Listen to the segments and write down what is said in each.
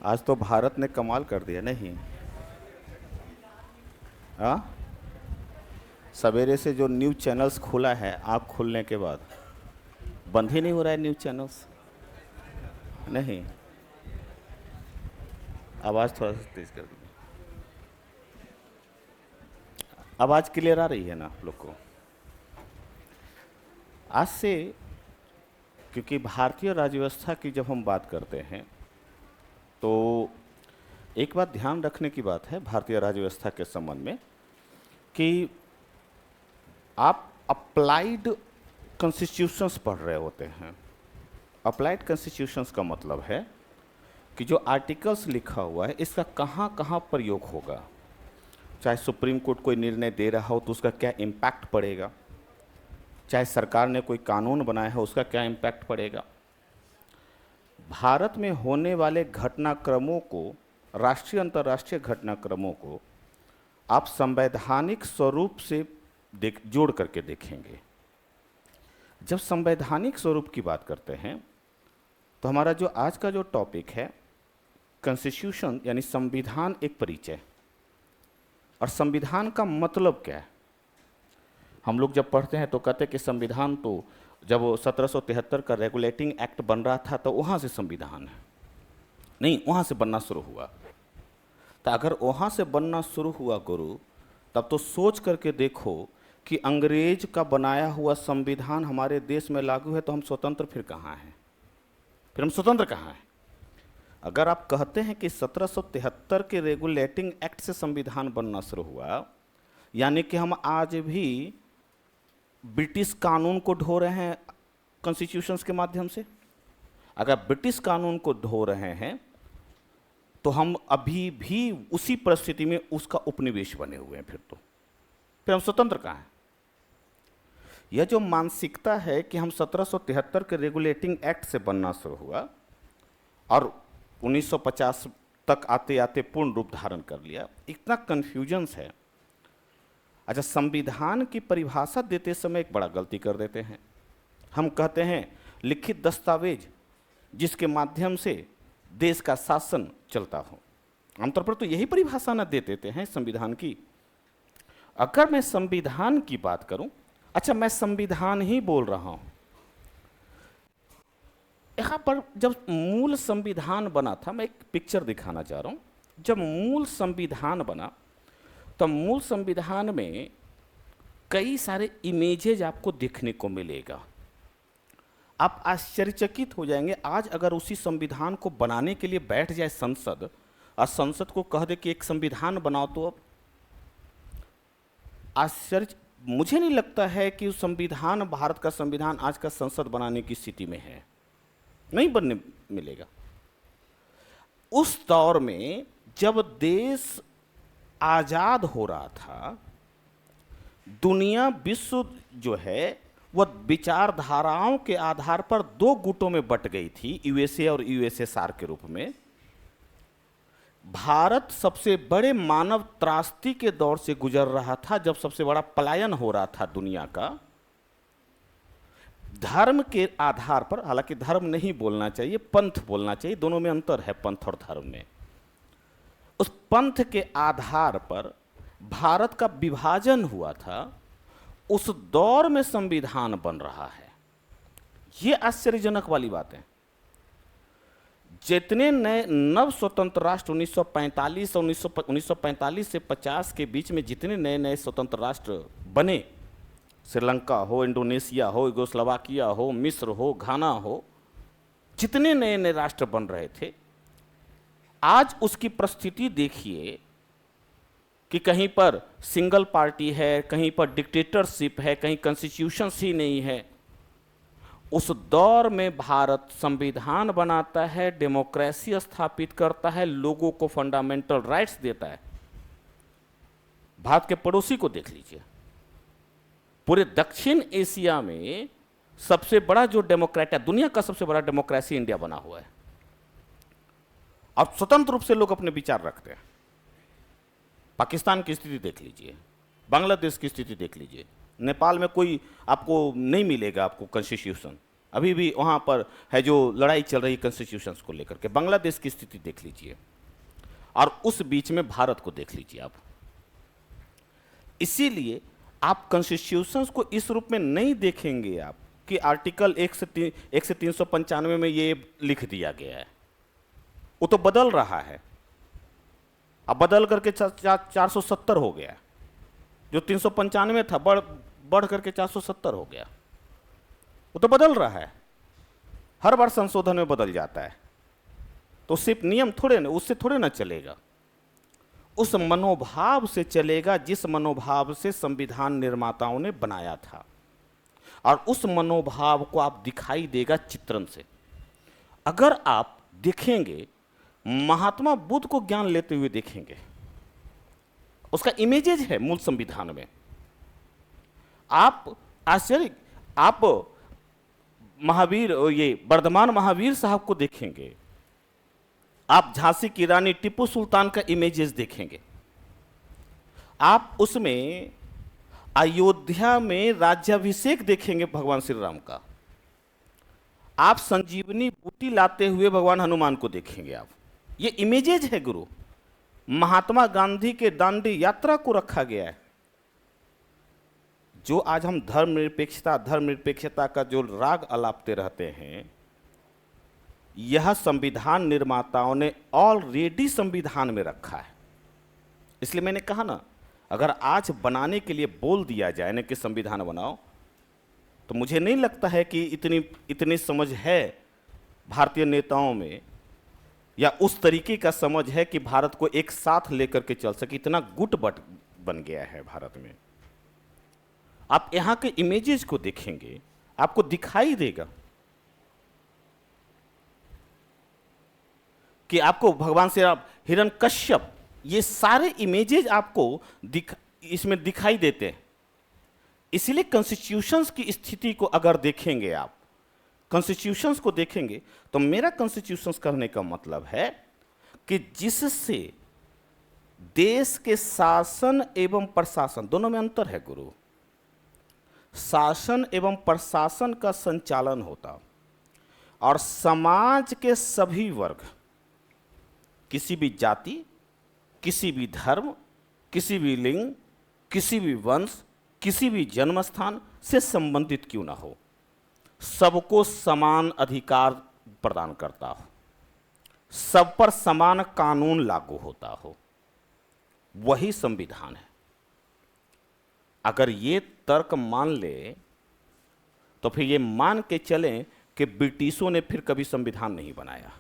आज तो भारत ने कमाल कर दिया नहीं? हाँ, सवेरे से जो न्यूज़ चैनल्स खुला है आँख खुलने के बाद, बंद ही नहीं हो रहा है न्यूज़ चैनल्स। नहीं, आवाज़ थोड़ा सा तेज कर दीजिए। आवाज़ क्लियर आ रही है ना आप लोग को? आज से, क्योंकि भारतीय राज्य व्यवस्था की जब हम बात करते हैं तो एक बात ध्यान रखने की बात है भारतीय राज्य व्यवस्था के संबंध में कि आप अप्लाइड कॉन्स्टिट्यूशंस पढ़ रहे होते हैं। अप्लाइड कॉन्स्टिट्यूशंस का मतलब है कि जो आर्टिकल्स लिखा हुआ है इसका कहाँ कहाँ प्रयोग होगा। चाहे सुप्रीम कोर्ट कोई निर्णय दे रहा हो तो उसका क्या इम्पैक्ट पड़ेगा, चाहे सरकार ने कोई कानून बनाया है उसका क्या इम्पैक्ट पड़ेगा। भारत में होने वाले घटनाक्रमों को, राष्ट्रीय अंतर्राष्ट्रीय घटनाक्रमों को आप संवैधानिक स्वरूप से जोड़ करके देखेंगे। जब संवैधानिक स्वरूप की बात करते हैं तो हमारा जो आज का जो टॉपिक है कॉन्स्टिट्यूशन यानी संविधान एक परिचय। और संविधान का मतलब क्या है? हम लोग जब पढ़ते हैं तो कहते हैं कि संविधान तो जब 1773 का रेगुलेटिंग एक्ट बन रहा था तो वहाँ से संविधान है। नहीं, वहाँ से बनना शुरू हुआ। तो अगर वहाँ से बनना शुरू हुआ गुरु, तब तो सोच करके देखो कि अंग्रेज का बनाया हुआ संविधान हमारे देश में लागू है तो हम स्वतंत्र फिर कहाँ हैं? फिर हम स्वतंत्र कहाँ हैं? अगर आप कहते हैं कि 1773 के रेगुलेटिंग एक्ट से संविधान बनना शुरू हुआ, यानी कि हम आज भी ब्रिटिश कानून को ढो रहे हैं कॉन्स्टिट्यूशंस के माध्यम से। अगर ब्रिटिश कानून को ढो रहे हैं तो हम अभी भी उसी परिस्थिति में उसका उपनिवेश बने हुए हैं। फिर हम स्वतंत्र कहाँ हैं? यह जो मानसिकता है कि हम 1773 के रेगुलेटिंग एक्ट से बनना शुरू हुआ और 1950 तक आते आते पूर्ण रूप धारण कर लिया, इतना कन्फ्यूजन्स है। अच्छा, संविधान की परिभाषा देते समय एक बड़ा गलती कर देते हैं। हम कहते हैं लिखित दस्तावेज जिसके माध्यम से देश का शासन चलता हो। आमतौर पर तो यही परिभाषा न दे देते हैं संविधान की। अगर मैं संविधान की बात करूं, अच्छा मैं संविधान ही बोल रहा हूं, यहाँ पर जब मूल संविधान बना था, मैं एक पिक्चर दिखाना चाह रहा हूं। जब मूल संविधान बना तो मूल संविधान में कई सारे इमेजेज आपको देखने को मिलेगा। आप आश्चर्यचकित हो जाएंगे। आज अगर उसी संविधान को बनाने के लिए बैठ जाए संसद और संसद को कह दे कि एक संविधान बनाओ, तो अब आश्चर्य, मुझे नहीं लगता है कि उस संविधान, भारत का संविधान आज का संसद बनाने की स्थिति में है, नहीं बनने मिलेगा। उस दौर में जब देश आजाद हो रहा था, दुनिया, विश्व जो है वह विचारधाराओं के आधार पर दो गुटों में बट गई थी, यूएसए और यूएसएसआर के रूप में। भारत सबसे बड़े मानव त्रासदी के दौर से गुजर रहा था, जब सबसे बड़ा पलायन हो रहा था दुनिया का। धर्म के आधार पर, हालांकि धर्म नहीं बोलना चाहिए, पंथ बोलना चाहिए, दोनों में अंतर है पंथ और धर्म में। उस पंथ के आधार पर भारत का विभाजन हुआ था। उस दौर में संविधान बन रहा है, यह आश्चर्यजनक वाली बात है। जितने नए नव स्वतंत्र राष्ट्र 1945 और 1945 से 50 के बीच में जितने नए नए स्वतंत्र राष्ट्र बने, श्रीलंका हो, इंडोनेशिया हो, यूगोस्लाविया हो, मिस्र हो, घाना हो, जितने नए नए राष्ट्र बन रहे थे, आज उसकी परिस्थिति देखिए कि कहीं पर सिंगल पार्टी है, कहीं पर डिक्टेटरशिप है, कहीं कॉन्स्टिट्यूशन ही नहीं है। उस दौर में भारत संविधान बनाता है, डेमोक्रेसी स्थापित करता है, लोगों को फंडामेंटल राइट्स देता है। भारत के पड़ोसी को देख लीजिए, पूरे दक्षिण एशिया में सबसे बड़ा जो डेमोक्रेट है, दुनिया का सबसे बड़ा डेमोक्रेसी इंडिया बना हुआ है। अब स्वतंत्र रूप से लोग अपने विचार रखते हैं। पाकिस्तान की स्थिति देख लीजिए, बांग्लादेश की स्थिति देख लीजिए, नेपाल में कोई आपको नहीं मिलेगा आपको कॉन्स्टिट्यूशन। अभी भी वहाँ पर है जो लड़ाई चल रही कॉन्स्टिट्यूशंस को लेकर के। बांग्लादेश की स्थिति देख लीजिए, और उस बीच में भारत को देख लीजिए आप। इसीलिए आप कॉन्स्टिट्यूशंस को इस रूप में नहीं देखेंगे आप कि आर्टिकल 1 से 395 में ये लिख दिया गया है, वो तो बदल रहा है। अब बदल करके 470 हो गया, जो 395 था बढ़ करके 470 हो गया। वो तो बदल रहा है, हर बार संशोधन में बदल जाता है। तो सिर्फ नियम थोड़े ना, उससे थोड़े ना चलेगा, उस मनोभाव से चलेगा जिस मनोभाव से संविधान निर्माताओं ने बनाया था। और उस मनोभाव को आप दिखाई देगा चित्रण से। अगर आप देखेंगे, महात्मा बुद्ध को ज्ञान लेते हुए देखेंगे, उसका इमेजेज है मूल संविधान में। आप आश्चर्य, आप महावीर, ये वर्धमान महावीर साहब को देखेंगे, आप झांसी की रानी टीपू सुल्तान का इमेजेस देखेंगे, आप उसमें अयोध्या में राज्याभिषेक देखेंगे भगवान श्री राम का, आप संजीवनी बूटी लाते हुए भगवान हनुमान को देखेंगे। आप ये इमेजेज है गुरु। महात्मा गांधी के दांडी यात्रा को रखा गया है। जो आज हम धर्मनिरपेक्षता का जो राग अलापते रहते हैं, यह संविधान निर्माताओं ने ऑलरेडी संविधान में रखा है। इसलिए मैंने कहा ना, अगर आज बनाने के लिए बोल दिया जाए ना कि संविधान बनाओ, तो मुझे नहीं लगता है कि इतनी समझ है भारतीय नेताओं में, या उस तरीके का समझ है कि भारत को एक साथ लेकर के चल सके। इतना गुट बट बन गया है भारत में। आप यहां के इमेजेस को देखेंगे, आपको दिखाई देगा कि आपको भगवान श्री राम, हिरण्यकश्यप, ये सारे इमेजेस आपको इसमें दिखाई देते हैं। इसलिए कॉन्स्टिट्यूशंस की स्थिति को अगर देखेंगे आप, कॉन्स्टिट्यूशंस को देखेंगे, तो मेरा कॉन्स्टिट्यूशंस करने का मतलब है कि जिससे देश के शासन एवं प्रशासन, दोनों में अंतर है गुरु। शासन एवं प्रशासन का संचालन होता, और समाज के सभी वर्ग, किसी भी जाति, किसी भी धर्म, किसी भी लिंग, किसी भी वंश, किसी भी जन्म स्थान से संबंधित क्यों ना हो, सबको समान अधिकार प्रदान करता हो, सब पर समान कानून लागू होता हो, वही संविधान है। अगर ये तर्क मान ले, तो फिर ये मान के चलें कि ब्रिटिशों ने फिर कभी संविधान नहीं बनाया।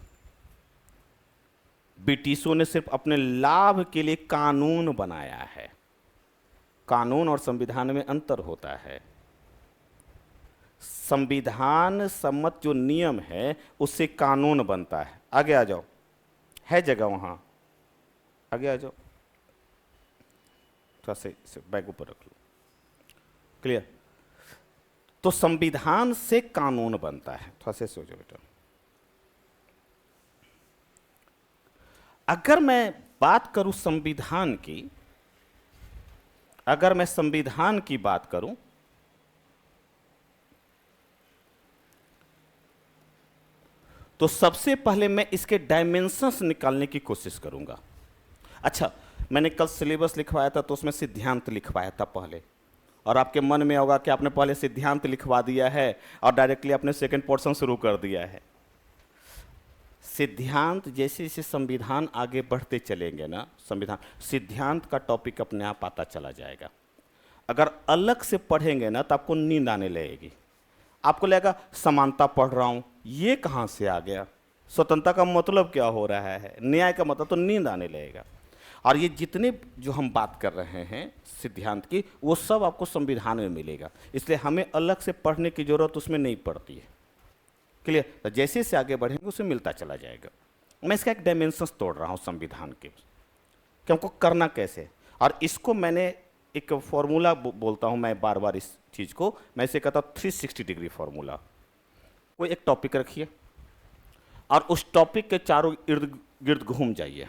ब्रिटिशों ने सिर्फ अपने लाभ के लिए कानून बनाया है। कानून और संविधान में अंतर होता है। संविधान सम्मत जो नियम है उससे कानून बनता है। आगे आ जाओ, है जगह वहां, आगे आ जाओ, थोड़ा से बैग ऊपर रख लो, क्लियर। तो संविधान से कानून बनता है। थोड़ा से सो जाओ बेटा। अगर मैं बात करूं संविधान की, अगर मैं संविधान की बात करूं, तो सबसे पहले मैं इसके डायमेंशंस निकालने की कोशिश करूंगा। अच्छा, मैंने कल सिलेबस लिखवाया था तो उसमें सिद्धांत लिखवाया था पहले, और आपके मन में होगा कि आपने पहले सिद्धांत लिखवा दिया है और डायरेक्टली अपने सेकंड पोर्शन शुरू कर दिया है। सिद्धांत जैसे जैसे संविधान आगे बढ़ते चलेंगे ना, संविधान सिद्धांत का टॉपिक अपने आप आता चला जाएगा। अगर अलग से पढ़ेंगे ना तो आपको नींद आने लगेगी। आपको लगेगा समानता पढ़ रहा हूँ, ये कहाँ से आ गया, स्वतंत्रता का मतलब क्या हो रहा है, न्याय का मतलब, तो नींद आने लगेगा। और ये जितने जो हम बात कर रहे हैं सिद्धांत की, वो सब आपको संविधान में मिलेगा। इसलिए हमें अलग से पढ़ने की जरूरत उसमें नहीं पड़ती है, क्लियर। तो जैसे से आगे बढ़ेंगे उसे मिलता चला जाएगा। मैं इसका एक डायमेंशंस तोड़ रहा हूँ संविधान के, कि हमको करना कैसे। और इसको मैंने एक फॉर्मूला बोलता हूँ मैं बार बार, इस चीज़ को मैं इसे कहता हूँ 360 डिग्री फॉर्मूला। कोई एक टॉपिक रखिए और उस टॉपिक के चारों इर्द गिर्द घूम जाइए।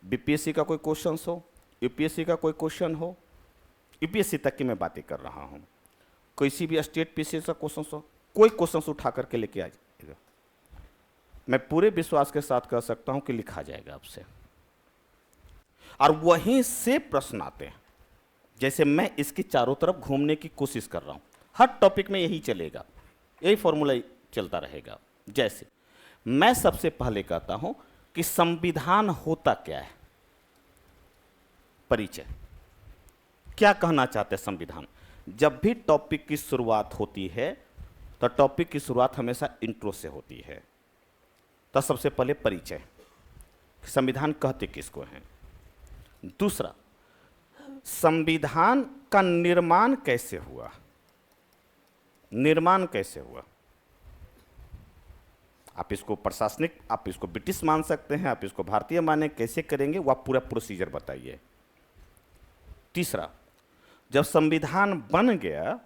बीपीएससी का कोई क्वेश्चन हो, यूपीएससी का कोई क्वेश्चन हो, यूपीएससी तक की मैं बातें कर रहा हूँ, किसी भी स्टेट पीसीएस का क्वेश्चन हो, कोई क्वेश्चन उठा करके लेके आ जाइएगा, मैं पूरे विश्वास के साथ कह सकता हूं कि लिखा जाएगा आपसे। और वहीं से प्रश्न आते हैं। जैसे मैं इसके चारों तरफ घूमने की कोशिश कर रहा हूं, हर टॉपिक में यही चलेगा, यही फॉर्मूला चलता रहेगा। जैसे मैं सबसे पहले कहता हूं कि संविधान होता क्या है, परिचय, क्या कहना चाहते हैं संविधान। जब भी टॉपिक की शुरुआत होती है तो टॉपिक की शुरुआत हमेशा इंट्रो से होती है। तो सबसे पहले परिचय, संविधान कहते किसको हैं। दूसरा, संविधान का निर्माण कैसे हुआ, निर्माण कैसे हुआ। आप इसको प्रशासनिक, आप इसको ब्रिटिश मान सकते हैं, आप इसको भारतीय माने, कैसे करेंगे वह पूरा प्रोसीजर बताइए। तीसरा, जब संविधान बन गया,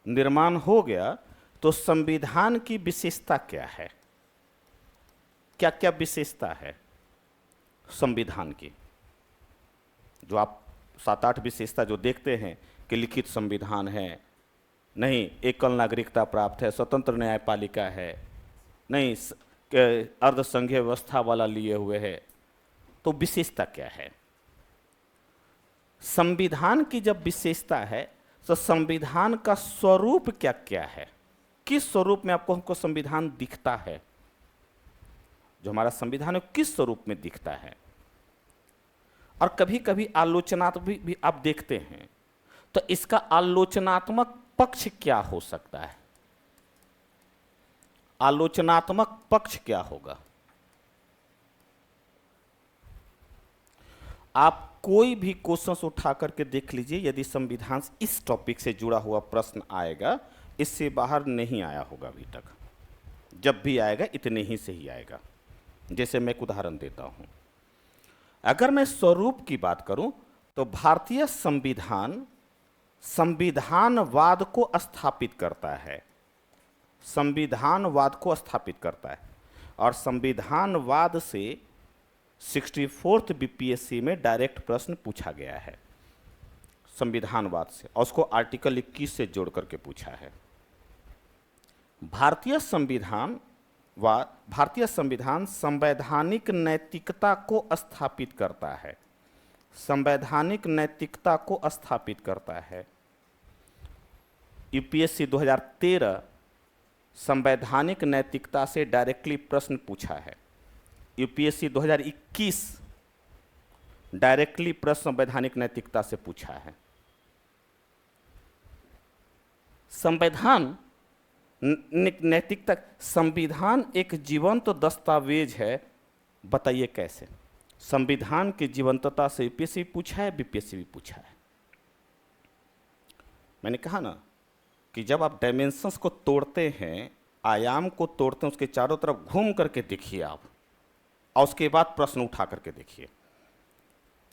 निर्माण हो गया, तो संविधान की विशेषता क्या है, क्या क्या विशेषता है संविधान की। जो आप 7-8 विशेषता जो देखते हैं कि लिखित संविधान है, नहीं एकल नागरिकता प्राप्त है, स्वतंत्र न्यायपालिका है, नहीं अर्धसंघीय व्यवस्था वाला लिए हुए है, तो विशेषता क्या है। संविधान की जब विशेषता है तो संविधान का स्वरूप क्या क्या है, किस स्वरूप में आपको हमको संविधान दिखता है, जो हमारा संविधान है किस स्वरूप में दिखता है। और कभी कभी आलोचनात्मक भी आप देखते हैं, तो इसका आलोचनात्मक पक्ष क्या हो सकता है, आलोचनात्मक पक्ष क्या होगा। आप कोई भी क्वेश्चन उठा करके देख लीजिए, यदि संविधान इस टॉपिक से जुड़ा हुआ प्रश्न आएगा, इससे बाहर नहीं आया होगा अभी तक, जब भी आएगा इतने ही से ही आएगा। जैसे मैं एक उदाहरण देता हूं, अगर मैं स्वरूप की बात करूं तो भारतीय संविधान संविधानवाद को स्थापित करता है, संविधानवाद को स्थापित करता है। और संविधानवाद से 64th बीपीएससी में डायरेक्ट प्रश्न पूछा गया है संविधानवाद से, और उसको आर्टिकल 21 से जोड़ करके पूछा है। भारतीय संविधान संवैधानिक नैतिकता को स्थापित करता है, संवैधानिक नैतिकता को स्थापित करता है। यूपीएससी 2013 संवैधानिक नैतिकता से डायरेक्टली प्रश्न पूछा है। यूपीएससी 2021 डायरेक्टली प्रश्न संवैधानिक नैतिकता से पूछा है। संवैधान नैतिकता, संविधान एक जीवंत दस्तावेज है, बताइए कैसे। संविधान की जीवंतता से यूपीएससी पूछा है, बीपीएससी भी पूछा है। मैंने कहा ना कि जब आप डायमेंशंस को तोड़ते हैं, आयाम को तोड़ते हैं, उसके चारों तरफ घूम करके देखिए आप, और उसके बाद प्रश्न उठा करके देखिए,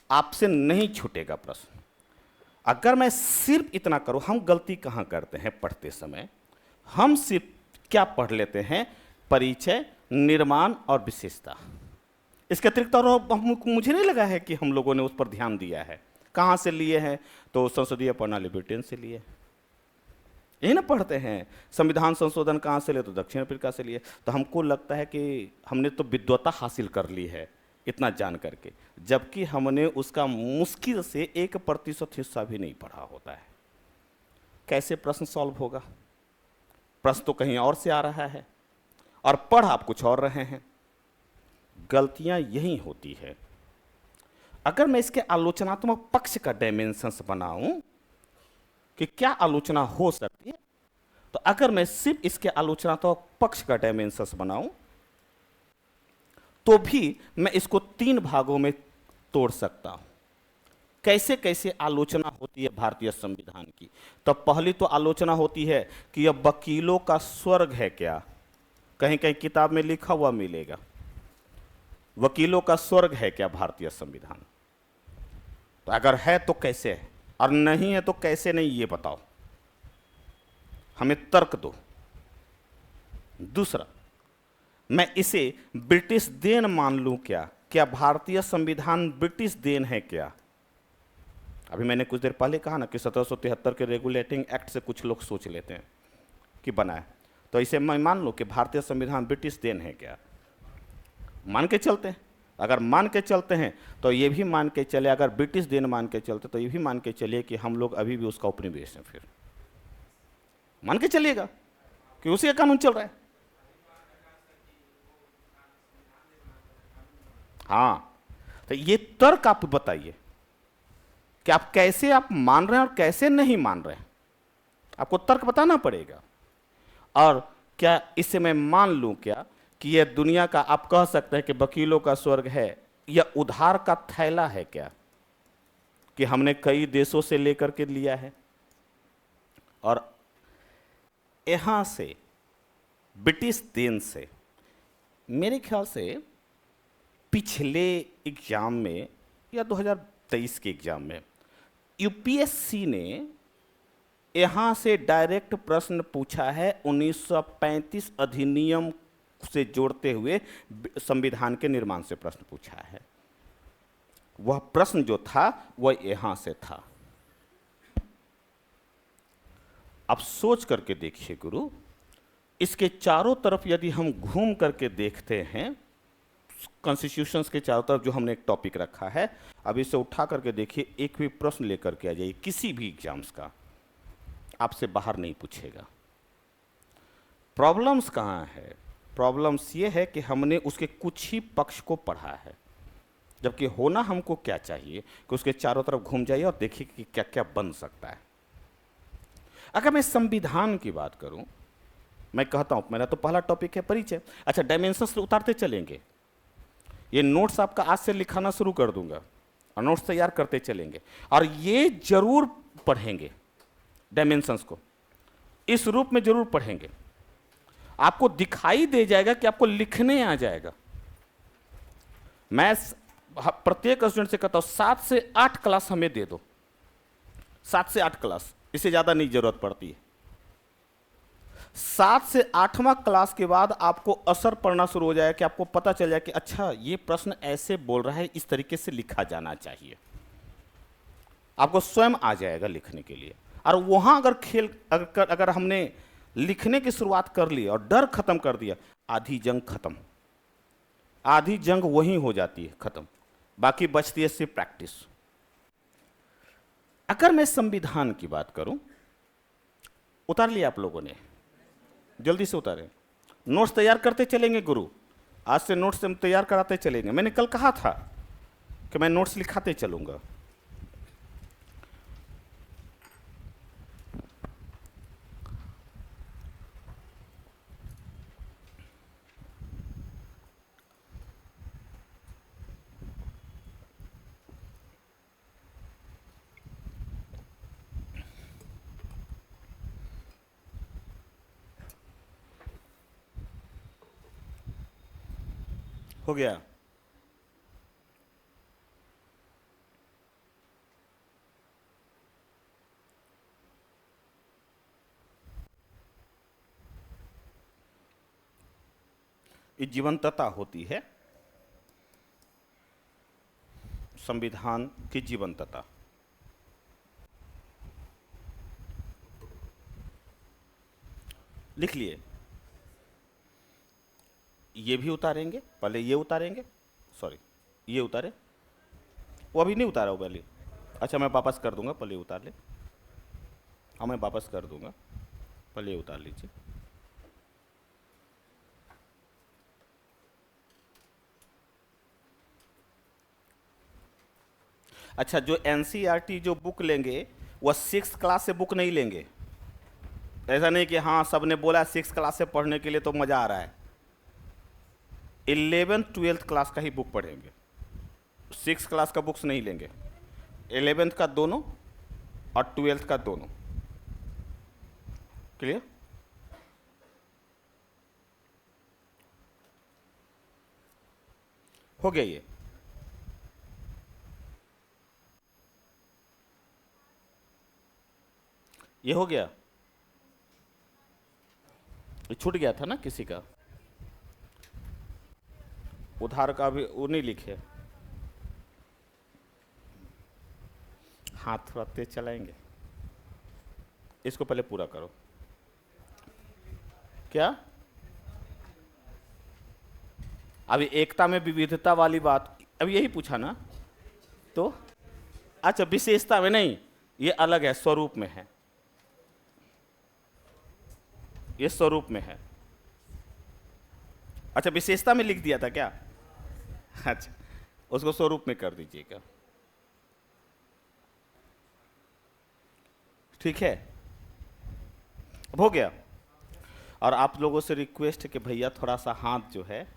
आपसे नहीं छूटेगा प्रश्न। अगर मैं सिर्फ इतना करूं, हम गलती कहां करते हैं पढ़ते समय, हम सिर्फ क्या पढ़ लेते हैं, परिचय, निर्माण और विशेषता। इसके अतिरिक्त और मुझे नहीं लगा है कि हम लोगों ने उस पर ध्यान दिया है। कहां से लिए हैं, तो संसदीय प्रणाली ब्रिटेन से लिए, यही ना पढ़ते हैं। संविधान संशोधन कहाँ से लिए, तो दक्षिण अफ्रीका से लिए। तो हमको लगता है कि हमने तो विद्वता हासिल कर ली है इतना जान करके, जबकि हमने उसका मुश्किल से 1% हिस्सा भी नहीं पढ़ा होता है। कैसे प्रश्न सॉल्व होगा, प्रश्न तो कहीं और से आ रहा है और पढ़ आप कुछ और रहे हैं। गलतियां यही होती है। अगर मैं इसके आलोचनात्मक पक्ष का डायमेंशंस बनाऊं कि क्या आलोचना हो सकती है, तो अगर मैं सिर्फ इसके आलोचनात्मक पक्ष का डायमेंशंस बनाऊं तो भी मैं इसको 3 भागों में तोड़ सकता हूं। कैसे कैसे आलोचना होती है भारतीय संविधान की। तो पहली तो आलोचना होती है कि यह वकीलों का स्वर्ग है क्या, कहीं कहीं किताब में लिखा हुआ मिलेगा, वकीलों का स्वर्ग है क्या भारतीय संविधान। तो अगर है तो कैसे है, और नहीं है तो कैसे नहीं, ये बताओ, हमें तर्क दो। दूसरा, मैं इसे ब्रिटिश देन मान लूं क्या, क्या भारतीय संविधान ब्रिटिश देन है क्या। अभी मैंने कुछ देर पहले कहा ना कि 1773 के रेगुलेटिंग एक्ट से कुछ लोग सोच लेते हैं कि बना है, तो इसे मैं मान लूँ कि भारतीय संविधान ब्रिटिश देन है क्या? मान के चलते हैं। अगर मान के चलते हैं तो ये भी मान के चले, अगर ब्रिटिश देन मान के चलते तो ये भी मान के चलिए कि हम लोग अभी भी उसका उपनिवेश हैं। फिर मान के चलिएगा कि उसी का कानून चल रहा है। हाँ, तो ये तर्क आप बताइए कि आप कैसे आप मान रहे हैं और कैसे नहीं मान रहे हैं, आपको तर्क बताना पड़ेगा। और क्या इससे मैं मान लूं क्या कि यह दुनिया का, आप कह सकते हैं कि वकीलों का स्वर्ग है, यह उधार का थैला है क्या कि हमने कई देशों से लेकर के लिया है? और यहां से ब्रिटिश देन से मेरे ख्याल से पिछले एग्जाम में या 2023 के एग्जाम में यूपीएससी ने यहां से डायरेक्ट प्रश्न पूछा है 1935 अधिनियम से जोड़ते हुए संविधान के निर्माण से प्रश्न पूछा है। वह प्रश्न जो था वह यहां से था। अब सोच करके देखिए गुरु, इसके चारों तरफ यदि हम घूम करके देखते हैं, कॉन्स्टिट्यूशंस के चारों तरफ जो हमने एक टॉपिक रखा है, अब इसे उठा करके देखिए, एक भी प्रश्न लेकर के आ जाइए किसी भी एग्जाम्स का, आपसे बाहर नहीं पूछेगा। प्रॉब्लम्स कहाँ है? प्रॉब्लम्स ये है कि हमने उसके कुछ ही पक्ष को पढ़ा है, जबकि होना हमको क्या चाहिए कि उसके चारों तरफ घूम जाइए और देखिए कि क्या क्या बन सकता है। अगर मैं संविधान की बात करूं, मैं कहता हूं, मेरा तो पहला टॉपिक है परिचय। अच्छा, डायमेंशंस उतारते चलेंगे, ये नोट्स आपका आज से लिखाना शुरू कर दूंगा और नोट्स तैयार करते चलेंगे, और ये जरूर पढ़ेंगे डायमेंशंस को, इस रूप में जरूर पढ़ेंगे। आपको दिखाई दे जाएगा कि आपको लिखने आ जाएगा। मैं प्रत्येक स्टूडेंट से कहता हूं 7 से 8 क्लास हमें दे दो, 7 से 8 क्लास, इससे ज्यादा नहीं जरूरत पड़ती है। 7 से 8वां क्लास के बाद आपको असर पड़ना शुरू हो जाएगा कि आपको पता चल जाए कि अच्छा ये प्रश्न ऐसे बोल रहा है, इस तरीके से लिखा जाना चाहिए। आपको स्वयं आ जाएगा लिखने के लिए। और वहां अगर हमने लिखने की शुरुआत कर ली और डर खत्म कर दिया, आधी जंग खत्म। आधी जंग वहीं हो जाती है खत्म, बाकी बचती है सिर्फ प्रैक्टिस। अगर मैं संविधान की बात करूं, उतार लिया आप लोगों ने? जल्दी से उतारें, नोट्स तैयार करते चलेंगे गुरु, आज से नोट्स हम तैयार कराते चलेंगे। मैंने कल कहा था कि मैं नोट्स लिखाते चलूंगा। हो गया? ये जीवंतता होती है संविधान की, जीवंतता। लिख लिए? ये भी उतारेंगे, पहले ये उतारेंगे, सॉरी ये उतारे, वो अभी नहीं उतारा होगा पहले। अच्छा मैं वापस कर दूंगा, पहले उतार ले। हाँ मैं वापस कर दूंगा, पहले उतार लीजिए। अच्छा, जो एनसीईआरटी जो बुक लेंगे वह 6th क्लास से बुक नहीं लेंगे। ऐसा नहीं कि हाँ सबने बोला 6th क्लास से पढ़ने के लिए तो मजा आ रहा है। 11th 12th क्लास का ही बुक पढ़ेंगे, 6th क्लास का बुक्स नहीं लेंगे। 11th का दोनों और 12th का दोनों। क्लियर? हो गया? ये हो गया? ये छूट गया था ना किसी का? उधार का भी वो नहीं लिखे, हाथ थोड़ा तेज चलाएंगे। इसको पहले पूरा करो। क्या? अभी एकता में विविधता वाली बात, अभी यही पूछा ना? तो अच्छा, विशेषता में नहीं, ये अलग है, स्वरूप में है, ये स्वरूप में है। अच्छा, विशेषता में लिख दिया था क्या? अच्छा, उसको स्वरूप में कर दीजिएगा, ठीक है? अब हो गया। और आप लोगों से रिक्वेस्ट है कि भैया थोड़ा सा हाथ जो है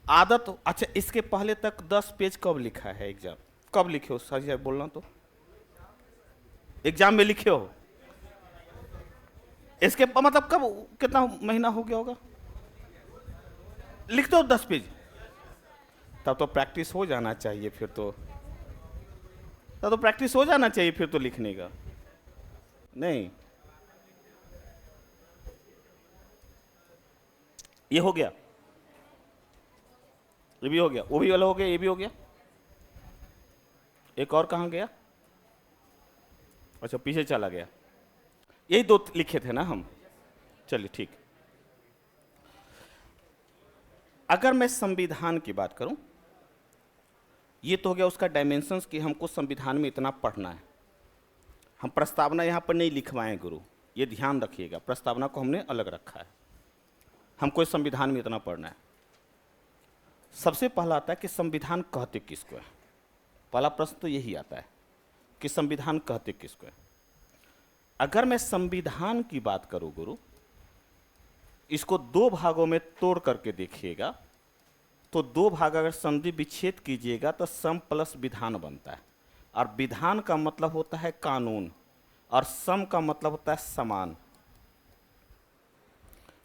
आदत। अच्छा, इसके पहले तक 10 पेज कब लिखा है एग्जाम? कब लिखे हो? सही बोलना, तो एग्जाम में लिखे हो? इसके मतलब कब, कितना महीना हो गया होगा लिखते हो 10 पेज? तब तो प्रैक्टिस हो जाना चाहिए फिर तो, तब तो प्रैक्टिस हो जाना चाहिए फिर तो लिखने का। नहीं, ये हो गया, ये भी हो गया, वो भी वाला हो गया, ये भी हो गया। एक और कहाँ गया? अच्छा, पीछे चला गया। यही 2 लिखे थे ना हम? चलिए ठीक। अगर मैं संविधान की बात करूं, ये तो हो गया उसका डायमेंशंस कि हमको संविधान में इतना पढ़ना है। हम प्रस्तावना यहां पर नहीं लिखवाएं गुरु, ये ध्यान रखिएगा, प्रस्तावना को हमने अलग रखा है। हमको इस संविधान में इतना पढ़ना है। सबसे पहला आता है कि संविधान कहते किसको है। पहला प्रश्न तो यही आता है कि संविधान कहते किसको है। अगर मैं संविधान की बात करूं गुरु, इसको 2 भागों में तोड़ करके देखिएगा, तो 2 भाग अगर संधि विच्छेद कीजिएगा तो सम प्लस विधान बनता है। और विधान का मतलब होता है कानून, और सम का मतलब होता है समान,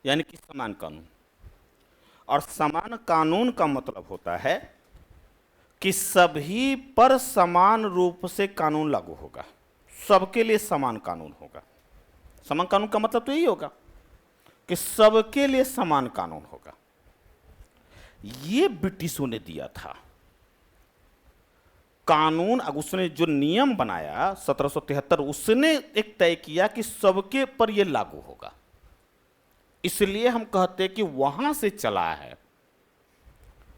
यानी कि समान कानून। और समान कानून का मतलब होता है कि सभी पर समान रूप से कानून लागू होगा, सबके लिए समान कानून होगा। समान कानून का मतलब तो यही होगा कि सबके लिए समान कानून होगा। ये ब्रिटिशों ने दिया था कानून। अब उसने जो नियम बनाया 1773, उसने एक तय किया कि सबके पर यह लागू होगा। इसलिए हम कहते हैं कि वहां से चला है,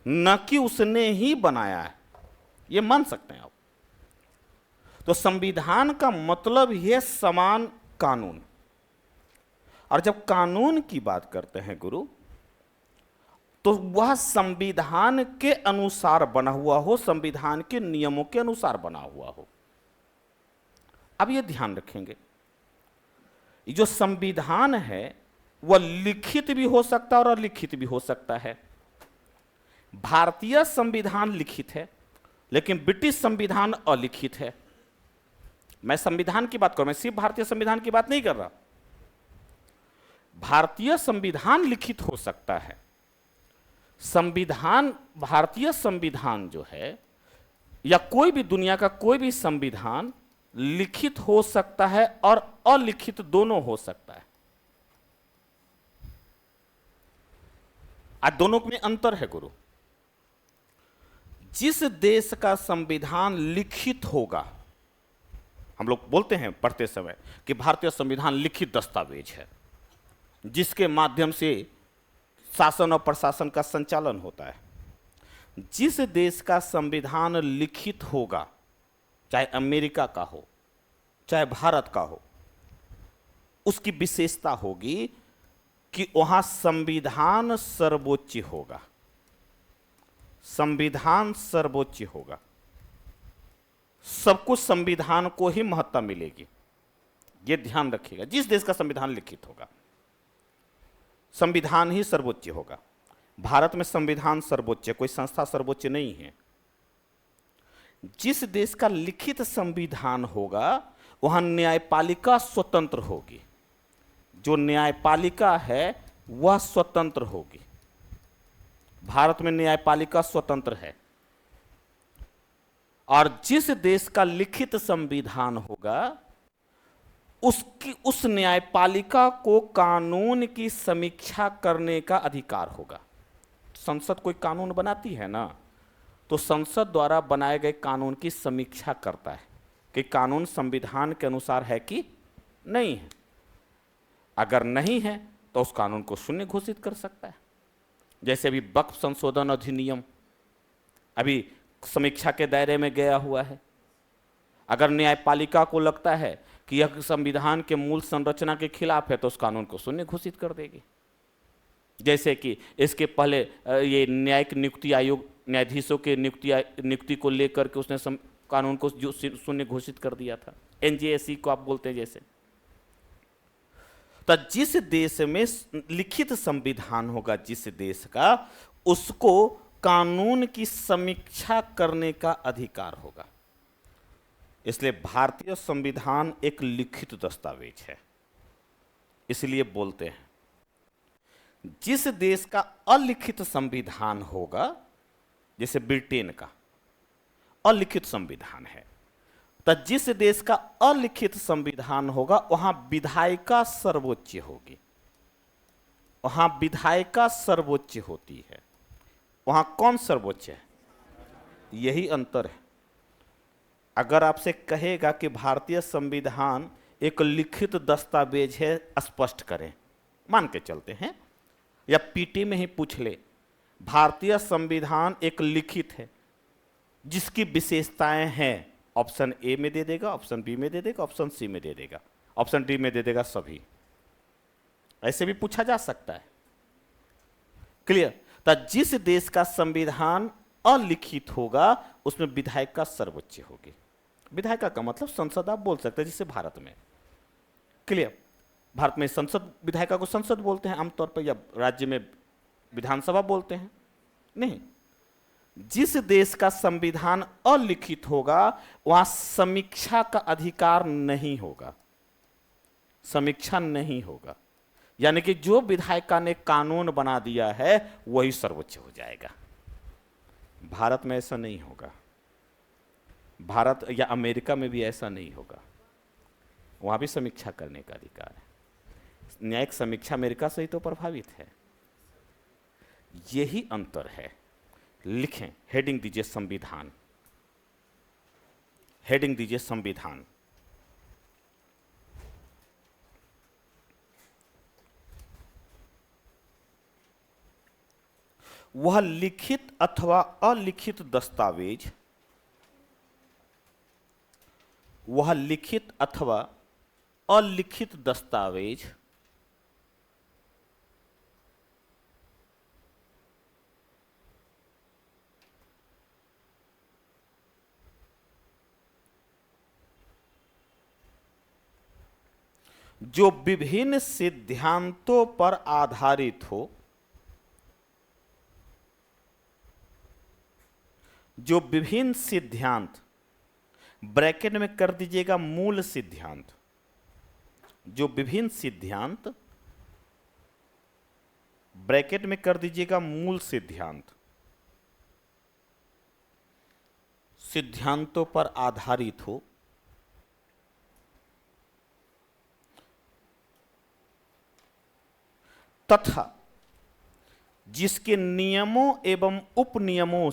न कि उसने ही बनाया है। ये मान सकते हैं आप। तो संविधान का मतलब है समान कानून। और जब कानून की बात करते हैं गुरु, तो वह संविधान के अनुसार बना हुआ हो, संविधान के नियमों के अनुसार बना हुआ हो। अब यह ध्यान रखेंगे, जो संविधान है वह लिखित भी हो सकता है और अलिखित भी हो सकता है। भारतीय संविधान लिखित है, लेकिन ब्रिटिश संविधान अलिखित है। मैं संविधान की बात कर रहा हूं, मैं सिर्फ भारतीय संविधान की बात नहीं कर रहा। भारतीय संविधान लिखित हो सकता है। संविधान, भारतीय संविधान जो है, या कोई भी दुनिया का कोई भी संविधान लिखित हो सकता है और अलिखित दोनों हो सकता है। आज दोनों में अंतर है गुरु। जिस देश का संविधान लिखित होगा, हम लोग बोलते हैं पढ़ते समय कि भारतीय संविधान लिखित दस्तावेज है, जिसके माध्यम से शासन और प्रशासन का संचालन होता है। जिस देश का संविधान लिखित होगा, चाहे अमेरिका का हो चाहे भारत का हो, उसकी विशेषता होगी कि वहां संविधान सर्वोच्च होगा। संविधान सर्वोच्च होगा, सब कुछ संविधान को ही महत्ता मिलेगी। यह ध्यान रखिएगा, जिस देश का संविधान लिखित होगा संविधान ही सर्वोच्च होगा। भारत में संविधान सर्वोच्च है, कोई संस्था सर्वोच्च नहीं है। जिस देश का लिखित संविधान होगा वहां न्यायपालिका स्वतंत्र होगी। जो न्यायपालिका है वह स्वतंत्र होगी। भारत में न्यायपालिका स्वतंत्र है। और जिस देश का लिखित संविधान होगा उस न्यायपालिका को कानून की समीक्षा करने का अधिकार होगा। संसद कोई कानून बनाती है ना, तो संसद द्वारा बनाए गए कानून की समीक्षा करता है कि कानून संविधान के अनुसार है कि नहीं है। अगर नहीं है तो उस कानून को शून्य घोषित कर सकता है। जैसे अभी वक्फ संशोधन अधिनियम अभी समीक्षा के दायरे में गया हुआ है। अगर न्यायपालिका को लगता है कि यह संविधान के मूल संरचना के खिलाफ है तो उस कानून को शून्य घोषित कर देगी। जैसे कि इसके पहले ये न्यायिक नियुक्ति आयोग न्यायाधीशों के नियुक्ति को लेकर के उसने कानून को शून्य घोषित कर दिया था, एनजेएसी को आप बोलते हैं जैसे। तो जिस देश में लिखित संविधान होगा जिस देश का, उसको कानून की समीक्षा करने का अधिकार होगा। इसलिए भारतीय संविधान एक लिखित दस्तावेज है। इसलिए बोलते हैं जिस देश का अलिखित संविधान होगा, जैसे ब्रिटेन का अलिखित संविधान है, तो जिस देश का अलिखित संविधान होगा वहां विधायिका सर्वोच्च होगी, वहां विधायिका सर्वोच्च होती है। वहां कौन सर्वोच्च है? यही अंतर है। अगर आपसे कहेगा कि भारतीय संविधान एक लिखित दस्तावेज है, स्पष्ट करें, मान के चलते हैं, या पीटी में ही पूछ ले भारतीय संविधान एक लिखित है जिसकी विशेषताएं हैं, ऑप्शन ए में दे देगा, ऑप्शन बी में दे देगा, ऑप्शन सी में दे देगा, ऑप्शन डी में दे देगा सभी। ऐसे भी पूछा जा सकता है। क्लियर? तो जिस देश का संविधान अलिखित होगा उसमें विधायिका सर्वोच्च होगी। विधायिका का मतलब संसद आप बोल सकते हैं, जिससे भारत में। क्लियर? भारत में संसद, विधायिका को संसद बोलते हैं आमतौर पर, या राज्य में विधानसभा बोलते हैं। नहीं, जिस देश का संविधान अलिखित होगा वहां समीक्षा का अधिकार नहीं होगा, समीक्षा नहीं होगा। यानी कि जो विधायिका ने कानून बना दिया है वही सर्वोच्च हो जाएगा। भारत में ऐसा नहीं होगा। भारत या अमेरिका में भी ऐसा नहीं होगा, वहां भी समीक्षा करने का अधिकार है। न्यायिक समीक्षा अमेरिका से ही तो प्रभावित है। यही अंतर है। लिखें, हेडिंग दीजिए संविधान, हेडिंग दीजिए संविधान। वह लिखित अथवा अलिखित दस्तावेज, वह लिखित अथवा अलिखित दस्तावेज जो विभिन्न सिद्धांतों पर आधारित हो, जो विभिन्न सिद्धांत, ब्रैकेट में कर दीजिएगा मूल सिद्धांत, जो विभिन्न सिद्धांत, ब्रैकेट में कर दीजिएगा मूल सिद्धांत, सिद्धांतों पर आधारित हो, तथा जिसके नियमों एवं उपनियमों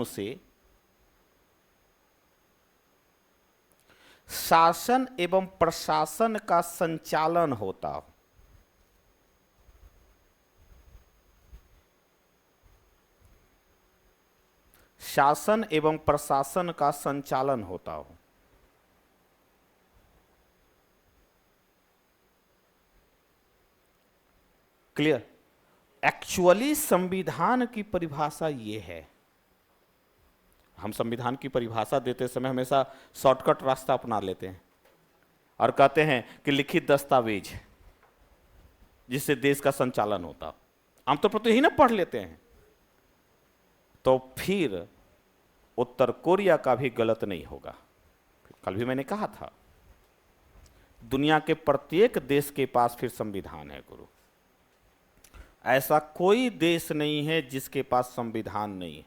से शासन एवं प्रशासन का संचालन होता हो। शासन एवं प्रशासन का संचालन होता हो। क्लियर? एक्चुअली संविधान की परिभाषा ये है। हम संविधान की परिभाषा देते समय हमेशा शॉर्टकट रास्ता अपना लेते हैं और कहते हैं कि लिखित दस्तावेज जिससे देश का संचालन होता। आमतौर पर तो यही ना पढ़ लेते हैं। तो फिर उत्तर कोरिया का भी गलत नहीं होगा। कल भी मैंने कहा था, दुनिया के प्रत्येक देश के पास फिर संविधान है गुरु। ऐसा कोई देश नहीं है जिसके पास संविधान नहीं है।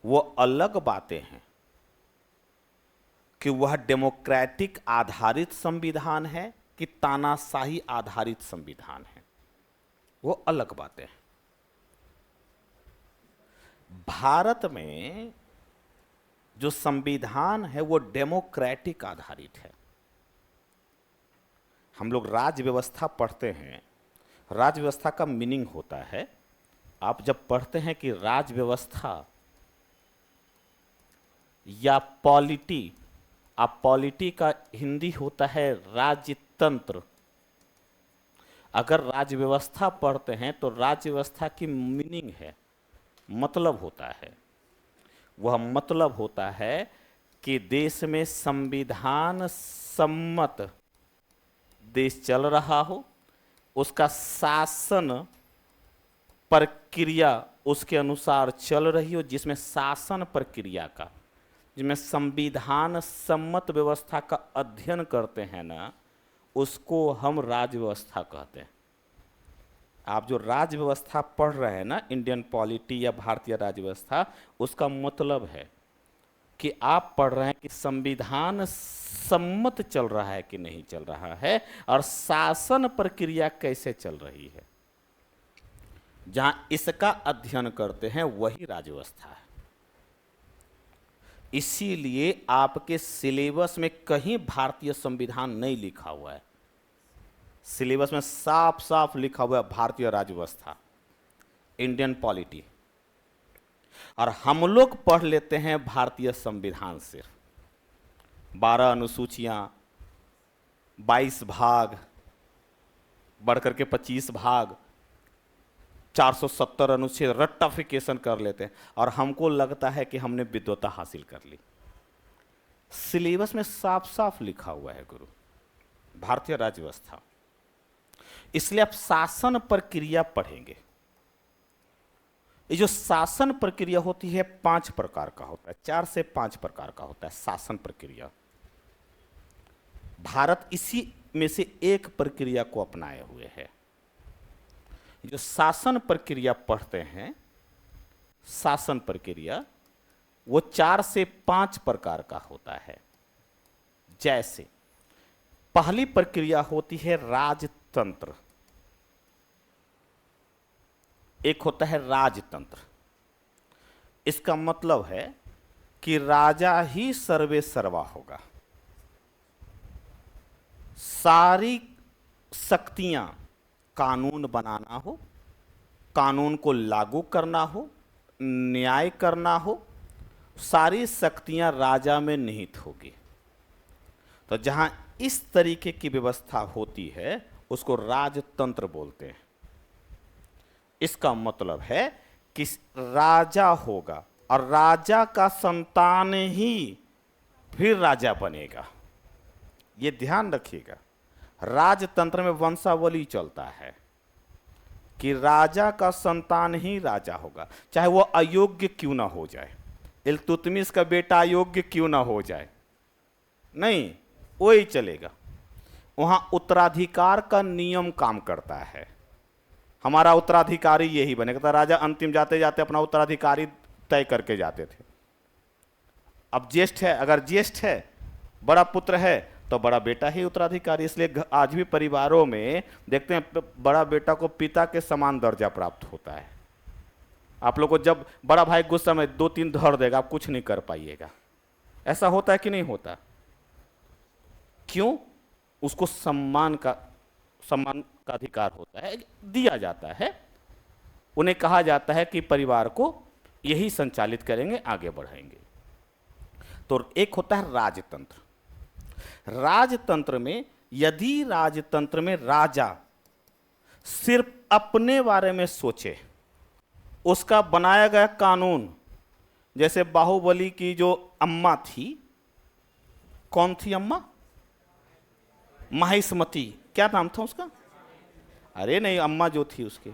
वो अलग बातें हैं कि वह डेमोक्रेटिक आधारित संविधान है कि तानाशाही आधारित संविधान है, वो अलग बातें हैं। भारत में जो संविधान है वो डेमोक्रेटिक आधारित है। हम लोग राज्य व्यवस्था पढ़ते हैं, राज्य व्यवस्था का मीनिंग होता है, आप जब पढ़ते हैं कि राज्य व्यवस्था या पॉलिटी, आप पॉलिटी का हिंदी होता है राजतंत्र। अगर राज्य व्यवस्था पढ़ते हैं तो राज्य व्यवस्था की मीनिंग है, मतलब होता है, वह मतलब होता है कि देश में संविधान सम्मत देश चल रहा हो, उसका शासन प्रक्रिया उसके अनुसार चल रही हो, जिसमें शासन प्रक्रिया का, जिसमें संविधान सम्मत व्यवस्था का अध्ययन करते हैं ना, उसको हम राज्य व्यवस्था कहते हैं। आप जो राज्य व्यवस्था पढ़ रहे हैं ना, इंडियन पॉलिटी या भारतीय राज्य व्यवस्था, उसका मतलब है कि आप पढ़ रहे हैं कि संविधान सम्मत चल रहा है कि नहीं चल रहा है, और शासन प्रक्रिया कैसे चल रही है। जहां इसका अध्ययन करते हैं वही राज्य व्यवस्था है। इसीलिए आपके सिलेबस में कहीं भारतीय संविधान नहीं लिखा हुआ है। सिलेबस में साफ साफ लिखा हुआ है भारतीय राज्य व्यवस्था, इंडियन पॉलिटी, और हम लोग पढ़ लेते हैं भारतीय संविधान सिर्फ 12 अनुसूचियां, 22 भाग, बढ़कर के 25 भाग, 470 अनुच्छेद, रट्टाफिकेशन कर लेते हैं और हमको लगता है कि हमने विद्वता हासिल कर ली। सिलेबस में साफ साफ लिखा हुआ है गुरु, भारतीय राज्य व्यवस्था। इसलिए आप शासन प्रक्रिया पढ़ेंगे। ये जो शासन प्रक्रिया होती है 5 प्रकार का होता है, 4 से 5 प्रकार का होता है शासन प्रक्रिया। भारत इसी में से एक प्रक्रिया को अपनाए हुए है। जो शासन प्रक्रिया पढ़ते हैं, शासन प्रक्रिया, वो 4 से 5 प्रकार का होता है। जैसे पहली प्रक्रिया होती है राजतंत्र, एक होता है राजतंत्र। इसका मतलब है कि राजा ही सर्वे सर्वा होगा, सारी शक्तियां, कानून बनाना हो, कानून को लागू करना हो, न्याय करना हो, सारी शक्तियां राजा में निहित होगी। तो जहां इस तरीके की व्यवस्था होती है उसको राजतंत्र बोलते हैं। इसका मतलब है कि राजा होगा और राजा का संतान ही फिर राजा बनेगा। ये ध्यान रखिएगा, राजतंत्र में वंशावली चलता है कि राजा का संतान ही राजा होगा, चाहे वो अयोग्य क्यों ना हो जाए। इल्तुतमिश का बेटा अयोग्य क्यों ना हो जाए, नहीं, वही चलेगा। वहां उत्तराधिकार का नियम काम करता है, हमारा उत्तराधिकारी यही बनेगा। तो राजा अंतिम जाते जाते अपना उत्तराधिकारी तय करके जाते थे। अब ज्येष्ठ है, अगर ज्येष्ठ है, बड़ा पुत्र है, तो बड़ा बेटा ही उत्तराधिकारी। इसलिए आज भी परिवारों में देखते हैं बड़ा बेटा को पिता के समान दर्जा प्राप्त होता है। आप लोग को जब बड़ा भाई गुस्सा में 2-3 धर देगा, आप कुछ नहीं कर पाइएगा। ऐसा होता है कि नहीं होता? क्यों? उसको सम्मान का अधिकार होता है, दिया जाता है। उन्हें कहा जाता है कि परिवार को यही संचालित करेंगे, आगे बढ़ाएंगे। तो एक होता है राजतंत्र। राजतंत्र में यदि राजतंत्र में राजा सिर्फ अपने बारे में सोचे, उसका बनाया गया कानून, जैसे बाहुबली की जो अम्मा थी, कौन थी अम्मा? माहिष्मती, क्या नाम था उसका? अरे नहीं, अम्मा जो थी उसके,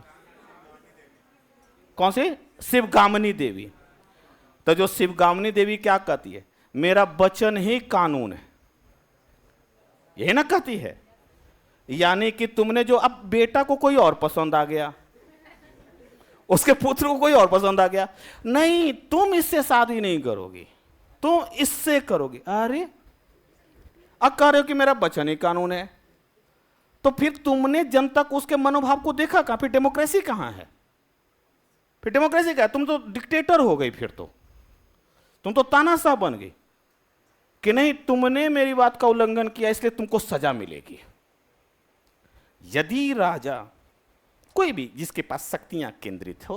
कौन से? शिवगामिनी देवी। तो जो शिवगामिनी देवी क्या कहती है? मेरा वचन ही कानून है, यही ना कहती है। यानी कि तुमने जो, अब बेटा को कोई और पसंद आ गया, उसके पुत्र को कोई और पसंद आ गया, नहीं तुम इससे शादी नहीं करोगी, तुम इससे करोगी। अरे अब कह रहे हो कि मेरा वचन ही कानून है, तो फिर तुमने जनता को उसके मनोभाव को देखा कहां? फिर डेमोक्रेसी कहां है? फिर डेमोक्रेसी क्या है? तुम तो डिक्टेटर हो गई फिर तो तुम तो तानाशाह बन गई कि नहीं, तुमने मेरी बात का उल्लंघन किया इसलिए तुमको सजा मिलेगी। यदि राजा, कोई भी जिसके पास शक्तियां केंद्रित हो,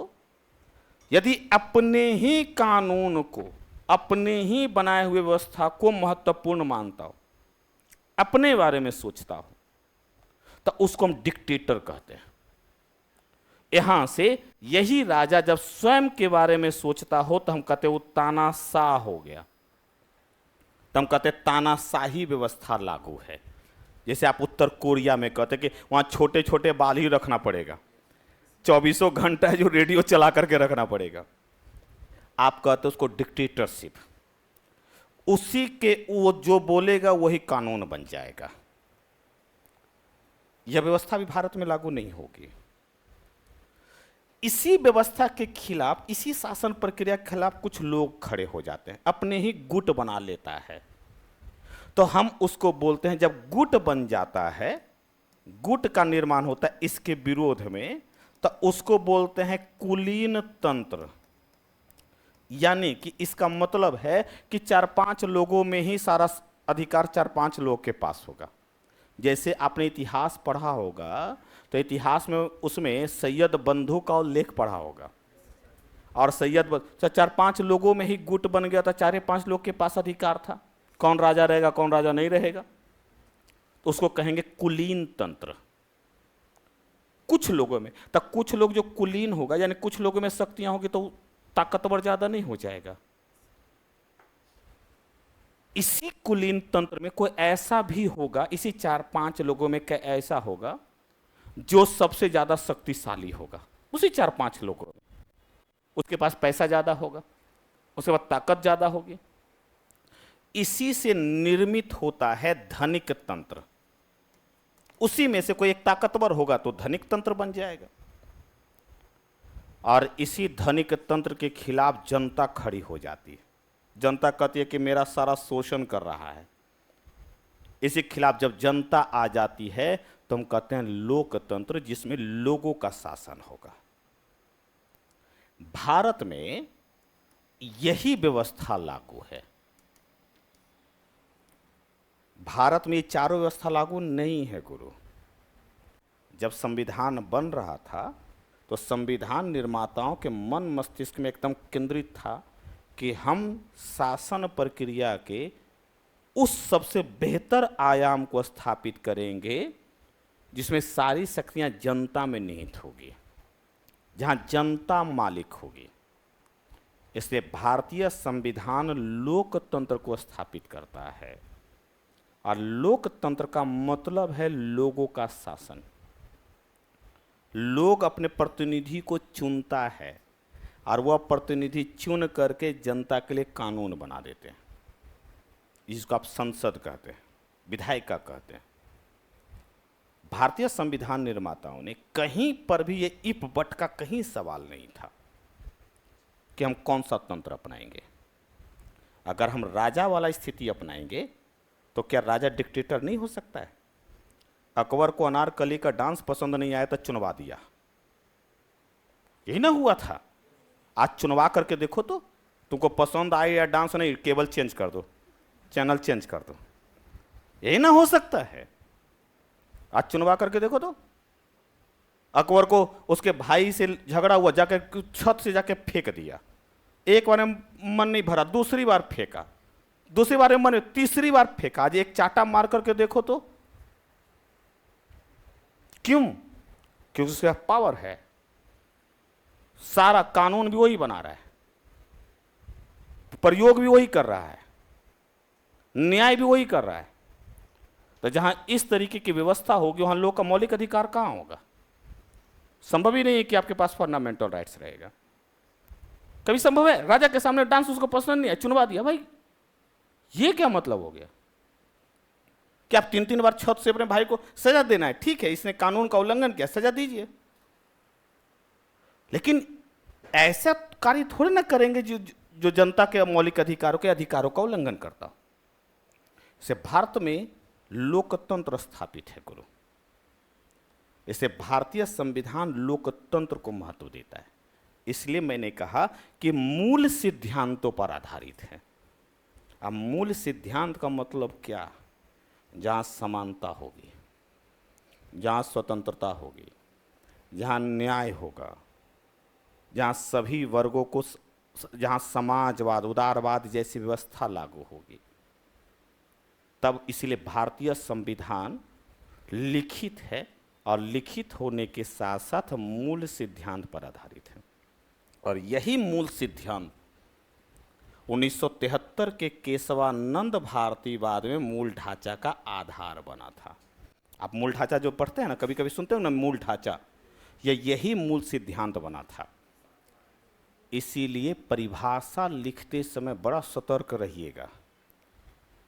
यदि अपने ही कानून को, अपने ही बनाए हुए व्यवस्था को महत्वपूर्ण मानता हो, अपने बारे में सोचता हो, तो उसको हम डिक्टेटर कहते हैं। यहां से यही राजा जब स्वयं के बारे में सोचता हो तो हम कहते वो तानाशाह हो गया, तो हम कहते तानाशाही व्यवस्था लागू है। जैसे आप उत्तर कोरिया में कहते कि वहां छोटे छोटे बाल ही रखना पड़ेगा, 24 घंटा जो रेडियो चला करके रखना पड़ेगा, आप कहते उसको डिक्टेटरशिप। उसी के वो जो बोलेगा वही कानून बन जाएगा। यह व्यवस्था भी भारत में लागू नहीं होगी। इसी व्यवस्था के खिलाफ, इसी शासन प्रक्रिया के खिलाफ कुछ लोग खड़े हो जाते हैं, अपने ही गुट बना लेता है, तो हम उसको बोलते हैं, जब गुट बन जाता है, गुट का निर्माण होता है इसके विरोध में, तो उसको बोलते हैं कुलीन तंत्र। यानी कि इसका मतलब है कि 4-5 लोगों में ही सारा अधिकार 4-5 लोगों के पास होगा। जैसे आपने इतिहास पढ़ा होगा तो इतिहास में उसमें सैयद बंधु का उल्लेख पढ़ा होगा, और सैयद 4-5 लोगों में ही गुट बन गया था, 4-5 लोग के पास अधिकार था, कौन राजा रहेगा कौन राजा नहीं रहेगा, तो उसको कहेंगे कुलीन तंत्र। कुछ लोगों में, तब कुछ लोग जो कुलीन होगा, यानी कुछ लोगों में शक्तियां होगी तो ताकतवर ज्यादा नहीं हो जाएगा। इसी कुलीन तंत्र में कोई ऐसा भी होगा, इसी 4-5 लोगों में क्या ऐसा होगा जो सबसे ज्यादा शक्तिशाली होगा, उसी 4-5 लोगों में। उसके पास पैसा ज्यादा होगा, उसके पास ताकत ज्यादा होगी। इसी से निर्मित होता है धनिक तंत्र। उसी में से कोई एक ताकतवर होगा तो धनिक तंत्र बन जाएगा, और इसी धनिक तंत्र के खिलाफ जनता खड़ी हो जाती है। जनता कहती है कि मेरा सारा शोषण कर रहा है। इसी खिलाफ जब जनता आ जाती है तो हम कहते हैं लोकतंत्र, जिसमें लोगों का शासन होगा। भारत में यही व्यवस्था लागू है। भारत में ये चारों व्यवस्था लागू नहीं है गुरु। जब संविधान बन रहा था तो संविधान निर्माताओं के मन मस्तिष्क में एकदम केंद्रित था कि हम शासन प्रक्रिया के उस सबसे बेहतर आयाम को स्थापित करेंगे जिसमें सारी शक्तियां जनता में निहित होगी, जहां जनता मालिक होगी। इसलिए भारतीय संविधान लोकतंत्र को स्थापित करता है, और लोकतंत्र का मतलब है लोगों का शासन। लोग अपने प्रतिनिधि को चुनता है, और वह प्रतिनिधि चुन करके जनता के लिए कानून बना देते हैं, जिसको आप संसद कहते हैं, विधायिका कहते हैं। भारतीय संविधान निर्माताओं ने कहीं पर भी ये इफ बट का कहीं सवाल नहीं था कि हम कौन सा तंत्र अपनाएंगे। अगर हम राजा वाला स्थिति अपनाएंगे तो क्या राजा डिक्टेटर नहीं हो सकता है? अकबर को अनारकली का डांस पसंद नहीं आया तो चुनवा दिया, यही ना हुआ था। आज चुनवा करके देखो तो, तुमको पसंद आए या डांस नहीं, केबल चेंज कर दो, चैनल चेंज कर दो, यही ना हो सकता है। आज चुनवा करके देखो तो। अकबर को उसके भाई से झगड़ा हुआ, जाके छत से जाके फेंक दिया। एक बार में मन नहीं भरा, दूसरी बार फेंका, दूसरी बार में मन, तीसरी बार फेंका। आज एक चाटा मार करके देखो तो। क्यों? क्योंकि उसके पास पावर है। सारा कानून भी वही बना रहा है, प्रयोग भी वही कर रहा है, न्याय भी वही कर रहा है। तो जहां इस तरीके की व्यवस्था होगी वहां लोग का मौलिक अधिकार कहां होगा? संभव ही नहीं है कि आपके पास फंडामेंटल राइट्स रहेगा। कभी संभव है? राजा के सामने डांस उसको पसंद नहीं है, चुनवा दिया। भाई ये क्या मतलब हो गया कि आप 3-3 बार छत से अपने भाई को सजा देना है? ठीक है, इसने कानून का उल्लंघन किया, सजा दीजिए, लेकिन ऐसा कार्य थोड़ी ना करेंगे जो जनता के मौलिक अधिकारों का उल्लंघन करता हो। इसे भारत में लोकतंत्र स्थापित है गुरु। इसे भारतीय संविधान लोकतंत्र को महत्व देता है। इसलिए मैंने कहा कि मूल सिद्धांतों पर आधारित है। अब मूल सिद्धांत का मतलब क्या? जहाँ समानता होगी, जहाँ स्वतंत्रता होगी, जहाँ न्याय होगा, जहाँ सभी वर्गों को, जहाँ समाजवाद, उदारवाद जैसी व्यवस्था लागू होगी, तब इसलिए भारतीय संविधान लिखित है और लिखित होने के साथ साथ मूल सिद्धांत पर आधारित है। और यही मूल सिद्धांत 1973 के केशवानंद भारतीवाद में मूल ढांचा का आधार बना था। आप मूल ढांचा जो पढ़ते हैं ना, कभी कभी सुनते हो ना मूल ढांचा, यही मूल सिद्धांत बना था। इसीलिए परिभाषा लिखते समय बड़ा सतर्क रहिएगा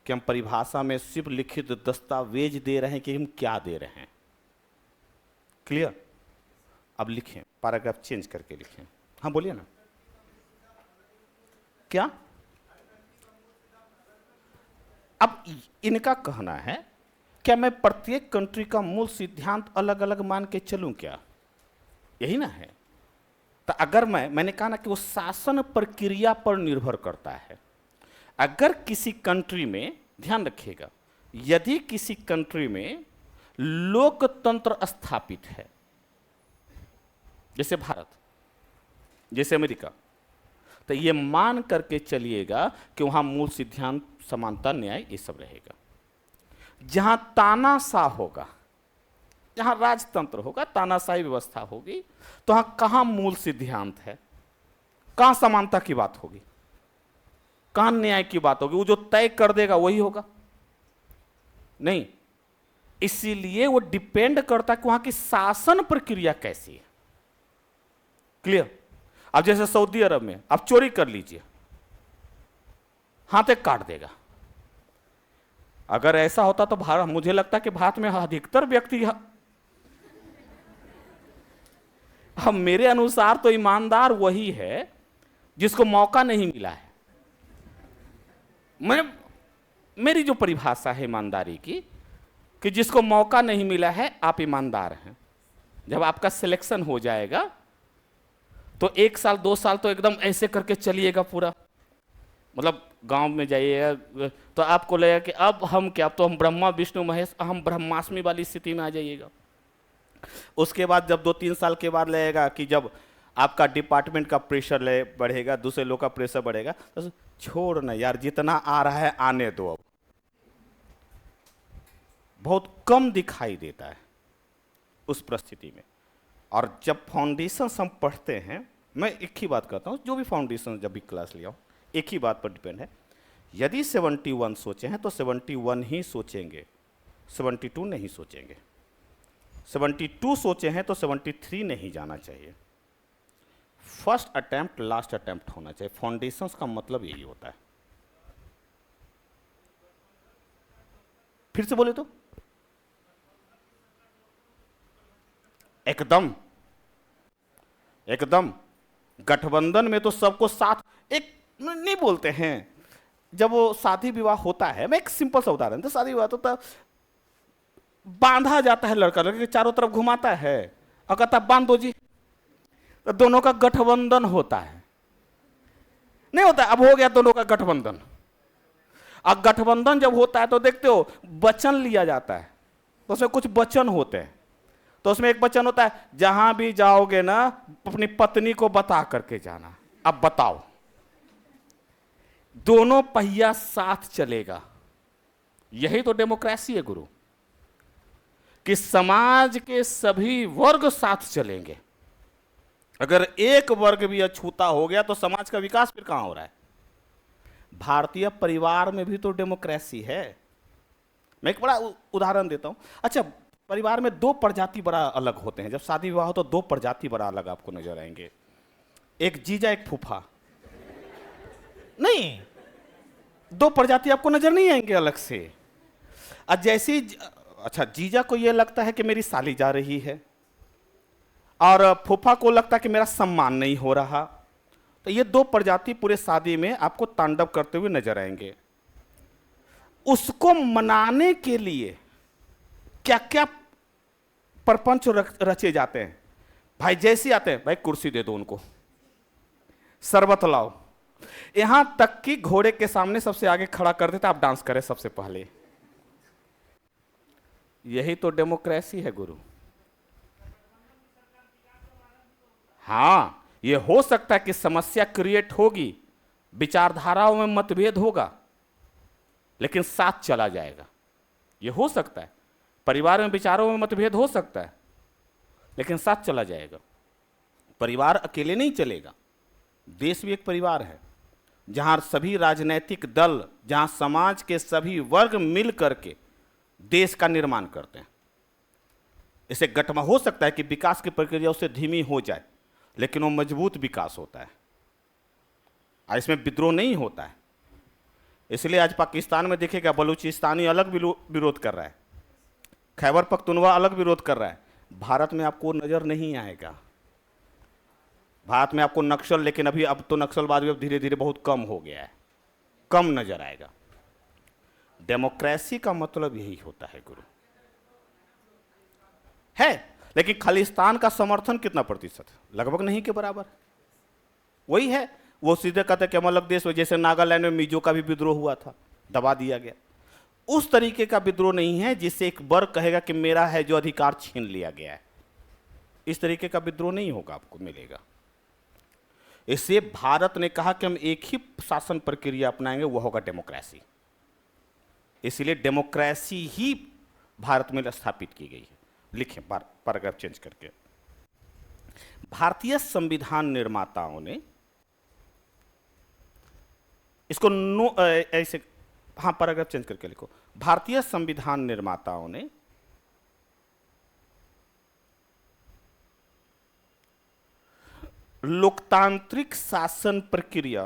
कि हम परिभाषा में सिर्फ लिखित दस्तावेज दे रहे हैं कि हम क्या दे रहे हैं। क्लियर? अब लिखें, पैराग्राफ चेंज करके लिखें। हाँ बोलिए ना। क्या? अब इनका कहना है क्या मैं प्रत्येक कंट्री का मूल सिद्धांत अलग अलग मान के चलूं क्या? यही ना है। तो अगर मैंने कहा ना कि वो शासन प्रक्रिया पर निर्भर करता है। अगर किसी कंट्री में, ध्यान रखिएगा, यदि किसी कंट्री में लोकतंत्र स्थापित है, जैसे भारत, जैसे अमेरिका, तो ये मान करके चलिएगा कि वहां मूल सिद्धांत समानता, न्याय, ये सब रहेगा। जहां तानाशाह होगा, जहां राजतंत्र होगा, तानाशाही व्यवस्था होगी, तो वहां कहां मूल सिद्धांत है, कहां समानता की बात होगी, कहां न्याय की बात होगी? वो जो तय कर देगा वही होगा? नहीं। इसीलिए वो डिपेंड करता है कि वहां की शासन प्रक्रिया कैसी है। क्लियर? अब जैसे सऊदी अरब में आप चोरी कर लीजिए, हाथ एक काट देगा। अगर ऐसा होता तो भारत, मुझे लगता है कि भारत में अधिकतर व्यक्ति, अब मेरे अनुसार तो ईमानदार वही है जिसको मौका नहीं मिला है। मेरी जो परिभाषा है ईमानदारी की, कि जिसको मौका नहीं मिला है आप ईमानदार हैं। जब आपका सिलेक्शन हो जाएगा तो 1 साल 2 साल तो एकदम ऐसे करके चलिएगा पूरा, मतलब गांव में जाइएगा तो आपको लगेगा कि अब हम क्या, तो हम ब्रह्मा विष्णु महेश, हम ब्रह्मास्मि वाली स्थिति में आ जाइएगा। उसके बाद जब 2-3 साल के बाद लगेगा कि जब आपका डिपार्टमेंट का प्रेशर बढ़ेगा, दूसरे लोग का प्रेशर बढ़ेगा, तो छोड़ ना यार, जितना आ रहा है आने दो। अब बहुत कम दिखाई देता है उस परिस्थिति में। और जब फाउंडेशन हम पढ़ते हैं, मैं एक ही बात कहता हूँ, जो भी फाउंडेशन जब भी क्लास लिया हो, एक ही बात पर डिपेंड है। यदि 71 सोचे हैं तो 71 ही सोचेंगे, 72 नहीं सोचेंगे। 72 सोचे हैं तो 73 नहीं जाना चाहिए। फर्स्ट अटेम्प्ट लास्ट अटेम्प्ट होना चाहिए। फाउंडेशंस का मतलब यही होता है। फिर से बोले तो एकदम एकदम गठबंधन में तो सबको साथ, एक नहीं बोलते हैं, जब वो शादी विवाह होता है, मैं एक सिंपल सा उदाहरण, तो शादी विवाह होता, बांधा जाता है, लड़का लड़के चारों तरफ घुमाता है और कहता बांध दो जी, तो दोनों का गठबंधन होता है। नहीं होता? अब हो गया दोनों का गठबंधन। अब गठबंधन जब होता है तो देखते हो वचन लिया जाता है, तो उसमें कुछ वचन होते हैं। तो उसमें एक वचन होता है, जहां भी जाओगे ना अपनी पत्नी को बता करके जाना। अब बताओ, दोनों पहिया साथ चलेगा। यही तो डेमोक्रेसी है गुरु, कि समाज के सभी वर्ग साथ चलेंगे। अगर एक वर्ग भी अछूता हो गया तो समाज का विकास फिर कहां हो रहा है? भारतीय परिवार में भी तो डेमोक्रेसी है। मैं एक बड़ा उदाहरण देता हूं। अच्छा, परिवार में 2 प्रजाति बड़ा अलग होते हैं। जब शादी विवाह हो तो 2 प्रजाति बड़ा अलग आपको नजर आएंगे, एक जीजा एक फूफा। नहीं, 2 प्रजाति आपको नजर नहीं आएंगे अलग से। जैसी, अच्छा, जीजा को यह लगता है कि मेरी साली जा रही है, और फूफा को लगता है कि मेरा सम्मान नहीं हो रहा। तो ये 2 प्रजाति पूरे शादी में आपको तांडव करते हुए नजर आएंगे। उसको मनाने के लिए क्या क्या प्रपंच रचे जाते हैं। भाई जैसे आते हैं, भाई कुर्सी दे दो उनको, शरबत लाओ। यहां तक कि घोड़े के सामने सबसे आगे खड़ा कर देता, आप डांस करें सबसे पहले। यही तो डेमोक्रेसी है गुरु। हां, यह हो सकता है कि समस्या क्रिएट होगी, विचारधाराओं में मतभेद होगा, लेकिन साथ चला जाएगा। यह हो सकता है, परिवार में विचारों में मतभेद हो सकता है, लेकिन साथ चला जाएगा। परिवार अकेले नहीं चलेगा, देश भी एक परिवार है, जहां सभी राजनीतिक दल, जहां समाज के सभी वर्ग मिल करके देश का निर्माण करते हैं। इसे गठमा हो सकता है कि विकास की प्रक्रिया उससे धीमी हो जाए, लेकिन वो मजबूत विकास होता है, और इसमें विद्रोह नहीं होता है। इसलिए आज पाकिस्तान में देखिएगा, बलूचिस्तानी अलग विरोध कर रहा है, खैबर पख्तूनवा अलग विरोध कर रहा है। भारत में आपको नजर नहीं आएगा। भारत में आपको नक्सल, लेकिन अब तो नक्सलवाद भी धीरे धीरे बहुत कम हो गया है, कम नजर आएगा। डेमोक्रेसी का मतलब यही होता है गुरु, है। लेकिन खालिस्तान का समर्थन कितना प्रतिशत? लगभग नहीं के बराबर। वही है, वो सीधे कहते कि हम अलग देश में, जैसे नागालैंड में मिजो का भी विद्रोह हुआ था, दबा दिया गया। उस तरीके का विद्रोह नहीं है जिससे एक वर्ग कहेगा कि मेरा है जो अधिकार छीन लिया गया है। इस तरीके का विद्रोह नहीं होगा, आपको मिलेगा। इससे भारत ने कहा कि हम एक ही शासन प्रक्रिया अपनाएंगे, वह होगा डेमोक्रेसी। इसलिए डेमोक्रेसी ही भारत में स्थापित की गई है। लिखें पैराग्राफ चेंज करके। भारतीय संविधान निर्माताओं ने इसको ऐसे, हाँ, पैराग्राफ चेंज करके लिखो। भारतीय संविधान निर्माताओं ने लोकतांत्रिक शासन प्रक्रिया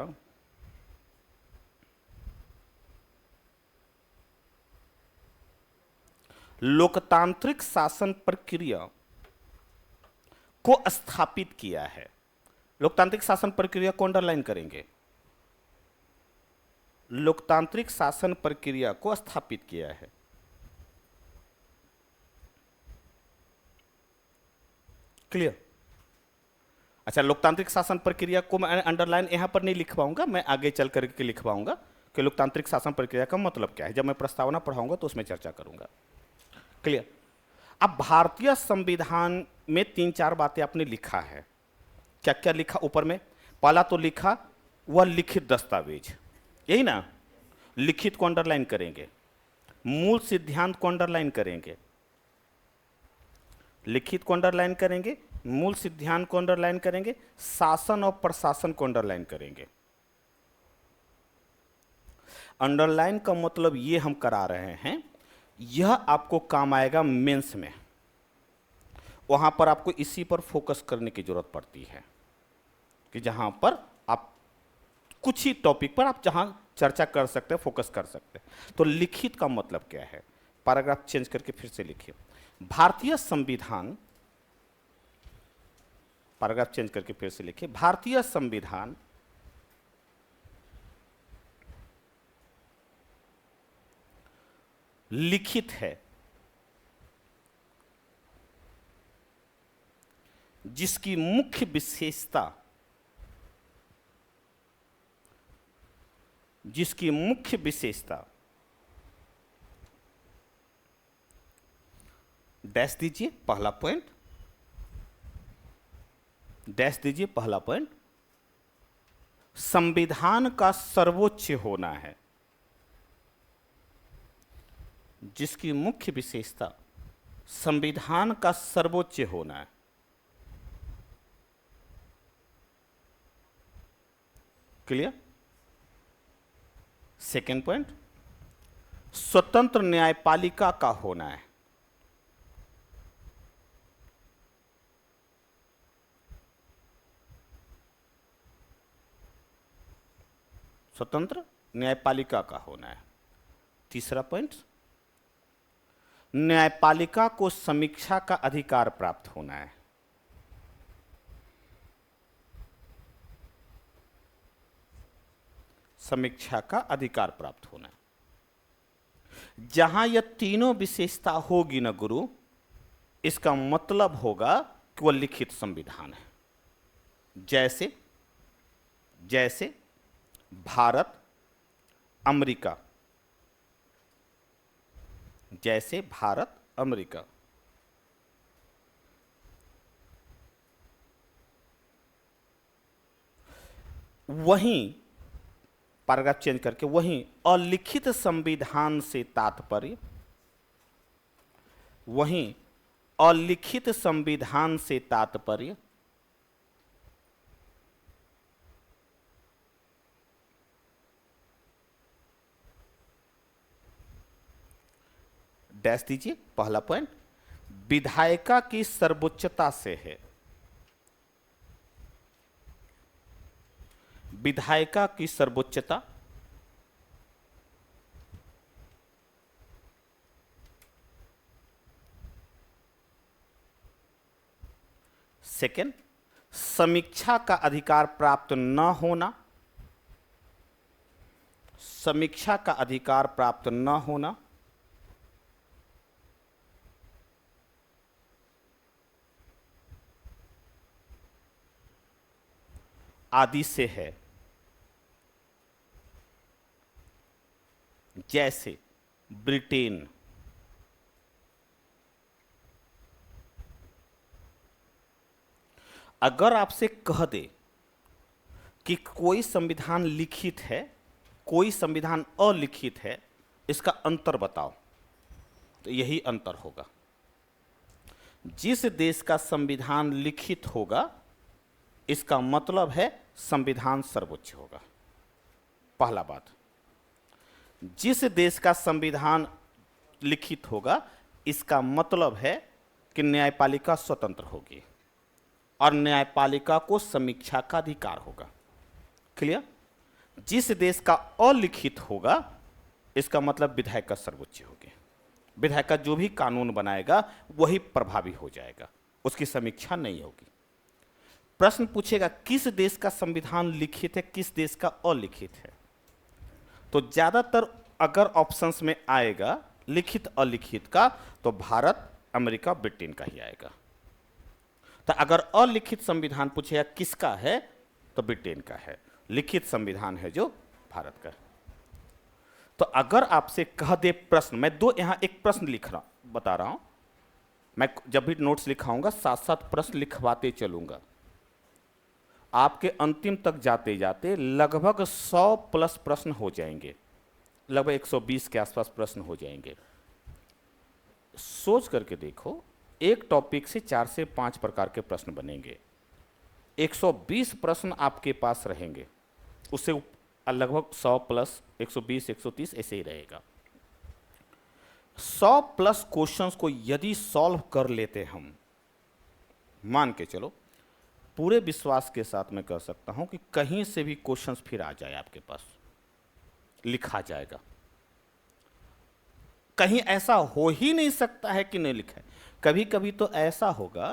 को स्थापित किया है। लोकतांत्रिक शासन प्रक्रिया को अंडरलाइन करेंगे। लोकतांत्रिक शासन प्रक्रिया को स्थापित किया है। क्लियर? अच्छा, लोकतांत्रिक शासन प्रक्रिया को मैं अंडरलाइन यहां पर नहीं लिख पाऊंगा, मैं आगे चल करके लिख पाऊंगा कि लोकतांत्रिक शासन प्रक्रिया का मतलब क्या है। जब मैं प्रस्तावना पढ़ाऊंगा तो उसमें चर्चा करूंगा। क्लियर? अब भारतीय संविधान में 3-4 बातें आपने लिखा है। क्या क्या लिखा ऊपर में? पहला तो लिखा वह लिखित दस्तावेज, यही ना। लिखित को अंडरलाइन करेंगे, मूल सिद्धांत को अंडरलाइन करेंगे, लिखित को अंडरलाइन करेंगे, मूल सिद्धांत को अंडरलाइन करेंगे, शासन और प्रशासन को अंडरलाइन करेंगे। अंडरलाइन का मतलब ये हम करा रहे हैं, यह आपको काम आएगा मेंस में। वहां पर आपको इसी पर फोकस करने की जरूरत पड़ती है कि जहां पर आप कुछ ही टॉपिक पर आप जहां चर्चा कर सकते हैं, फोकस कर सकते हैं। तो लिखित का मतलब क्या है? पैराग्राफ चेंज करके फिर से लिखिए। भारतीय संविधान, पैराग्राफ चेंज करके फिर से लिखिए। भारतीय संविधान लिखित है जिसकी मुख्य विशेषता डैश दीजिए पहला पॉइंट, डैश दीजिए पहला पॉइंट, संविधान का सर्वोच्च होना है। जिसकी मुख्य विशेषता संविधान का सर्वोच्च होना है। क्लियर? सेकेंड पॉइंट, स्वतंत्र न्यायपालिका का होना है। स्वतंत्र न्यायपालिका का होना है। तीसरा पॉइंट, न्यायपालिका को समीक्षा का अधिकार प्राप्त होना है। समीक्षा का अधिकार प्राप्त होना है। जहां यह तीनों विशेषता होगी ना गुरु, इसका मतलब होगा कि वह लिखित संविधान है। जैसे जैसे भारत, अमेरिका, जैसे भारत, अमेरिका। वहीं पैराग्राफ चेंज करके वहीं अलिखित संविधान से तात्पर्य, वहीं अलिखित संविधान से तात्पर्य डैश दीजिए, पहला पॉइंट विधायिका की सर्वोच्चता से है, विधायिका की सर्वोच्चता। सेकंड, समीक्षा का अधिकार प्राप्त न होना, समीक्षा का अधिकार प्राप्त न होना। आदि से है, जैसे ब्रिटेन, अगर आपसे कह दे कि कोई संविधान लिखित है, कोई संविधान अलिखित है, इसका अंतर बताओ, तो यही अंतर होगा। जिस देश का संविधान लिखित होगा इसका मतलब है संविधान सर्वोच्च होगा, पहला बात। जिस देश का संविधान लिखित होगा इसका मतलब है कि न्यायपालिका स्वतंत्र होगी और न्यायपालिका को समीक्षा का अधिकार होगा। क्लियर? जिस देश का अलिखित होगा इसका मतलब विधायिका सर्वोच्च होगी, विधायिका जो भी कानून बनाएगा वही प्रभावी हो जाएगा, उसकी समीक्षा नहीं होगी। प्रश्न पूछेगा किस देश का संविधान लिखित है, किस देश का अलिखित है, तो ज्यादातर अगर ऑप्शंस में आएगा लिखित अलिखित का तो भारत, अमेरिका, ब्रिटेन का ही आएगा। तो अगर अलिखित संविधान पूछेगा किसका है तो ब्रिटेन का है, लिखित संविधान है जो भारत का है। तो अगर आपसे कह दे प्रश्न, मैं दो यहां एक प्रश्न लिख रहा बता रहा हूं, मैं जब भी नोट्स लिखाऊंगा साथ साथ प्रश्न लिखवाते चलूंगा। आपके अंतिम तक जाते जाते लगभग 100 प्लस प्रश्न हो जाएंगे, लगभग 120 के आसपास प्रश्न हो जाएंगे। सोच करके देखो, एक टॉपिक से 4 से 5 प्रकार के प्रश्न बनेंगे, 120 प्रश्न आपके पास रहेंगे, उससे लगभग 100 प्लस 120 130 ऐसे ही रहेगा। 100 प्लस क्वेश्चंस को यदि सॉल्व कर लेते हम, मान के चलो, पूरे विश्वास के साथ मैं कह सकता हूं कि कहीं से भी क्वेश्चंस फिर आ जाए आपके पास, लिखा जाएगा। कहीं ऐसा हो ही नहीं सकता है कि नहीं लिखा है। कभी कभी तो ऐसा होगा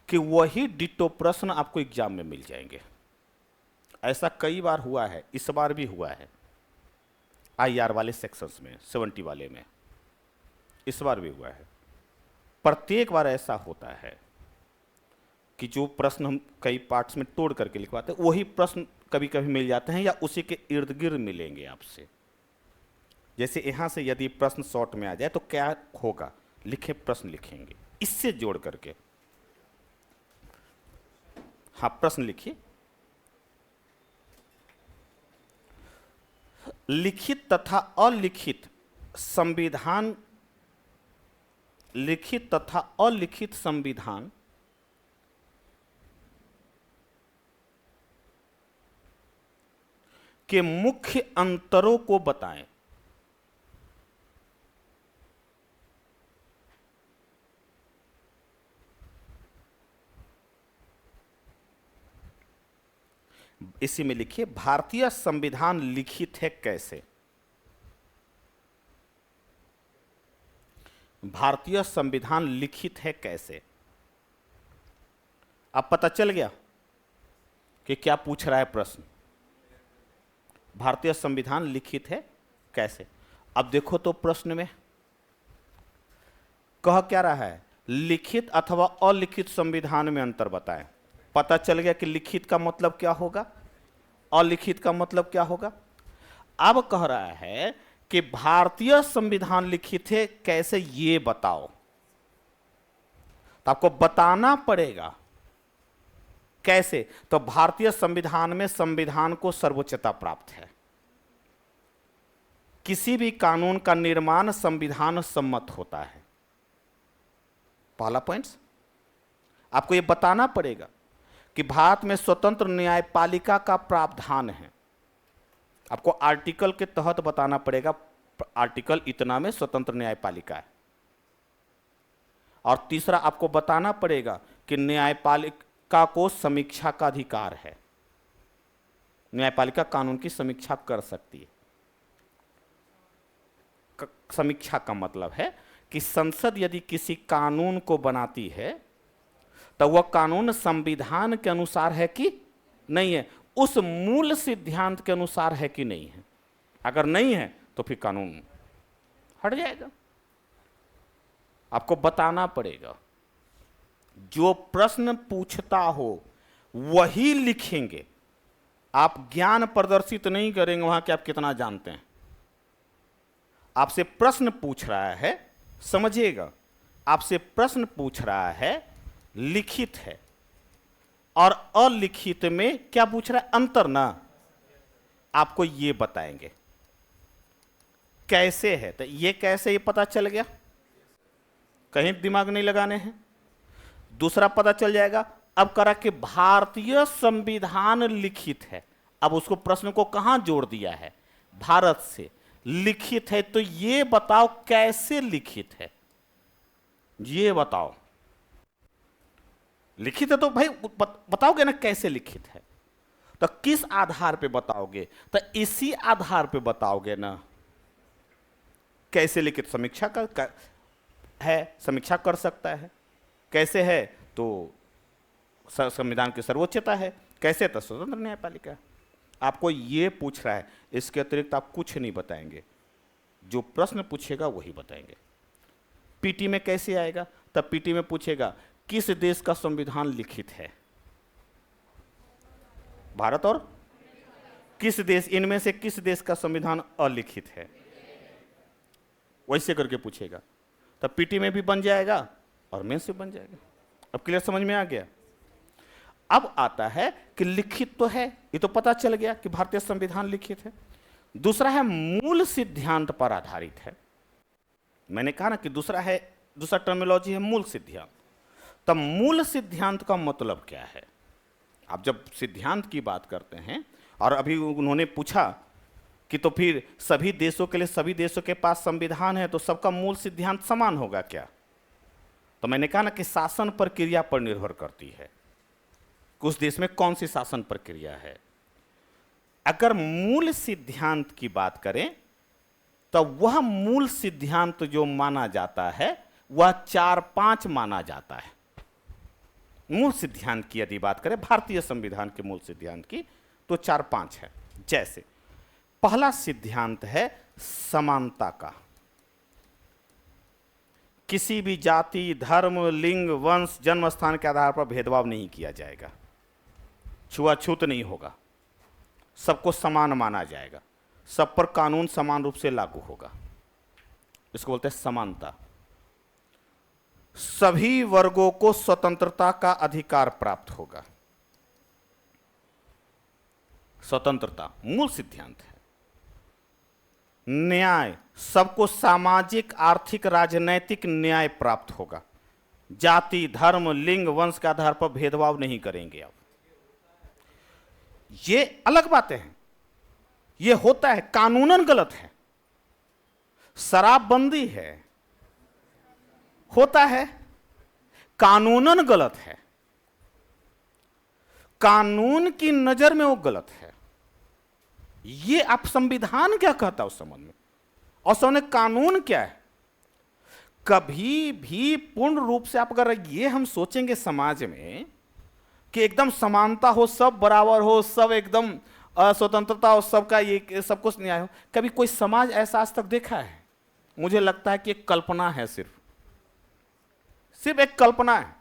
कि वही डिटो प्रश्न आपको एग्जाम में मिल जाएंगे। ऐसा कई बार हुआ है, इस बार भी हुआ है, आईआर वाले सेक्शंस में, 70 वाले में इस बार भी हुआ है। प्रत्येक बार ऐसा होता है कि जो प्रश्न हम कई पार्ट्स में तोड़ करके लिखवाते हैं वही प्रश्न कभी कभी मिल जाते हैं या उसी के इर्द गिर्द मिलेंगे आपसे। जैसे यहां से यदि प्रश्न शॉर्ट में आ जाए तो क्या होगा, लिखे प्रश्न लिखेंगे इससे जोड़ करके। हाँ, प्रश्न लिखिए। लिखित तथा अलिखित संविधान, लिखित तथा अलिखित संविधान के मुख्य अंतरों को बताएं। इसी में लिखिए भारतीय संविधान लिखित है कैसे। भारतीय संविधान लिखित है कैसे। अब पता चल गया कि क्या पूछ रहा है प्रश्न। भारतीय संविधान लिखित है कैसे। अब देखो तो प्रश्न में कह क्या रहा है, लिखित अथवा अलिखित संविधान में अंतर बताएं। पता चल गया कि लिखित का मतलब क्या होगा, अलिखित का मतलब क्या होगा? अब कह रहा है कि भारतीय संविधान लिखित है, कैसे ये बताओ। तो आपको बताना पड़ेगा कैसे। तो भारतीय संविधान में संविधान को सर्वोच्चता प्राप्त है। किसी भी कानून का निर्माण संविधान सम्मत होता है। पहला पॉइंट आपको यह बताना पड़ेगा कि भारत में स्वतंत्र न्यायपालिका का प्रावधान है। आपको आर्टिकल के तहत बताना पड़ेगा, आर्टिकल इतना में स्वतंत्र न्यायपालिका है। और तीसरा आपको बताना पड़ेगा कि न्यायपालिका को समीक्षा का अधिकार है। न्यायपालिका कानून की समीक्षा कर सकती है। समीक्षा का मतलब है कि संसद यदि किसी कानून को बनाती है तो वह कानून संविधान के अनुसार है कि नहीं है, उस मूल सिद्धांत के अनुसार है कि नहीं है। अगर नहीं है तो फिर कानून हट जाएगा। आपको बताना पड़ेगा। जो प्रश्न पूछता हो वही लिखेंगे। आप ज्ञान प्रदर्शित नहीं करेंगे वहां कि आप कितना जानते हैं। आपसे प्रश्न पूछ रहा है, समझिएगा, आपसे प्रश्न पूछ रहा है, लिखित है, और अलिखित में क्या पूछ रहा है? अंतर ना। आपको ये बताएंगे कैसे है। तो ये कैसे, ये पता चल गया, कहीं दिमाग नहीं लगाने हैं। दूसरा पता चल जाएगा। अब करा कि भारतीय संविधान लिखित है। अब उसको प्रश्न को कहां जोड़ दिया है? भारत से। लिखित है तो ये बताओ कैसे लिखित है, ये बताओ। लिखित है तो भाई बताओगे ना कैसे लिखित है। तो किस आधार पे बताओगे? तो इसी आधार पे बताओगे ना। कैसे लिखित? समीक्षा का है, समीक्षा कर सकता है। कैसे है? तो संविधान की सर्वोच्चता है। कैसे? तो स्वतंत्र न्यायपालिका। आपको ये पूछ रहा है, इसके अतिरिक्त आप कुछ नहीं बताएंगे। जो प्रश्न पूछेगा वही बताएंगे। पीटी में कैसे आएगा? तब पीटी में पूछेगा किस देश का संविधान लिखित है? भारत और किस देश, इनमें से किस देश का संविधान अलिखित है? वैसे करके पूछेगा। तब पीटी में भी बन जाएगा और मेंस से बन जाएगा। अब क्लियर, समझ में आ गया? अब आता है कि लिखित तो है, ये तो पता चल गया कि भारतीय संविधान लिखित है। दूसरा है मूल सिद्धांत पर आधारित है। मैंने कहा ना कि दूसरा टर्मिनोलॉजी है मूल सिद्धांत। तब मूल सिद्धांत का मतलब क्या है? आप जब सिद्धांत की बात करते हैं, और अभी उन्होंने पूछा कि तो फिर सभी देशों के लिए, सभी देशों के पास संविधान है तो सबका मूल सिद्धांत समान होगा क्या? तो मैंने कहा ना कि शासन प्रक्रिया पर निर्भर करती है। उस देश में कौन सी शासन प्रक्रिया है। अगर मूल सिद्धांत की बात करें तो वह मूल सिद्धांत जो माना जाता है वह 4-5 माना जाता है। मूल सिद्धांत की यदि बात करें, भारतीय संविधान के मूल सिद्धांत की, तो 4-5 है। जैसे पहला सिद्धांत है समानता का। किसी भी जाति, धर्म, लिंग, वंश, जन्म स्थान के आधार पर भेदभाव नहीं किया जाएगा। छुआछूत नहीं होगा। सबको समान माना जाएगा। सब पर कानून समान रूप से लागू होगा। इसको बोलते हैं समानता। सभी वर्गों को स्वतंत्रता का अधिकार प्राप्त होगा। स्वतंत्रता मूल सिद्धांत है। न्याय, सबको सामाजिक, आर्थिक, राजनैतिक न्याय प्राप्त होगा। जाति, धर्म, लिंग, वंश के आधार पर भेदभाव नहीं करेंगे। अब ये अलग बातें हैं। ये होता है, कानूनन गलत है। शराबबंदी है, होता है, कानूनन गलत है। कानून की नजर में वो गलत है। ये आप संविधान क्या कहता है उस संबंध में, और सामने कानून क्या है। कभी भी पूर्ण रूप से आप अगर ये हम सोचेंगे समाज में कि एकदम समानता हो, सब बराबर हो, सब एकदम स्वतंत्रता हो, सबका ये सब कुछ न्याय हो, कभी कोई समाज ऐसा आज तक देखा है? मुझे लगता है कि एक कल्पना है, सिर्फ एक कल्पना है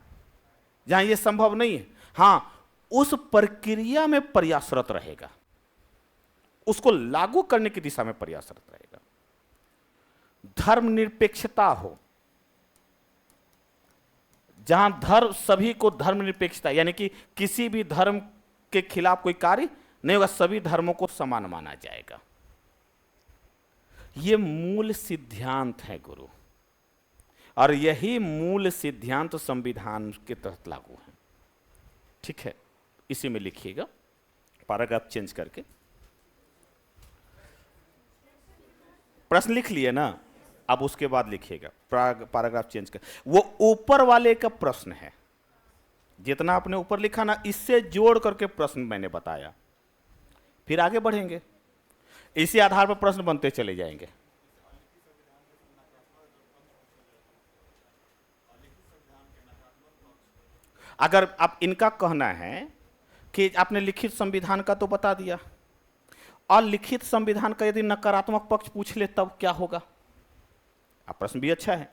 जहां ये संभव नहीं है। हां, उस प्रक्रिया में प्रयासरत रहेगा। उसको लागू करने की दिशा में प्रयासरत रहेगा। धर्मनिरपेक्षता हो, जहां धर्म, सभी को धर्मनिरपेक्षता, यानी कि किसी भी धर्म के खिलाफ कोई कार्य नहीं होगा, सभी धर्मों को समान माना जाएगा। ये मूल सिद्धांत है गुरु, और यही मूल सिद्धांत संविधान के तहत लागू है। ठीक है, इसी में लिखिएगा, पैराग्राफ चेंज करके। प्रश्न लिख लिए ना, अब उसके बाद लिखिएगा पैराग्राफ चेंज कर। वो ऊपर वाले का प्रश्न है, जितना आपने ऊपर लिखा ना, इससे जोड़ करके प्रश्न मैंने बताया, फिर आगे बढ़ेंगे, इसी आधार पर प्रश्न बनते चले जाएंगे। अगर आप इनका कहना है कि आपने लिखित संविधान का तो बता दिया, और लिखित संविधान का यदि नकारात्मक पक्ष पूछ ले तब क्या होगा? आप प्रश्न भी अच्छा है।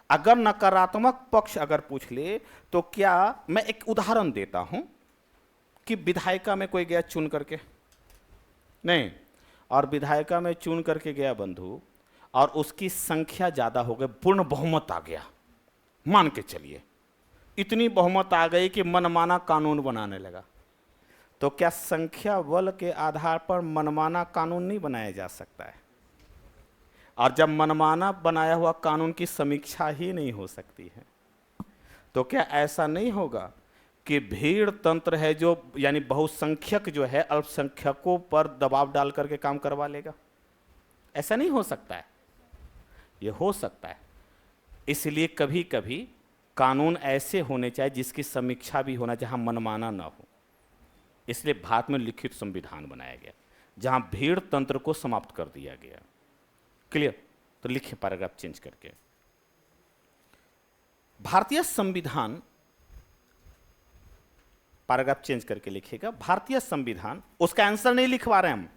अगर नकारात्मक पक्ष अगर पूछ ले तो क्या, मैं एक उदाहरण देता हूं कि विधायिका में कोई गया चुन करके, नहीं, और विधायिका में चुन करके गया बंधु, और उसकी संख्या ज्यादा हो गई, पूर्ण बहुमत आ गया, मान के चलिए इतनी बहुमत आ गई कि मनमाना कानून बनाने लगा, तो क्या संख्या बल के आधार पर मनमाना कानून नहीं बनाया जा सकता है? और जब मनमाना बनाया हुआ कानून की समीक्षा ही नहीं हो सकती है, तो क्या ऐसा नहीं होगा कि भीड़ तंत्र है जो, यानी बहुसंख्यक जो है अल्पसंख्यकों पर दबाव डाल करके काम करवा लेगा? ऐसा नहीं हो सकता है, ये हो सकता है। इसलिए कभी कभी कानून ऐसे होने चाहिए जिसकी समीक्षा भी होना, जहां मनमाना ना हो। इसलिए भारत में लिखित संविधान बनाया गया, जहां भीड़ तंत्र को समाप्त कर दिया गया। क्लियर? तो लिखिए पैराग्राफ चेंज करके, भारतीय संविधान, पैराग्राफ चेंज करके लिखिएगा भारतीय संविधान। उसका आंसर नहीं लिखवा रहे हम,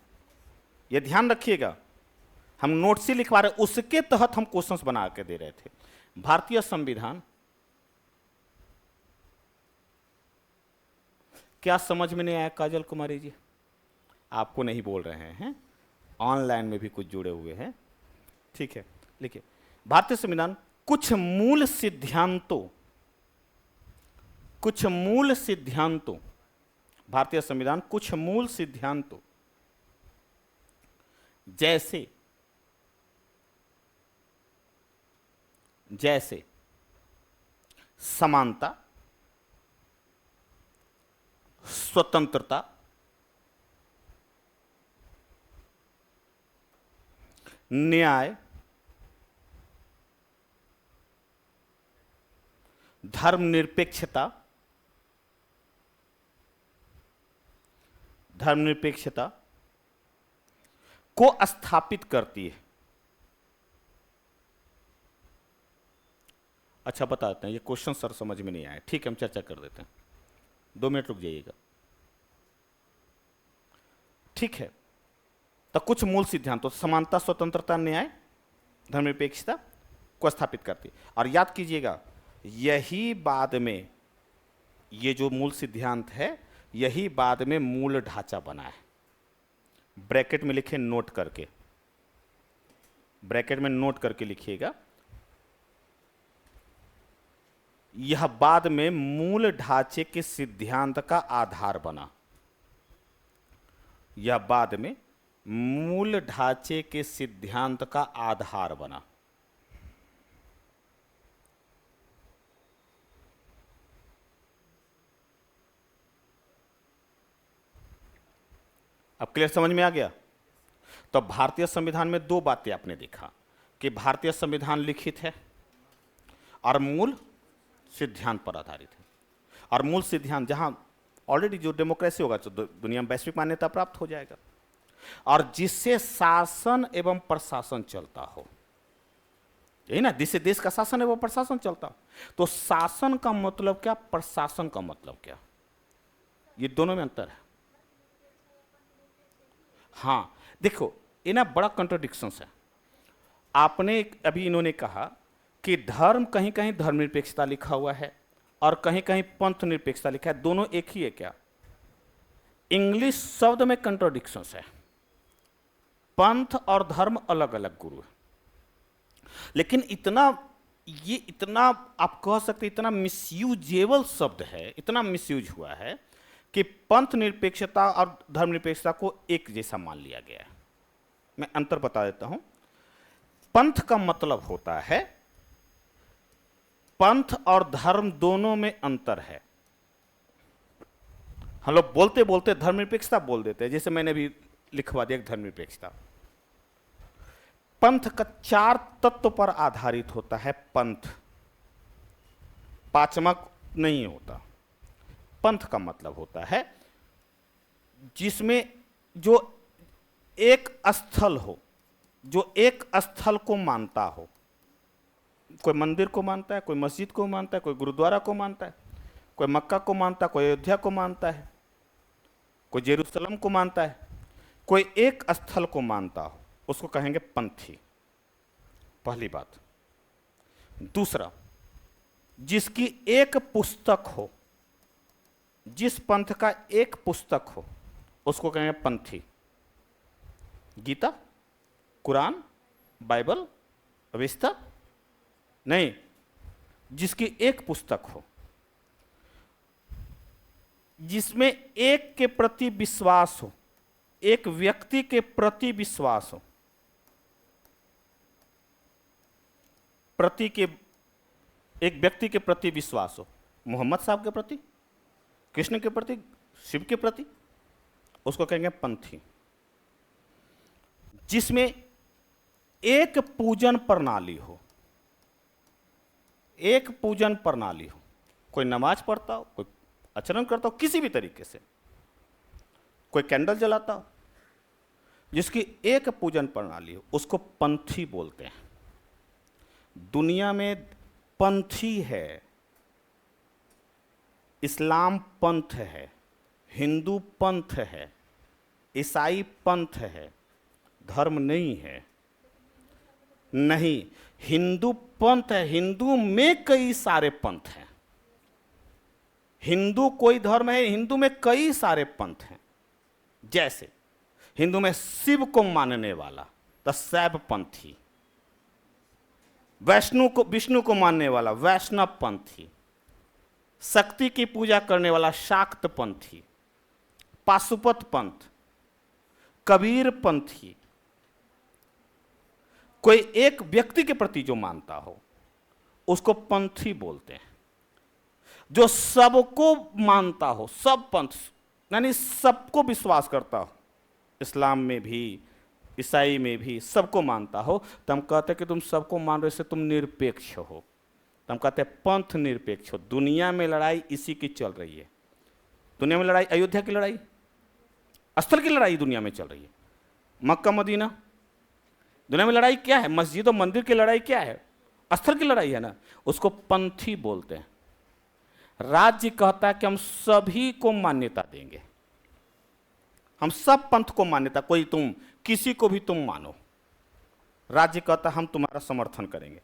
ये ध्यान रखिएगा, हम नोट्स ही लिखवा रहे, उसके तहत हम क्वेश्चंस बना के दे रहे थे। भारतीय संविधान, क्या समझ में नहीं आया काजल कुमारी जी? आपको नहीं बोल रहे हैं, ऑनलाइन में भी कुछ जुड़े हुए हैं। ठीक है, लिखिए भारतीय संविधान कुछ मूल सिद्धांतों, भारतीय संविधान कुछ मूल सिद्धांतों जैसे समानता, स्वतंत्रता, न्याय, धर्मनिरपेक्षता को स्थापित करती है। अच्छा बताते हैं, ये क्वेश्चन सर समझ में नहीं आया, ठीक है हम चर्चा कर देते हैं, 2 मिनट रुक जाइएगा। ठीक है, तो कुछ मूल सिद्धांतों, समानता, स्वतंत्रता, न्याय, धर्मनिरपेक्षता को स्थापित करती है। और याद कीजिएगा, यही बाद में, ये जो मूल सिद्धांत है, यही बाद में मूल ढांचा बना है। ब्रैकेट में लिखे, नोट करके, ब्रैकेट में नोट करके लिखिएगा, यह बाद में मूल ढांचे के सिद्धांत का आधार बना। यह बाद में मूल ढांचे के सिद्धांत का आधार बना। अब क्लियर समझ में आ गया? तो भारतीय संविधान में 2 बातें आपने देखा कि भारतीय संविधान लिखित है और मूल सिद्धांत पर आधारित है। और मूल सिद्धांत जहां ऑलरेडी जो डेमोक्रेसी होगा तो दुनिया में वैश्विक मान्यता प्राप्त हो जाएगा, और जिससे शासन एवं प्रशासन चलता हो, यही ना, जिससे देश का शासन एवं प्रशासन चलता हो। तो शासन का मतलब क्या, प्रशासन का मतलब क्या, ये दोनों में अंतर है। हाँ देखो, ये ना बड़ा कंट्राडिक्शंस है। आपने अभी इन्होंने कहा कि धर्म, कहीं कहीं धर्मनिरपेक्षता लिखा हुआ है और कहीं कहीं पंथ निरपेक्षता लिखा है, दोनों एक ही है क्या? इंग्लिश शब्द में कंट्राडिक्शंस है, पंथ और धर्म अलग अलग गुरु है, लेकिन इतना आप कह सकते, इतना मिसयूजेबल शब्द है, इतना मिसयूज हुआ है कि पंथ निरपेक्षता और धर्मनिरपेक्षता को एक जैसा मान लिया गया है। मैं अंतर बता देता हूं। पंथ का मतलब होता है, पंथ और धर्म दोनों में अंतर है। हम लोग बोलते बोलते धर्मनिरपेक्षता बोल देते हैं, जैसे मैंने भी लिखवा दिया धर्मनिरपेक्षता। पंथ का 4 तत्व पर आधारित होता है पंथ, पांचवा नहीं होता। पंथ का मतलब होता है जिसमें जो एक स्थल हो, जो एक स्थल को मानता हो। कोई मंदिर को मानता है, कोई मस्जिद को मानता है, कोई गुरुद्वारा को मानता है, कोई मक्का को मानता है, कोई अयोध्या को मानता है, कोई जेरूसलम को मानता है, कोई एक स्थल को मानता हो, उसको कहेंगे पंथी। पहली बात। दूसरा, जिसकी एक पुस्तक हो, जिस पंथ का एक पुस्तक हो, उसको कहेंगे पंथी। गीता, कुरान, बाइबल, अवेस्ता नहीं, जिसकी एक पुस्तक हो, जिसमें एक के प्रति विश्वास हो, एक व्यक्ति के प्रति विश्वास हो, एक व्यक्ति के प्रति विश्वास हो, मोहम्मद साहब के प्रति, कृष्ण के प्रति, शिव के प्रति, उसको कहेंगे पंथी। जिसमें एक पूजन प्रणाली हो, एक पूजन प्रणाली हो, कोई नमाज पढ़ता हो, कोई आचरण करता हो किसी भी तरीके से, कोई कैंडल जलाता हो, जिसकी एक पूजन प्रणाली हो, उसको पंथी बोलते हैं। दुनिया में पंथी है, इस्लाम पंथ है, हिंदू पंथ है, ईसाई पंथ है, धर्म नहीं है। नहीं, हिंदू पंथ है। हिंदू में कई सारे पंथ हैं। हिंदू कोई धर्म है, हिंदू में कई सारे पंथ हैं। जैसे हिंदू में शिव को मानने वाला तो शैव पंथी, विष्णु को मानने वाला वैष्णव पंथी, शक्ति की पूजा करने वाला शाक्त पंथी, पाशुपत पंथ, कबीर पंथी। कोई एक व्यक्ति के प्रति जो मानता हो उसको पंथी बोलते हैं। जो सबको मानता हो, सब पंथ यानी सबको विश्वास करता हो, इस्लाम में भी, ईसाई में भी सबको मानता हो, तो हम कहते हैं कि तुम सबको मान रहे से तुम निरपेक्ष हो। तो हम कहते हैं पंथ निरपेक्ष हो। दुनिया में लड़ाई इसी की चल रही है। दुनिया में लड़ाई, अयोध्या की लड़ाई, स्थल की लड़ाई दुनिया में चल रही है। मक्का मदीना, दुनिया में लड़ाई क्या है? मस्जिद और मंदिर की लड़ाई क्या है? स्थल की लड़ाई है ना। उसको पंथी बोलते हैं। राज्य कहता है कि हम सभी को मान्यता देंगे, हम सब पंथ को मान्यता, कोई तुम किसी को भी तुम मानो। राज्य कहता है हम तुम्हारा समर्थन करेंगे।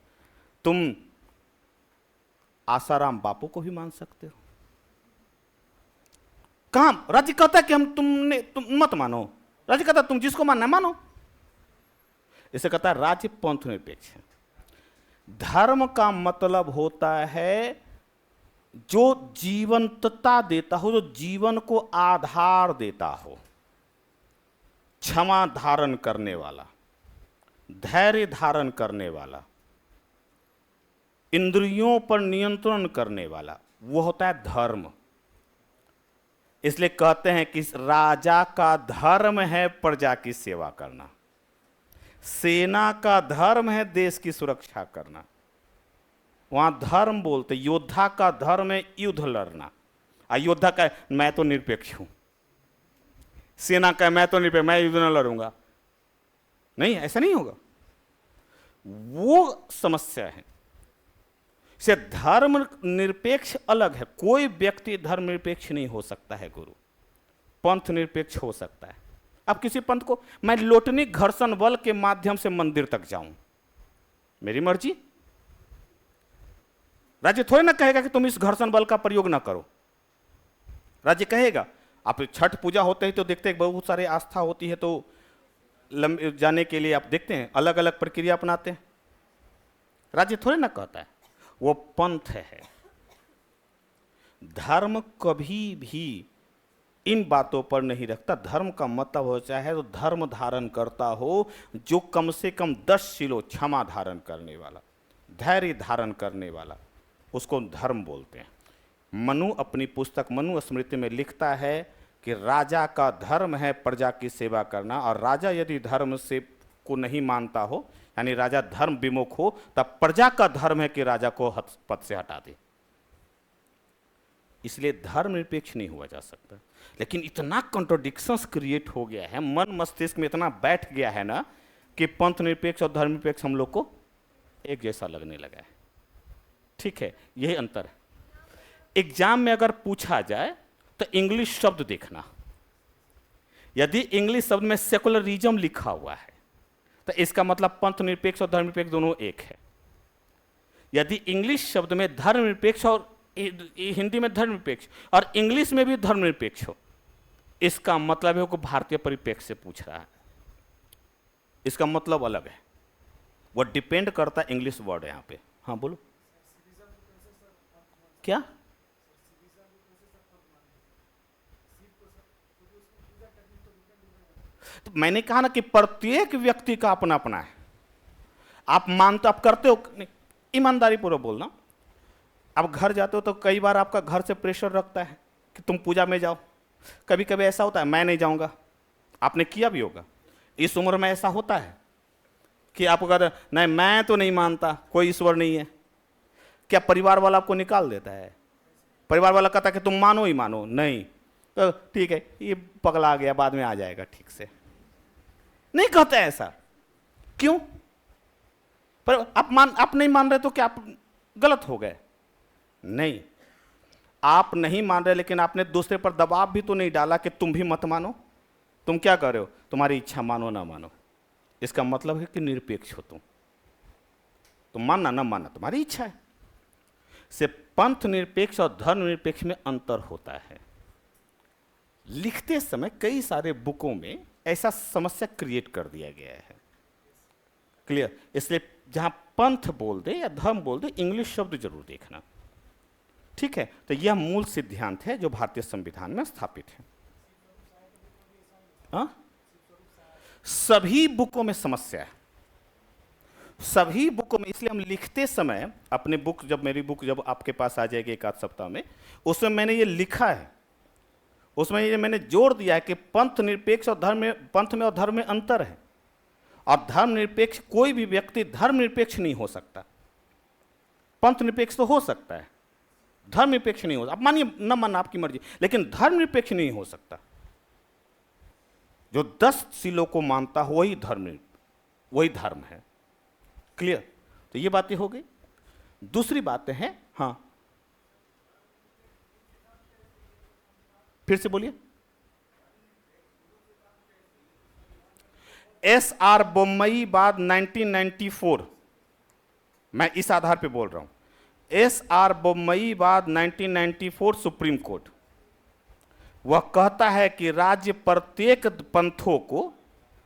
तुम आसाराम बापू को भी मान सकते हो। कहां राज्य कहता है कि तुम मत मानो। राज्य कहता है तुम जिसको मानना है मानो। इसे कहता है राज्य पंथ निरपेक्ष है। धर्म का मतलब होता है जो जीवंतता देता हो, जो जीवन को आधार देता हो, क्षमा धारण करने वाला, धैर्य धारण करने वाला, इंद्रियों पर नियंत्रण करने वाला, वो होता है धर्म। इसलिए कहते हैं कि राजा का धर्म है प्रजा की सेवा करना, सेना का धर्म है देश की सुरक्षा करना। वहां धर्म बोलते, योद्धा का धर्म है युद्ध लड़ना। योद्धा का मैं तो निरपेक्ष हूं, सेना का मैं तो निरपेक्ष, मैं युद्ध न लड़ूंगा। नहीं, ऐसा नहीं होगा। वो समस्या है। से धर्म निरपेक्ष अलग है। कोई व्यक्ति धर्म निरपेक्ष नहीं हो सकता है गुरु, पंथ निरपेक्ष हो सकता है। अब किसी पंथ को मैं लोटनी घर्षण बल के माध्यम से मंदिर तक जाऊं, मेरी मर्जी। राज्य थोड़े ना कहेगा कि तुम इस घर्षण बल का प्रयोग ना करो। राज्य कहेगा, आप छठ पूजा होते ही तो देखते हैं बहुत सारे आस्था होती है, तो जाने के लिए आप देखते हैं अलग अलग प्रक्रिया अपनाते हैं। राज्य थोड़े ना कहता है, वो पंथ है। धर्म कभी भी इन बातों पर नहीं रखता। धर्म का मतलब हो चाहे तो धर्म धारण करता हो, जो कम से कम 10 किलो क्षमा धारण करने वाला, धैर्य धारण करने वाला, उसको धर्म बोलते हैं। मनु अपनी पुस्तक मनु स्मृति में लिखता है कि राजा का धर्म है प्रजा की सेवा करना, और राजा यदि धर्म से को नहीं मानता हो, यानी राजा धर्म विमुख हो, तब प्रजा का धर्म है कि राजा को पद से हटा दे। इसलिए धर्म निरपेक्ष नहीं हुआ जा सकता। लेकिन इतना कॉन्ट्रोडिक्शंस क्रिएट हो गया है, मन मस्तिष्क में इतना बैठ गया है ना, कि पंथ निरपेक्ष और धर्म निरपेक्ष हम लोग को एक जैसा लगने लगा है। ठीक है, यही अंतर है। एग्जाम में अगर पूछा जाए तो इंग्लिश शब्द देखना, यदि इंग्लिश शब्द में सेकुलरिज्म लिखा हुआ है तो इसका मतलब पंथ निरपेक्ष और धर्म निरपेक्ष दोनों एक है। यदि इंग्लिश शब्द में धर्म निरपेक्ष और हिंदी में धर्म निरपेक्ष और इंग्लिश में भी धर्म निरपेक्ष हो, इसका मतलब है वो भारतीय परिप्रेक्ष्य से पूछ रहा है, इसका मतलब अलग है। वो डिपेंड करता है इंग्लिश वर्ड यहाँ पे। हाँ बोलो क्या? तो मैंने कहा ना कि प्रत्येक व्यक्ति का अपना अपना है। आप मानते, आप करते हो नहीं, ईमानदारी पूर्वक बोलना। आप घर जाते हो तो कई बार आपका घर से प्रेशर रखता है कि तुम पूजा में जाओ। कभी कभी ऐसा होता है मैं नहीं जाऊंगा, आपने किया भी होगा। इस उम्र में ऐसा होता है कि आप अगर नहीं मैं तो नहीं मानता, कोई ईश्वर नहीं है, क्या परिवार वाला आपको निकाल देता है? परिवार वाला कहता है कि तुम मानो ही मानो, नहीं तो ठीक है ये पगला गया, बाद में आ जाएगा ठीक से। नहीं कहते ऐसा, क्यों? पर आप नहीं मान रहे तो क्या आप गलत हो गए? नहीं, आप नहीं मान रहे, लेकिन आपने दूसरे पर दबाव भी तो नहीं डाला कि तुम भी मत मानो। तुम क्या कर रहे हो? तुम्हारी इच्छा, मानो ना मानो। इसका मतलब है कि निरपेक्ष हो तुम मानना ना मानना तुम्हारी इच्छा है। से पंथ निरपेक्ष और धर्म निरपेक्ष में अंतर होता है। लिखते समय कई सारे बुकों में ऐसा समस्या क्रिएट कर दिया गया है। क्लियर? इसलिए जहां पंथ बोल दे या धर्म बोल दे, इंग्लिश शब्द जरूर देखना। ठीक है, तो यह मूल सिद्धांत है जो भारतीय संविधान में स्थापित है। सभी बुकों में समस्या है, सभी बुकों में। इसलिए हम लिखते समय अपने बुक, जब मेरी बुक जब आपके पास आ जाएगी एक आध सप्ताह में, उसमें मैंने ये लिखा है, उसमें ये मैंने जोड़ दिया है कि पंथ निरपेक्ष और धर्म में, पंथ में और धर्म में अंतर है। और धर्म निरपेक्ष, कोई भी व्यक्ति धर्म निरपेक्ष नहीं हो सकता। पंथ निरपेक्ष तो हो सकता है, धर्म निरपेक्ष नहीं हो सकता। आप मानिए न मानना आपकी मर्जी, लेकिन धर्म निरपेक्ष नहीं हो सकता। जो 10 शीलों को मानता हो वही धर्म है। क्लियर? तो ये बातें हो गई। दूसरी बातें हैं, हाँ फिर से बोलिए। SR बोम्मई बाद 1994, मैं इस आधार पे बोल रहा हूं। SR बोम्मई बाद 1994 सुप्रीम कोर्ट, वह कहता है कि राज्य प्रत्येक पंथों को,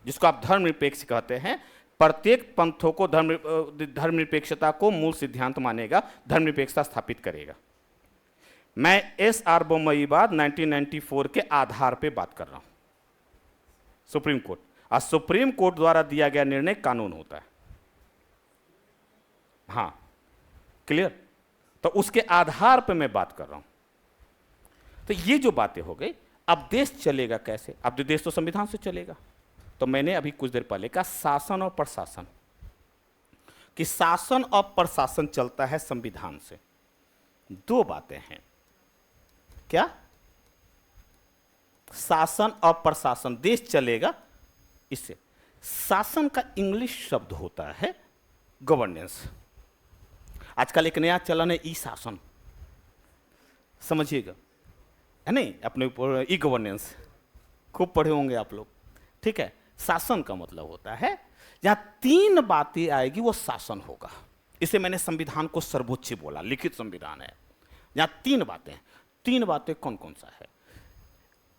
जिसको आप धर्मनिरपेक्ष कहते हैं, प्रत्येक पंथों को धर्मनिरपेक्षता को मूल सिद्धांत मानेगा, धर्मनिरपेक्षता स्थापित करेगा। मैं SR बोम्मई बाद 1994 के आधार पे बात कर रहा हूं। सुप्रीम कोर्ट, और सुप्रीम कोर्ट द्वारा दिया गया निर्णय कानून होता है। हाँ क्लियर? तो उसके आधार पे मैं बात कर रहा हूं। तो ये जो बातें हो गई, अब देश चलेगा कैसे? अब देश तो संविधान से चलेगा। तो मैंने अभी कुछ देर पहले कहा शासन और प्रशासन, कि शासन और प्रशासन चलता है संविधान से। दो बातें हैं, क्या? शासन और प्रशासन, देश चलेगा इससे। शासन का इंग्लिश शब्द होता है गवर्नेंस। आजकल एक नया चलन है ई शासन, समझिएगा, है नहीं? अपने ई गवर्नेंस खूब पढ़े होंगे आप लोग। ठीक है, शासन का मतलब होता है जहां 3 बातें आएगी वो शासन होगा। इसे मैंने संविधान को सर्वोच्च बोला, लिखित संविधान है जहां 3 बातें। 3 बातें कौन कौन सा है?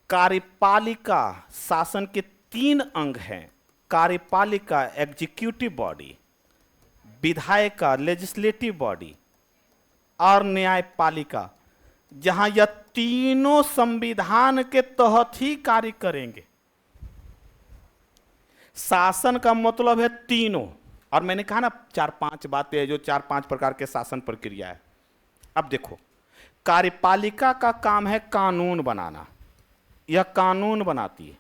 कार्यपालिका, शासन के 3 अंग हैं, कार्यपालिका एग्जीक्यूटिव बॉडी, विधायिका लेजिस्लेटिव बॉडी और न्यायपालिका, जहां यह तीनों संविधान के तहत ही कार्य करेंगे। शासन का मतलब है तीनों, और मैंने कहा ना 4-5 बातें जो 4-5 प्रकार के शासन प्रक्रिया है। अब देखो, कार्यपालिका का काम है कानून बनाना, यह कानून बनाती है,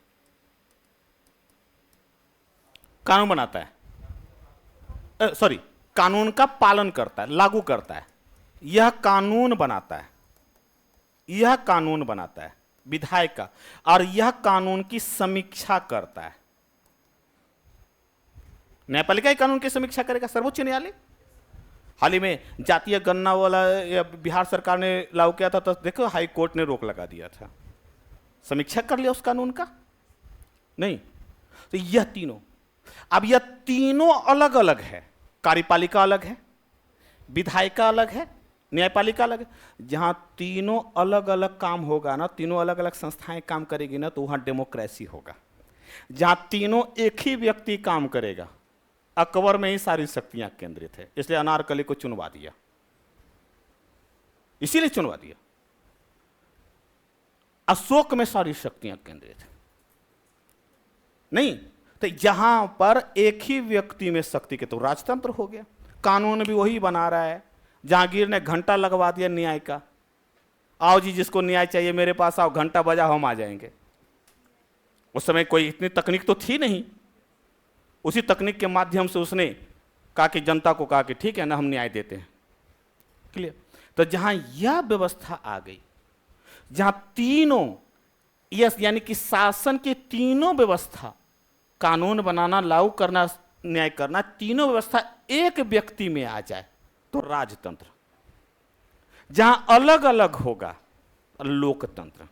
कानून बनाता है, सॉरी, कानून का पालन करता है, लागू करता है, यह कानून बनाता है, यह कानून बनाता है विधायक का, और यह कानून की समीक्षा करता है। न्यायपालिका ही कानून की समीक्षा करेगा, सर्वोच्च न्यायालय। हाल ही में जातीय गणना वाला बिहार सरकार ने लागू किया था, तो देखो हाई कोर्ट ने रोक लगा दिया था। समीक्षा कर लिया उस कानून का? नहीं। तो यह तीनों, अब यह तीनों अलग अलग है, कार्यपालिका अलग है, विधायिका अलग है, न्यायपालिका अलग है। जहां तीनों अलग अलग काम होगा ना, तीनों अलग अलग संस्थाएं काम करेगी ना, तो वहां डेमोक्रेसी होगा। जहां तीनों एक ही व्यक्ति काम करेगा, अकबर में ही सारी शक्तियां केंद्रित है, इसलिए अनारकली को चुनवा दिया, इसीलिए चुनवा दिया। अशोक में सारी शक्तियां केंद्रित है, नहीं तो जहां पर एक ही व्यक्ति में शक्ति के, तो राजतंत्र हो गया। कानून भी वही बना रहा है। जहांगीर ने घंटा लगवा दिया न्याय का, आओ जी जिसको न्याय चाहिए मेरे पास आओ, घंटा बजा हम आ जाएंगे। उस समय कोई इतनी तकनीक तो थी नहीं, उसी तकनीक के माध्यम से उसने कहा कि जनता को कहा कि ठीक है ना, हम न्याय देते हैं। क्लियर? तो जहां यह व्यवस्था आ गई, जहां तीनों, यस, यानी कि शासन की तीनों व्यवस्था, कानून बनाना, लागू करना, न्याय करना, तीनों व्यवस्था एक व्यक्ति में आ जाए, तो राजतंत्र। जहां अलग अलग होगा, लोकतंत्र।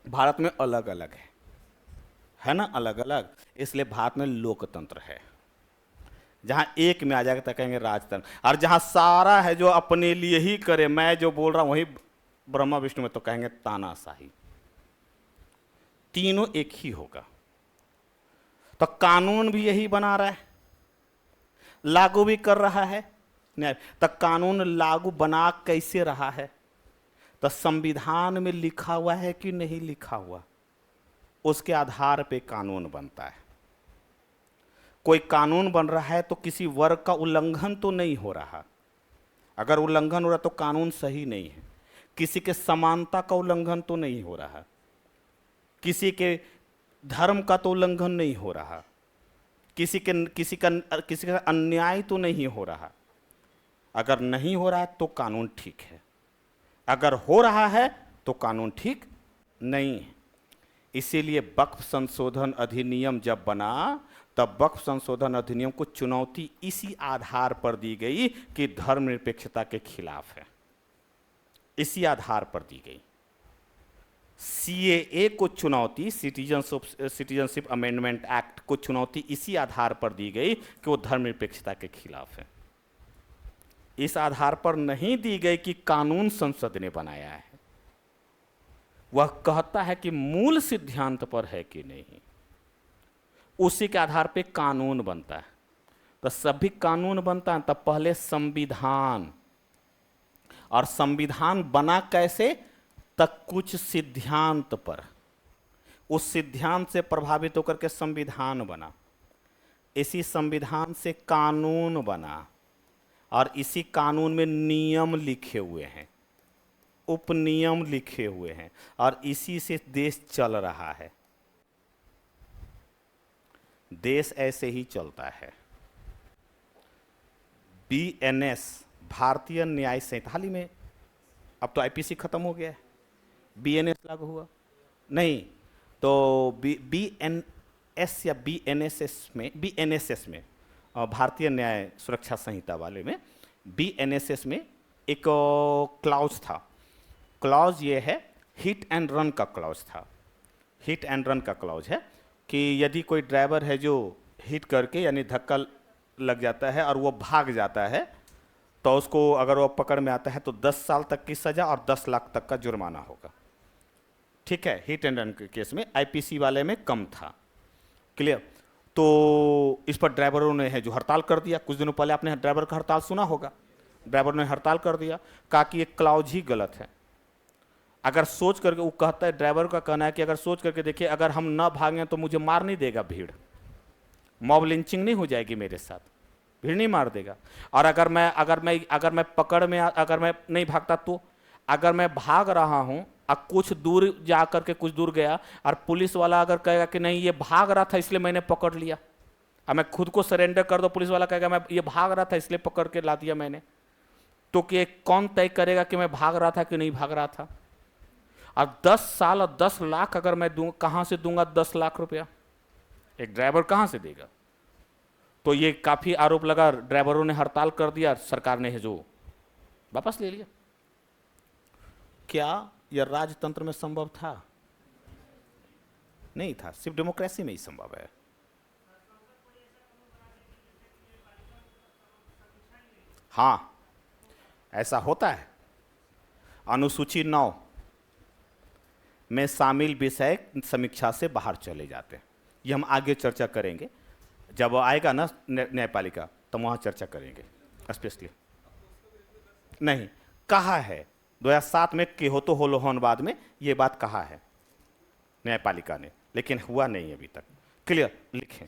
भारत में अलग अलग है ना, अलग अलग, इसलिए भारत में लोकतंत्र है। जहां एक में आ जाएगा तो कहेंगे राजतंत्र, और जहां सारा है जो अपने लिए ही करे, मैं जो बोल रहा हूं वही ब्रह्मा विष्णु में, तो कहेंगे तानाशाही। तीनों एक ही होगा। तो कानून भी यही बना रहा है, लागू भी कर रहा है न्याय। तो कानून लागू बना कैसे रहा है? तो संविधान में लिखा हुआ है कि नहीं लिखा हुआ, उसके आधार पे कानून बनता है। कोई कानून बन रहा है तो किसी वर्ग का उल्लंघन तो नहीं हो रहा। अगर उल्लंघन हो रहा तो कानून सही नहीं है। किसी के समानता का उल्लंघन तो नहीं हो रहा, किसी के धर्म का तो उल्लंघन नहीं हो रहा, किसी का अन्याय तो नहीं हो रहा। अगर नहीं हो रहा है तो कानून ठीक है, अगर हो रहा है तो कानून ठीक नहीं है। इसीलिए वक्फ संशोधन अधिनियम जब बना, तब वक्फ संशोधन अधिनियम को चुनौती इसी आधार पर दी गई कि धर्मनिरपेक्षता के खिलाफ है, इसी आधार पर दी गई। सीएए को चुनौती, सिटीजनशिप अमेंडमेंट एक्ट को चुनौती इसी आधार पर दी गई कि वो धर्मनिरपेक्षता के खिलाफ है। इस आधार पर नहीं दी गई कि कानून संसद ने बनाया है। वह कहता है कि मूल सिद्धांत पर है कि नहीं, उसी के आधार पे कानून बनता है। तो सभी कानून बनता है तब पहले संविधान, और संविधान बना कैसे? तक कुछ सिद्धांत पर, उस सिद्धांत से प्रभावित होकर के संविधान बना, इसी संविधान से कानून बना, और इसी कानून में नियम लिखे हुए हैं, उपनियम लिखे हुए हैं, और इसी से देश चल रहा है। देश ऐसे ही चलता है। बीएनएस, भारतीय न्याय संहिता, हाल ही में, अब तो आईपीसी खत्म हो गया है, बीएनएस लागू हुआ नहीं, तो बीएनएस या बीएनएसएस में भारतीय न्याय सुरक्षा संहिता वाले में, बीएनएसएस में एक क्लॉज था। क्लॉज ये है, हिट एंड रन का क्लॉज था। हिट एंड रन का क्लॉज है कि यदि कोई ड्राइवर है जो हिट करके, यानी धक्का लग जाता है और वो भाग जाता है, तो उसको अगर वो पकड़ में आता है तो 10 साल तक की सजा और 10 लाख तक का जुर्माना होगा। ठीक है, हिट एंड रन के केस में, आईपीसी वाले में कम था। क्लियर? तो इस पर ड्राइवरों ने है जो हड़ताल कर दिया। कुछ दिनों पहले आपने ड्राइवर का हड़ताल सुना होगा। ड्राइवर ने हड़ताल कर दिया, कहा कि ये क्लाउज ही गलत है। अगर सोच करके, वो कहता है, ड्राइवर का कहना है कि अगर सोच करके देखिए, अगर हम ना भागें तो मुझे मार नहीं देगा भीड़, मॉब लिंचिंग नहीं हो जाएगी मेरे साथ, भीड़ नहीं मार देगा। और अगर मैं पकड़ में अगर मैं नहीं भागता, तो अगर मैं भाग रहा हूं और कुछ दूर जा करके कुछ दूर गया और पुलिस वाला अगर कहेगा कि नहीं ये भाग रहा था इसलिए मैंने पकड़ लिया, और मैं खुद को सरेंडर कर दो, पुलिस वाला कहेगा मैं ये भाग रहा था इसलिए पकड़ के ला दिया मैंने, तो कि कौन तय करेगा कि मैं भाग रहा था कि नहीं भाग रहा था? और 10 साल और 10 लाख अगर मैं दूंगा, कहां से दूंगा 10 लाख रुपया? एक ड्राइवर कहां से देगा? तो ये काफी आरोप लगा, ड्राइवरों ने हड़ताल कर दिया, सरकार ने है जो वापस ले लिया। क्या यह राजतंत्र में संभव था? नहीं था, सिर्फ डेमोक्रेसी में ही संभव है। हां, ऐसा होता है। अनुसूची 9 में शामिल विषय समीक्षा से बाहर चले जाते हैं। ये हम आगे चर्चा करेंगे, जब आएगा ना न्यायपालिका, तो वहां चर्चा करेंगे स्पेशली। नहीं, कहा है 2007 में केहोतो होलोहनवाद में ये बात कहा है न्यायपालिका ने, लेकिन हुआ नहीं अभी तक। क्लियर? लिखें,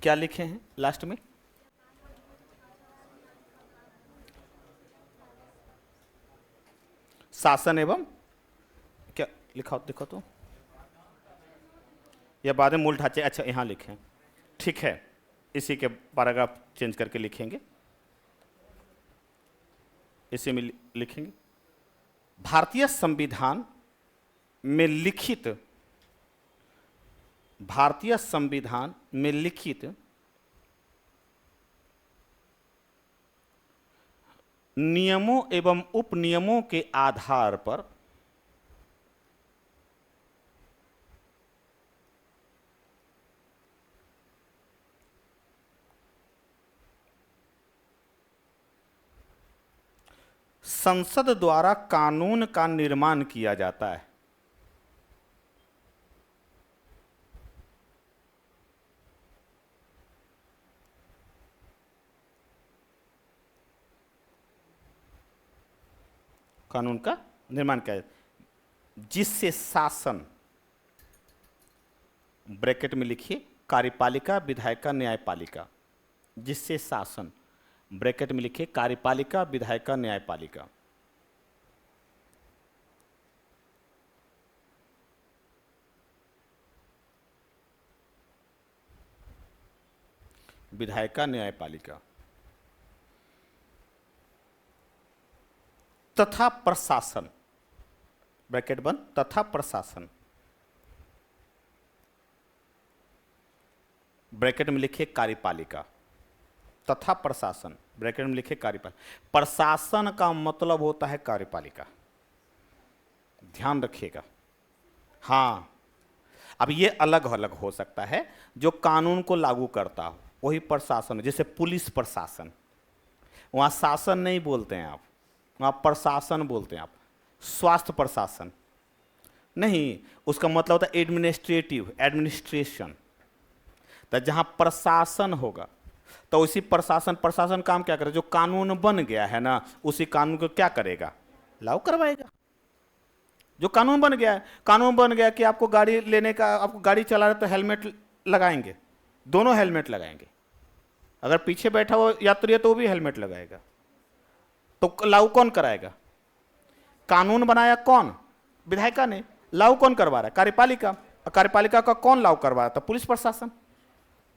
क्या लिखे हैं लास्ट में? शासन एवं क्या लिखा, देखो तो, या बाद में मूल ढांचे। अच्छा, यहां लिखें, ठीक है, इसी के पैराग्राफ चेंज करके लिखेंगे, इसी में लिखेंगे। भारतीय संविधान में लिखित, भारतीय संविधान में लिखित नियमों एवं उपनियमों के आधार पर संसद द्वारा कानून का निर्माण किया जाता है। कानून का निर्माण किया जाता है जिससे शासन, ब्रैकेट में लिखिए, कार्यपालिका, विधायिका, न्यायपालिका, जिससे शासन, ब्रैकेट में लिखिए, कार्यपालिका, विधायिका, न्यायपालिका, विधायिका, न्यायपालिका तथा प्रशासन, ब्रैकेट बंद, तथा प्रशासन, ब्रैकेट में लिखिए कार्यपालिका, तथा प्रशासन, ब्रैकेट में लिखिए कार्यपालिका। प्रशासन का मतलब होता है कार्यपालिका, ध्यान रखिएगा। हां, अब ये अलग अलग हो सकता है, जो कानून को लागू करता हो वही प्रशासन, जैसे पुलिस प्रशासन, वहां शासन नहीं बोलते हैं आप, वहां प्रशासन बोलते हैं आप। स्वास्थ्य प्रशासन नहीं, उसका मतलब होता है एडमिनिस्ट्रेटिव, एडमिनिस्ट्रेशन। तो जहां प्रशासन होगा तो उसी प्रशासन काम क्या करे, जो कानून बन गया है ना, उसी कानून को क्या करेगा, लागू करवाएगा। जो कानून बन गया है, कानून बन गया कि आपको गाड़ी लेने का, आपको गाड़ी चला रहे तो हेलमेट लगाएंगे, दोनों हेलमेट लगाएंगे, अगर पीछे बैठा हुआ यात्री है तो वो भी हेलमेट लगाएगा। तो लागू कौन कराएगा? कानून बनाया कौन? विधायिका ने। लागू कौन करवा रहा है? कार्यपालिका। कार्यपालिका का कौन लागू करवा रहा था? पुलिस प्रशासन,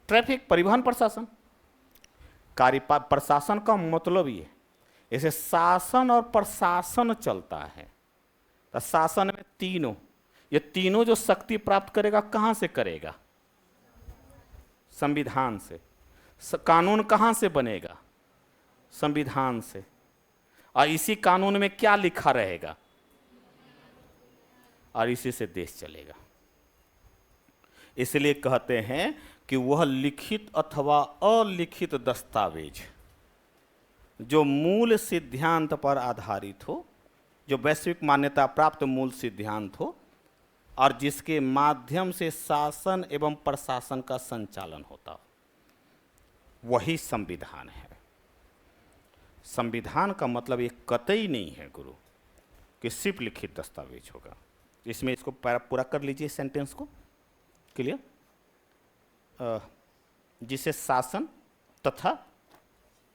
ट्रैफिक, परिवहन प्रशासन। प्रशासन का मतलब ये, ऐसे शासन और प्रशासन चलता है। तो शासन में तीनों, ये तीनों जो शक्ति प्राप्त करेगा, कहां से करेगा? संविधान से। कानून कहां से बनेगा? संविधान से। और इसी कानून में क्या लिखा रहेगा? और इसी से देश चलेगा। इसलिए कहते हैं कि वह लिखित अथवा अलिखित दस्तावेज जो मूल सिद्धांत पर आधारित हो, जो वैश्विक मान्यता प्राप्त मूल सिद्धांत हो, और जिसके माध्यम से शासन एवं प्रशासन का संचालन होता हो, वही संविधान है। संविधान का मतलब ये कतई नहीं है गुरु कि सिर्फ लिखित दस्तावेज होगा। इसमें इसको पूरा कर लीजिए सेंटेंस को, क्लियर। जिसे शासन तथा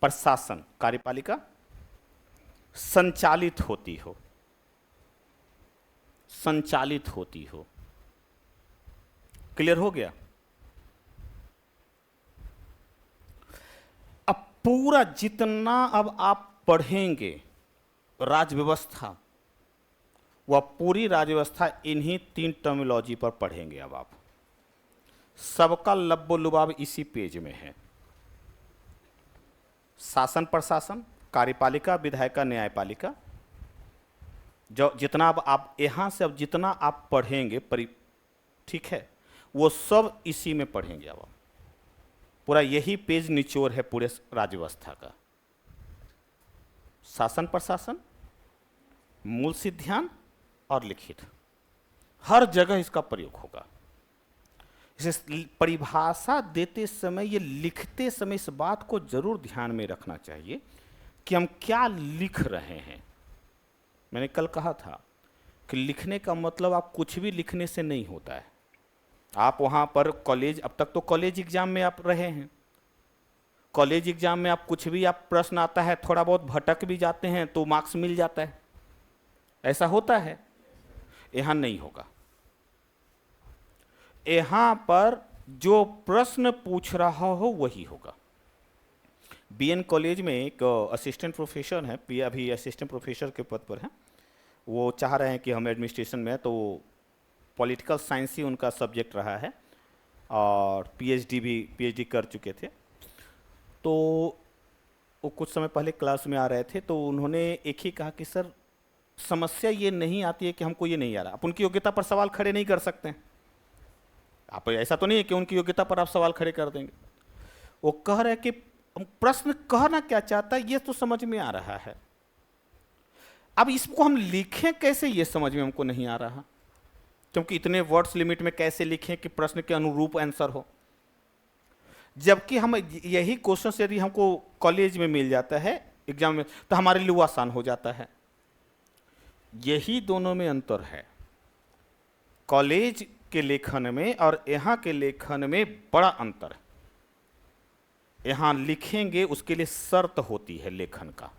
प्रशासन, कार्यपालिका संचालित होती हो, संचालित होती हो। क्लियर हो गया। अब पूरा जितना अब आप पढ़ेंगे राज्य व्यवस्था, वह पूरी राज्य व्यवस्था इन्हीं 3 टर्मिनोलॉजी पर पढ़ेंगे। अब आप सबका लब्बो लुबाब इसी पेज में है। शासन प्रशासन, कार्यपालिका, विधायिका, न्यायपालिका, जो जितना अब आप यहां से अब जितना आप पढ़ेंगे ठीक है, वो सब इसी में पढ़ेंगे। अब पूरा यही पेज निचोड़ है पूरे राज्य व्यवस्था का। शासन प्रशासन, मूल सिद्धांत और लिखित, हर जगह इसका प्रयोग होगा। इसे परिभाषा देते समय, ये लिखते समय इस बात को जरूर ध्यान में रखना चाहिए कि हम क्या लिख रहे हैं। मैंने कल कहा था कि लिखने का मतलब आप कुछ भी लिखने से नहीं होता है। आप वहाँ पर कॉलेज, अब तक तो कॉलेज एग्जाम में आप रहे हैं, कॉलेज एग्जाम में आप कुछ भी आप प्रश्न आता है, थोड़ा बहुत भटक भी जाते हैं तो मार्क्स मिल जाता है, ऐसा होता है। यहाँ नहीं होगा। यहाँ पर जो प्रश्न पूछ रहा हो वही होगा। बीएन कॉलेज में एक असिस्टेंट प्रोफेसर हैं, अभी असिस्टेंट प्रोफेसर के पद पर हैं। वो चाह रहे हैं कि हम एडमिनिस्ट्रेशन में, तो पॉलिटिकल साइंस ही उनका सब्जेक्ट रहा है और पीएचडी कर चुके थे। तो वो कुछ समय पहले क्लास में आ रहे थे, तो उन्होंने एक ही कहा कि सर समस्या ये नहीं आती है कि हमको ये नहीं आ रहा। आप उनकी योग्यता पर सवाल खड़े नहीं कर सकते हैं। आप ऐसा तो नहीं है कि उनकी योग्यता पर आप सवाल खड़े कर देंगे। वो कह रहे हैं कि प्रश्न कहना क्या चाहता है ये तो समझ में आ रहा है, अब इसको हम लिखें कैसे ये समझ में हमको नहीं आ रहा, क्योंकि इतने वर्ड्स लिमिट में कैसे लिखें कि प्रश्न के अनुरूप आंसर हो। जबकि हम यही क्वेश्चन यदि हमको कॉलेज में मिल जाता है एग्जाम में, तो हमारे लिए आसान हो जाता है। यही दोनों में अंतर है। कॉलेज के लेखन में और यहाँ के लेखन में बड़ा अंतर है। यहाँ लिखेंगे उसके लिए शर्त होती है, लेखन का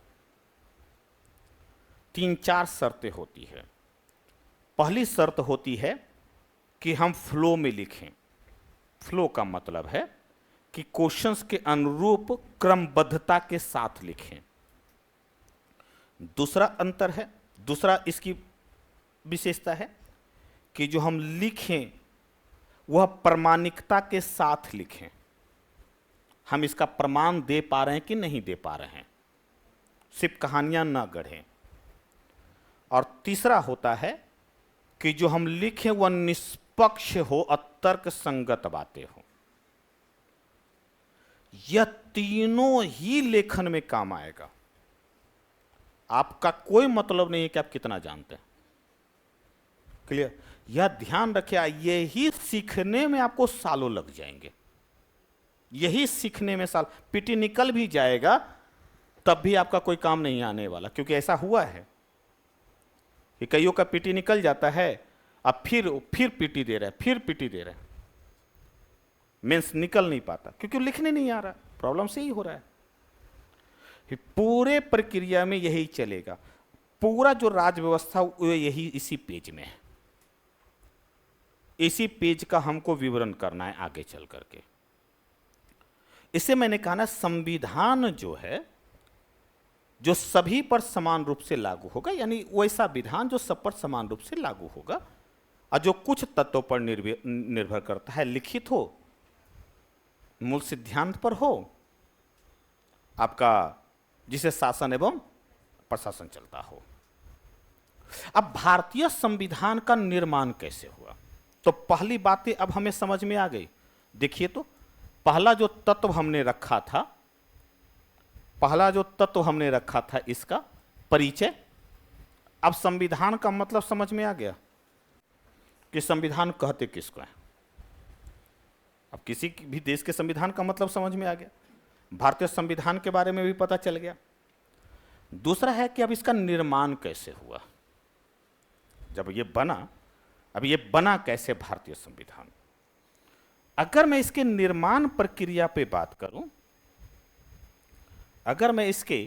3-4 शर्तें होती है। पहली शर्त होती है कि हम फ्लो में लिखें। फ्लो का मतलब है कि क्वेश्चंस के अनुरूप क्रमबद्धता के साथ लिखें। दूसरा अंतर है, दूसरा इसकी विशेषता है कि जो हम लिखें वह प्रामाणिकता के साथ लिखें। हम इसका प्रमाण दे पा रहे हैं कि नहीं दे पा रहे हैं, सिर्फ कहानियां ना गढ़ें। और तीसरा होता है कि जो हम लिखें वह निष्पक्ष हो और तर्क संगत बातें हो। यह तीनों ही लेखन में काम आएगा। आपका कोई मतलब नहीं है कि आप कितना जानते हैं, क्लियर। यह ध्यान रखिए, यही सीखने में आपको सालों लग जाएंगे। यही सीखने में साल, पीटी निकल भी जाएगा तब भी आपका कोई काम नहीं आने वाला, क्योंकि ऐसा हुआ है कि कईयों का पीटी निकल जाता है, अब फिर पीटी दे रहा है, फिर पीटी दे रहा है, मेंस निकल नहीं पाता क्योंकि लिखने नहीं आ रहा। प्रॉब्लम से ही हो रहा है। पूरे प्रक्रिया में यही चलेगा। पूरा जो राज्य व्यवस्था यही इसी पेज में है। इसी पेज का हमको विवरण करना है आगे चल करके। इसे मैंने कहा ना, संविधान जो है जो सभी पर समान रूप से लागू होगा, यानी वैसा विधान जो सब पर समान रूप से लागू होगा और जो कुछ तत्वों पर निर्भर करता है, लिखित हो, मूल सिद्धांत पर हो आपका, जिसे शासन एवं प्रशासन चलता हो। अब भारतीय संविधान का निर्माण कैसे हुआ, तो पहली बातें अब हमें समझ में आ गई। देखिए तो पहला जो तत्व हमने रखा था, इसका परिचय। अब संविधान का मतलब समझ में आ गया कि संविधान कहते किसको है। अब किसी भी देश के संविधान का मतलब समझ में आ गया, भारतीय संविधान के बारे में भी पता चल गया। दूसरा है कि अब इसका निर्माण कैसे हुआ, जब ये बना, अब ये बना कैसे भारतीय संविधान। अगर मैं इसके निर्माण प्रक्रिया पे बात करूं, अगर मैं इसके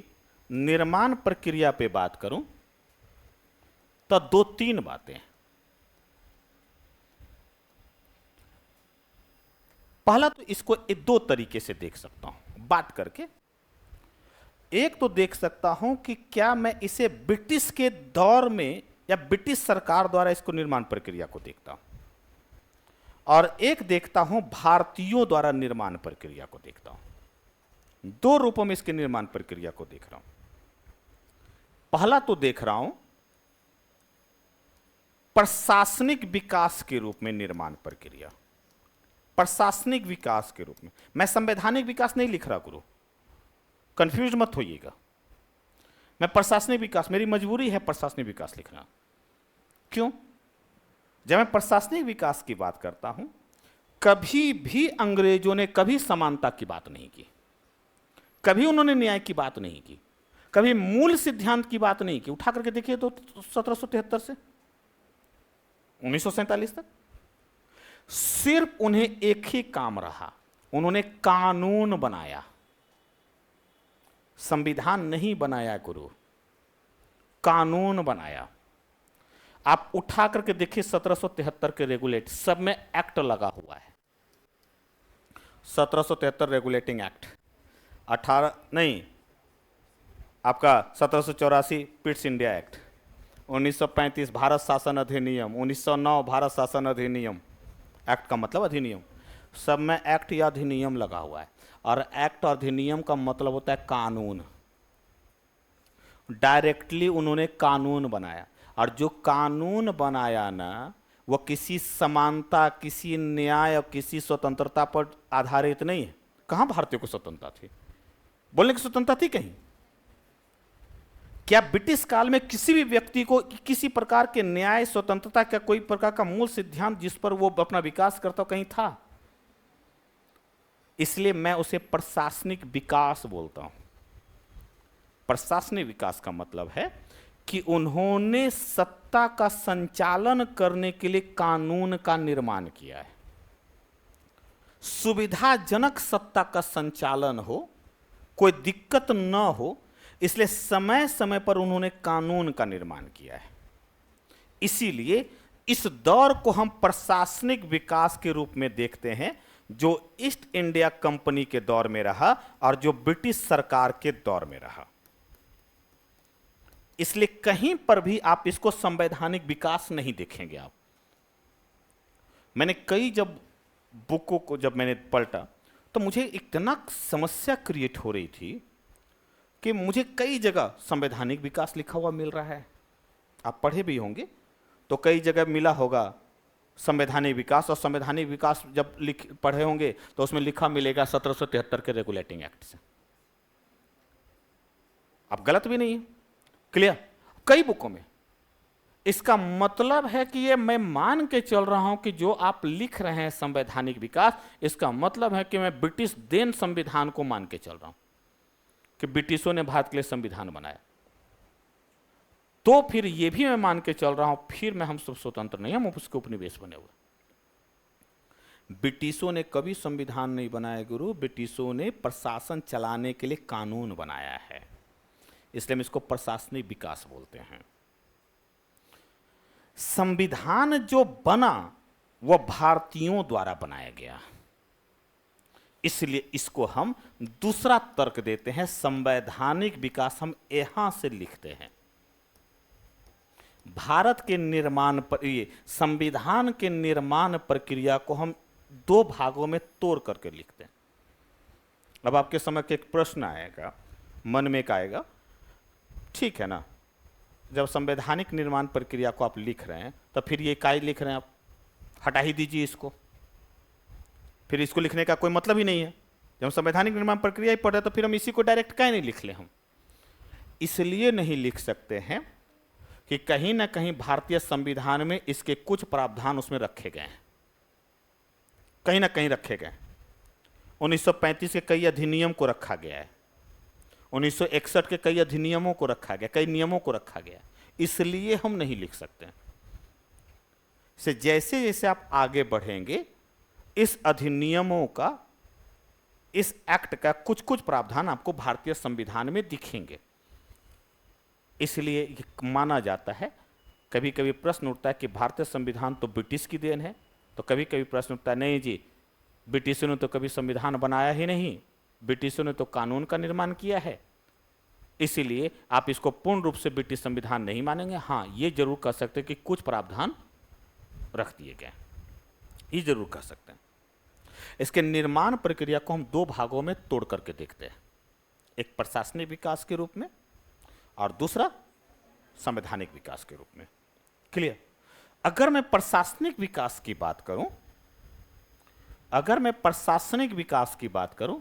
निर्माण प्रक्रिया पे बात करूं तो दो तीन बातें। पहला तो इसको दो तरीके से देख सकता हूं बात करके। एक तो देख सकता हूं कि क्या मैं इसे ब्रिटिश के दौर में या ब्रिटिश सरकार द्वारा इसको निर्माण प्रक्रिया को देखता हूं, और एक देखता हूं भारतीयों द्वारा निर्माण प्रक्रिया को देखता हूं। दो रूपों में इसके निर्माण प्रक्रिया को देख रहा हूं। पहला तो देख रहा हूं प्रशासनिक विकास के रूप में निर्माण प्रक्रिया, प्रशासनिक विकास के रूप में। मैं संवैधानिक विकास नहीं लिख रहा गुरु, कंफ्यूज मत होइएगा। मैं प्रशासनिक विकास, मेरी मजबूरी है प्रशासनिक विकास लिखना। क्यों? जब मैं प्रशासनिक विकास की बात करता हूं, कभी भी अंग्रेजों ने कभी समानता की बात नहीं की, कभी उन्होंने न्याय की बात नहीं की, कभी मूल सिद्धांत की बात नहीं की। उठा करके देखिए तो 1773 से 1947 तक सिर्फ उन्हें एक ही काम रहा, उन्होंने कानून बनाया, संविधान नहीं बनाया गुरु, कानून बनाया। आप उठा करके देखिए 1773 के रेगुलेट, सब में एक्ट लगा हुआ है। 1773 रेगुलेटिंग एक्ट, 18 नहीं आपका 1784 पिट्स इंडिया एक्ट, 1935 भारत शासन अधिनियम, 1909 भारत शासन अधिनियम। एक्ट का मतलब अधिनियम, सब में एक्ट या अधिनियम लगा हुआ है। और एक्ट और अधिनियम का मतलब होता है कानून। डायरेक्टली उन्होंने कानून बनाया, और जो कानून बनाया ना, वो किसी समानता, किसी न्याय और किसी स्वतंत्रता पर आधारित नहीं है। कहां भारतीयों को स्वतंत्रता थी? बोलने की स्वतंत्रता थी कहीं? क्या ब्रिटिश काल में किसी भी व्यक्ति को किसी प्रकार के न्याय, स्वतंत्रता का कोई प्रकार का मूल सिद्धांत जिस पर वो अपना विकास करता कहीं था? इसलिए मैं उसे प्रशासनिक विकास बोलता हूं। प्रशासनिक विकास का मतलब है कि उन्होंने सत्ता का संचालन करने के लिए कानून का निर्माण किया है। सुविधाजनक सत्ता का संचालन हो, कोई दिक्कत न हो, इसलिए समय समय पर उन्होंने कानून का निर्माण किया है। इसीलिए इस दौर को हम प्रशासनिक विकास के रूप में देखते हैं, जो ईस्ट इंडिया कंपनी के दौर में रहा और जो ब्रिटिश सरकार के दौर में रहा। इसलिए कहीं पर भी आप इसको संवैधानिक विकास नहीं देखेंगे। आप, मैंने कई जब बुकों को जब मैंने पलटा तो मुझे इतना समस्या क्रिएट हो रही थी कि मुझे कई जगह संवैधानिक विकास लिखा हुआ मिल रहा है। आप पढ़े भी होंगे तो कई जगह मिला होगा संवैधानिक विकास, और संवैधानिक विकास जब पढ़े होंगे तो उसमें लिखा मिलेगा 1773 के रेगुलेटिंग एक्ट से। अब गलत भी नहीं है, क्लियर, कई बुकों में। इसका मतलब है कि ये मैं मान के चल रहा हूं कि जो आप लिख रहे हैं संवैधानिक विकास, इसका मतलब है कि मैं ब्रिटिश देन संविधान को मान के चल रहा हूं कि ब्रिटिशों ने भारत के लिए संविधान बनाया। तो फिर ये भी मैं मान के चल रहा हूं, फिर मैं हम सब स्वतंत्र नहीं, हम उसके उपनिवेश बने हुए। ब्रिटिशों ने कभी संविधान नहीं बनाया गुरु, ब्रिटिशों ने प्रशासन चलाने के लिए कानून बनाया है, इसलिए हम इसको प्रशासनिक विकास बोलते हैं। संविधान जो बना वह भारतीयों द्वारा बनाया गया, इसलिए इसको हम दूसरा तर्क देते हैं, संवैधानिक विकास हम यहां से लिखते हैं। भारत के निर्माण पर, ये संविधान के निर्माण प्रक्रिया को हम दो भागों में तोड़ करके लिखते हैं। अब आपके समझ के एक प्रश्न आएगा, मन में एक आएगा, ठीक है ना, जब संवैधानिक निर्माण प्रक्रिया को आप लिख रहे हैं तो फिर ये इकाई लिख रहे हैं, आप हटा ही दीजिए इसको, फिर इसको लिखने का कोई मतलब ही नहीं है। जब हम संवैधानिक निर्माण प्रक्रिया ही पढ़ रहे तो फिर हम इसी को डायरेक्ट काहे नहीं लिख ले? हम इसलिए नहीं लिख सकते हैं कि कहीं ना कहीं भारतीय संविधान में इसके कुछ प्रावधान उसमें रखे गए हैं, कहीं ना कहीं रखे गए। 1935 के कई अधिनियम को रखा गया है, 1961 के कई अधिनियमों को रखा गया, कई नियमों को रखा गया, इसलिए हम नहीं लिख सकते। से जैसे जैसे आप आगे बढ़ेंगे इस अधिनियमों का, इस एक्ट का कुछ कुछ प्रावधान आपको भारतीय संविधान में दिखेंगे। इसलिए ये माना जाता है, कभी कभी प्रश्न उठता है कि भारतीय संविधान तो ब्रिटिश की देन है, तो कभी कभी प्रश्न उठता है नहीं जी, ब्रिटिशों ने तो कभी संविधान बनाया ही नहीं, ब्रिटिशों ने तो कानून का निर्माण किया है, इसीलिए आप इसको पूर्ण रूप से ब्रिटिश संविधान नहीं मानेंगे। हाँ, ये जरूर कह सकते हैं कि कुछ प्रावधान रख दिए गए, ये जरूर कह सकते हैं। इसके निर्माण प्रक्रिया को हम दो भागों में तोड़ करके देखते हैं, एक प्रशासनिक विकास के रूप में और दूसरा संवैधानिक विकास के रूप में। क्लियर? अगर मैं प्रशासनिक विकास की बात करूं, अगर मैं प्रशासनिक विकास की बात करूं,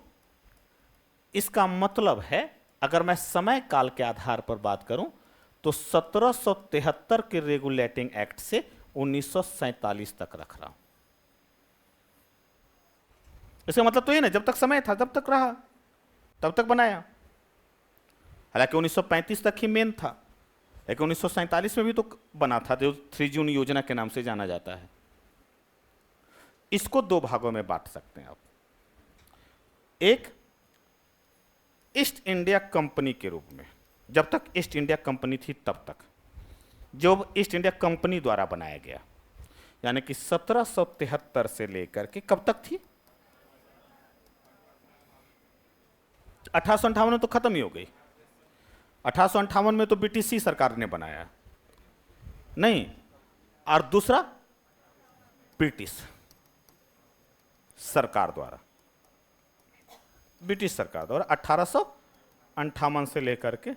इसका मतलब है, अगर मैं समय काल के आधार पर बात करूं तो 1773 के रेगुलेटिंग एक्ट से 1947 तक रख रहा हूं। इसका मतलब तो ये ना, जब तक समय था तब तक रहा, तब तक बनाया। हालांकि 1935 तक ही मेन था, लेकिन 1947 में भी तो बना था, जो 3 जून योजना के नाम से जाना जाता है। इसको दो भागों में बांट सकते हैं आप। एक ईस्ट इंडिया कंपनी के रूप में, जब तक ईस्ट इंडिया कंपनी थी तब तक, जो ईस्ट इंडिया कंपनी द्वारा बनाया गया, यानी कि 1773 से लेकर के कब तक थी? 1858 में तो खत्म ही हो गई। 1858 में तो ब्रिटिश सरकार ने बनाया नहीं, और दूसरा ब्रिटिश सरकार द्वारा, ब्रिटिश सरकार द्वारा 1858 से लेकर के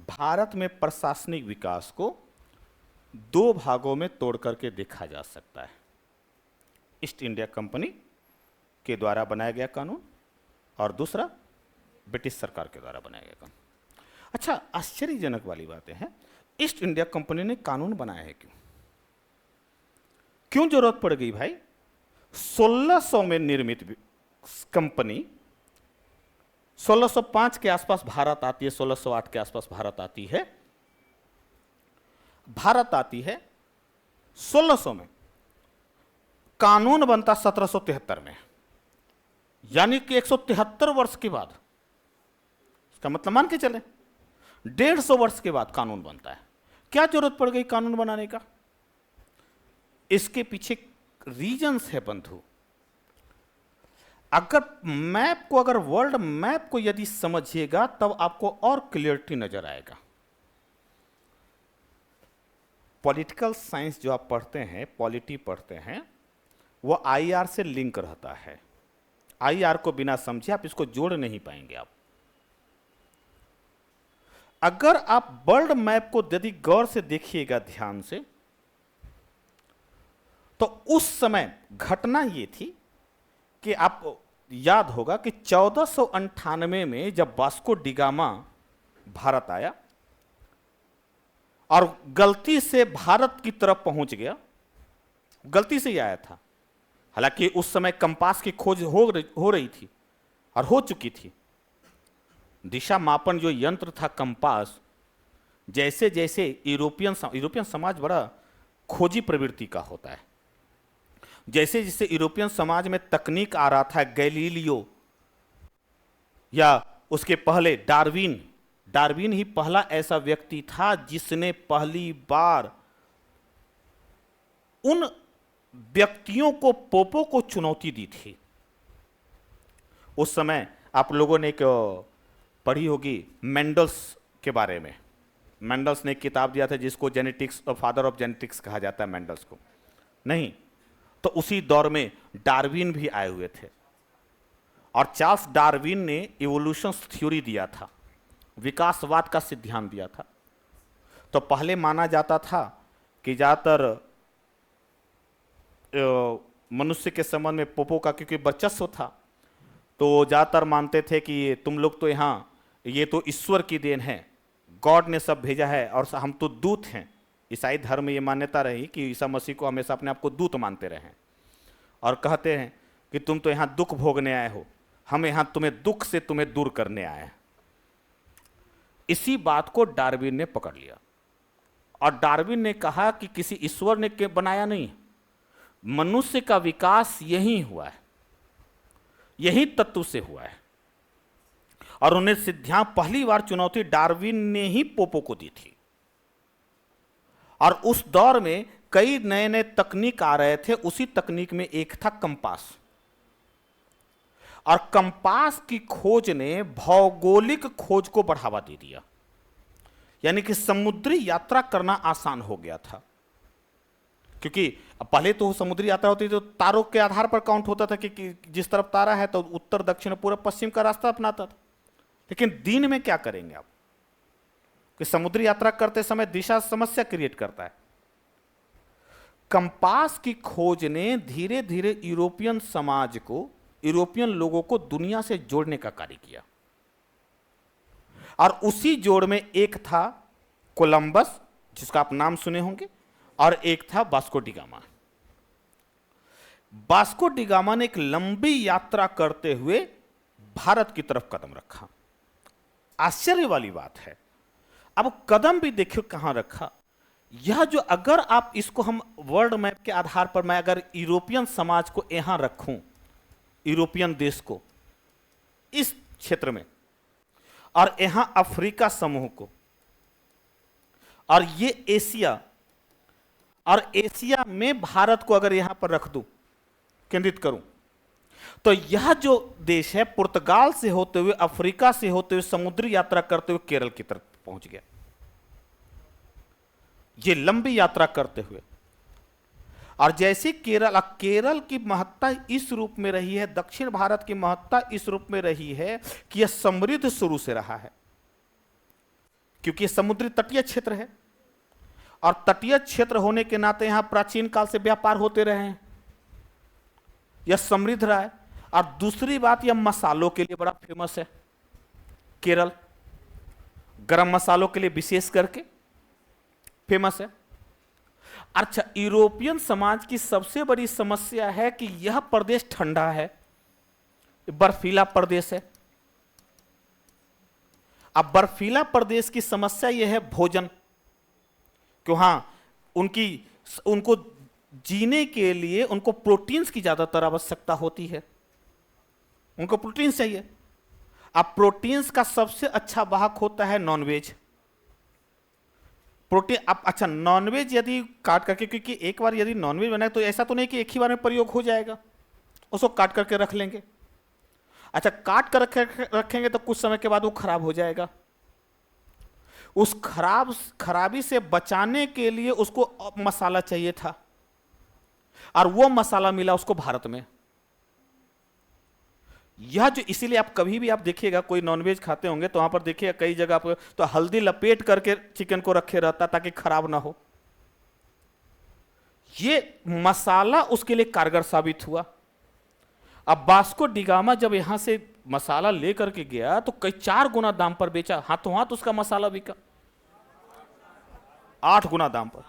भारत में प्रशासनिक विकास को दो भागों में तोड़ करके देखा जा सकता है। ईस्ट इंडिया कंपनी के द्वारा बनाया गया कानून और दूसरा ब्रिटिश सरकार के द्वारा बनाया गया कानून। अच्छा, आश्चर्यजनक वाली बातें हैं, ईस्ट इंडिया कंपनी ने कानून बनाया है क्यों? क्यों जरूरत पड़ गई भाई? 1600 में निर्मित कंपनी 1605 के आसपास भारत आती है, 1608 के आसपास भारत आती है, भारत आती है 1600 में, कानून बनता 1773 में, यानी कि 173 वर्ष के बाद, इसका मतलब मान के चले 150 वर्ष के बाद कानून बनता है। क्या जरूरत पड़ गई कानून बनाने का? इसके पीछे रीजंस है बंधु। अगर मैप को, अगर वर्ल्ड मैप को यदि समझिएगा तब आपको और क्लियरिटी नजर आएगा। पॉलिटिकल साइंस जो आप पढ़ते हैं, पॉलिटी पढ़ते हैं, वो आईआर से लिंक रहता है। आईआर को बिना समझे आप इसको जोड़ नहीं पाएंगे। आप अगर आप वर्ल्ड मैप को यदि गौर से देखिएगा, ध्यान से, तो उस समय घटना ये थी कि आपको याद होगा कि 1498 में जब वास्को डी गामा भारत आया और गलती से भारत की तरफ पहुंच गया, गलती से ही आया था, हालांकि उस समय कंपास की खोज हो रही थी और हो चुकी थी। दिशा मापन जो यंत्र था कंपास, जैसे जैसे यूरोपियन समाज बड़ा खोजी प्रवृत्ति का होता है, जैसे जैसे यूरोपियन समाज में तकनीक आ रहा था, गैलीलियो या उसके पहले डार्विन ही पहला ऐसा व्यक्ति था जिसने पहली बार उन व्यक्तियों को, पोपो को चुनौती दी थी। उस समय आप लोगों ने एक पढ़ी होगी मेंडल्स के बारे में। मेंडल्स ने एक किताब दिया था जिसको जेनेटिक्स, फादर ऑफ जेनेटिक्स कहा जाता है मेंडल्स को, नहीं तो उसी दौर में डार्विन भी आए हुए थे और चार्ल्स डार्विन ने इवोल्यूशन थ्योरी दिया था, विकासवाद का सिद्धांत दिया था। तो पहले माना जाता था कि ज़्यादातर मनुष्य के संबंध में पोपो का क्योंकि वर्चस्व था, तो ज़्यादातर मानते थे कि तुम लोग तो यहाँ, ये तो ईश्वर की देन है, गॉड ने सब भेजा है और हम तो दूत हैं। ईसाई धर्म में ये मान्यता रही कि ईसा मसीह को हमेशा अपने आप को दूत मानते रहे और कहते हैं कि तुम तो यहाँ दुख भोगने आए हो, हम यहाँ तुम्हें दुख से तुम्हें दूर करने आए हैं। इसी बात को डार्विन ने पकड़ लिया और डार्विन ने कहा कि किसी ईश्वर ने के बनाया नहीं, मनुष्य का विकास यही हुआ है, यही तत्व से हुआ है। और उन्हें सिद्धांत पहली बार चुनौती डार्विन ने ही पोपो को दी थी। और उस दौर में कई नए नए तकनीक आ रहे थे। उसी तकनीक में एक था कंपास, और कंपास की खोज ने भौगोलिक खोज को बढ़ावा दे दिया, यानी कि समुद्री यात्रा करना आसान हो गया था। क्योंकि पहले तो समुद्री यात्रा होती थी तो तारों के आधार पर काउंट होता था कि जिस तरफ तारा है तो उत्तर दक्षिण पूर्व पश्चिम का रास्ता अपनाता था। लेकिन दिन में क्या करेंगे आप कि समुद्री यात्रा करते समय दिशा समस्या क्रिएट करता है। कंपास की खोज ने धीरे धीरे यूरोपियन समाज को, यूरोपियन लोगों को दुनिया से जोड़ने का कार्य किया। और उसी जोड़ में एक था कोलंबस, जिसका आप नाम सुने होंगे, और एक था Vasco D gamma. Vasco D gamma ने एक लंबी यात्रा करते हुए भारत की तरफ कदम रखा। आश्चर्य वाली बात है, अब कदम भी देखिए कहां रखा। यह जो, अगर आप इसको हम वर्ल्ड मैप के आधार पर, मैं अगर यूरोपियन समाज को यहां रखूं, यूरोपियन देश को इस क्षेत्र में, और यहां अफ्रीका समूह को, और ये एशिया, और एशिया में भारत को अगर यहां पर रख दूं, केंद्रित करूं, तो यह जो देश है पुर्तगाल से होते हुए, अफ्रीका से होते हुए, समुद्री यात्रा करते हुए केरल की तरफ पहुंच गया। ये लंबी यात्रा करते हुए, और जैसे केरल की महत्ता इस रूप में रही है, दक्षिण भारत की महत्ता इस रूप में रही है कि यह समृद्ध शुरू से रहा है, क्योंकि यह समुद्री तटीय क्षेत्र है, और तटीय क्षेत्र होने के नाते यहां प्राचीन काल से व्यापार होते रहे हैं, यह समृद्ध रहा है। और दूसरी बात, यह मसालों के लिए बड़ा फेमस है। केरल गरम मसालों के लिए विशेष करके फेमस है। अच्छा, यूरोपियन समाज की सबसे बड़ी समस्या है कि यह प्रदेश ठंडा है, बर्फीला प्रदेश है। अब बर्फीला प्रदेश की समस्या यह है भोजन, कि वहां उनको जीने के लिए उनको प्रोटीन्स की ज्यादातर आवश्यकता होती है, उनको प्रोटीन्स चाहिए। अब प्रोटीन्स का सबसे अच्छा वाहक होता है नॉनवेज। प्रोटीन, अब अच्छा नॉनवेज यदि काट करके, क्योंकि एक बार यदि नॉनवेज बनाए तो ऐसा तो नहीं कि एक ही बार में प्रयोग हो जाएगा, उसको काट करके रख लेंगे। अच्छा, काट कर रखेंगे तो कुछ समय के बाद वो खराब हो जाएगा। उस खराबी से बचाने के लिए उसको मसाला चाहिए था, और वो मसाला मिला उसको भारत में। यह जो, इसीलिए आप कभी भी आप देखिएगा कोई नॉनवेज खाते होंगे तो वहां पर देखिएगा कई जगह पर तो हल्दी लपेट करके चिकन को रखे रहता ताकि खराब ना हो। ये मसाला उसके लिए कारगर साबित हुआ। अब वास्को डी गामा जब यहां से मसाला लेकर के गया तो कई 4 गुना दाम पर बेचा, हाथों हाथ उसका मसाला बिका। 8 गुना दाम पर,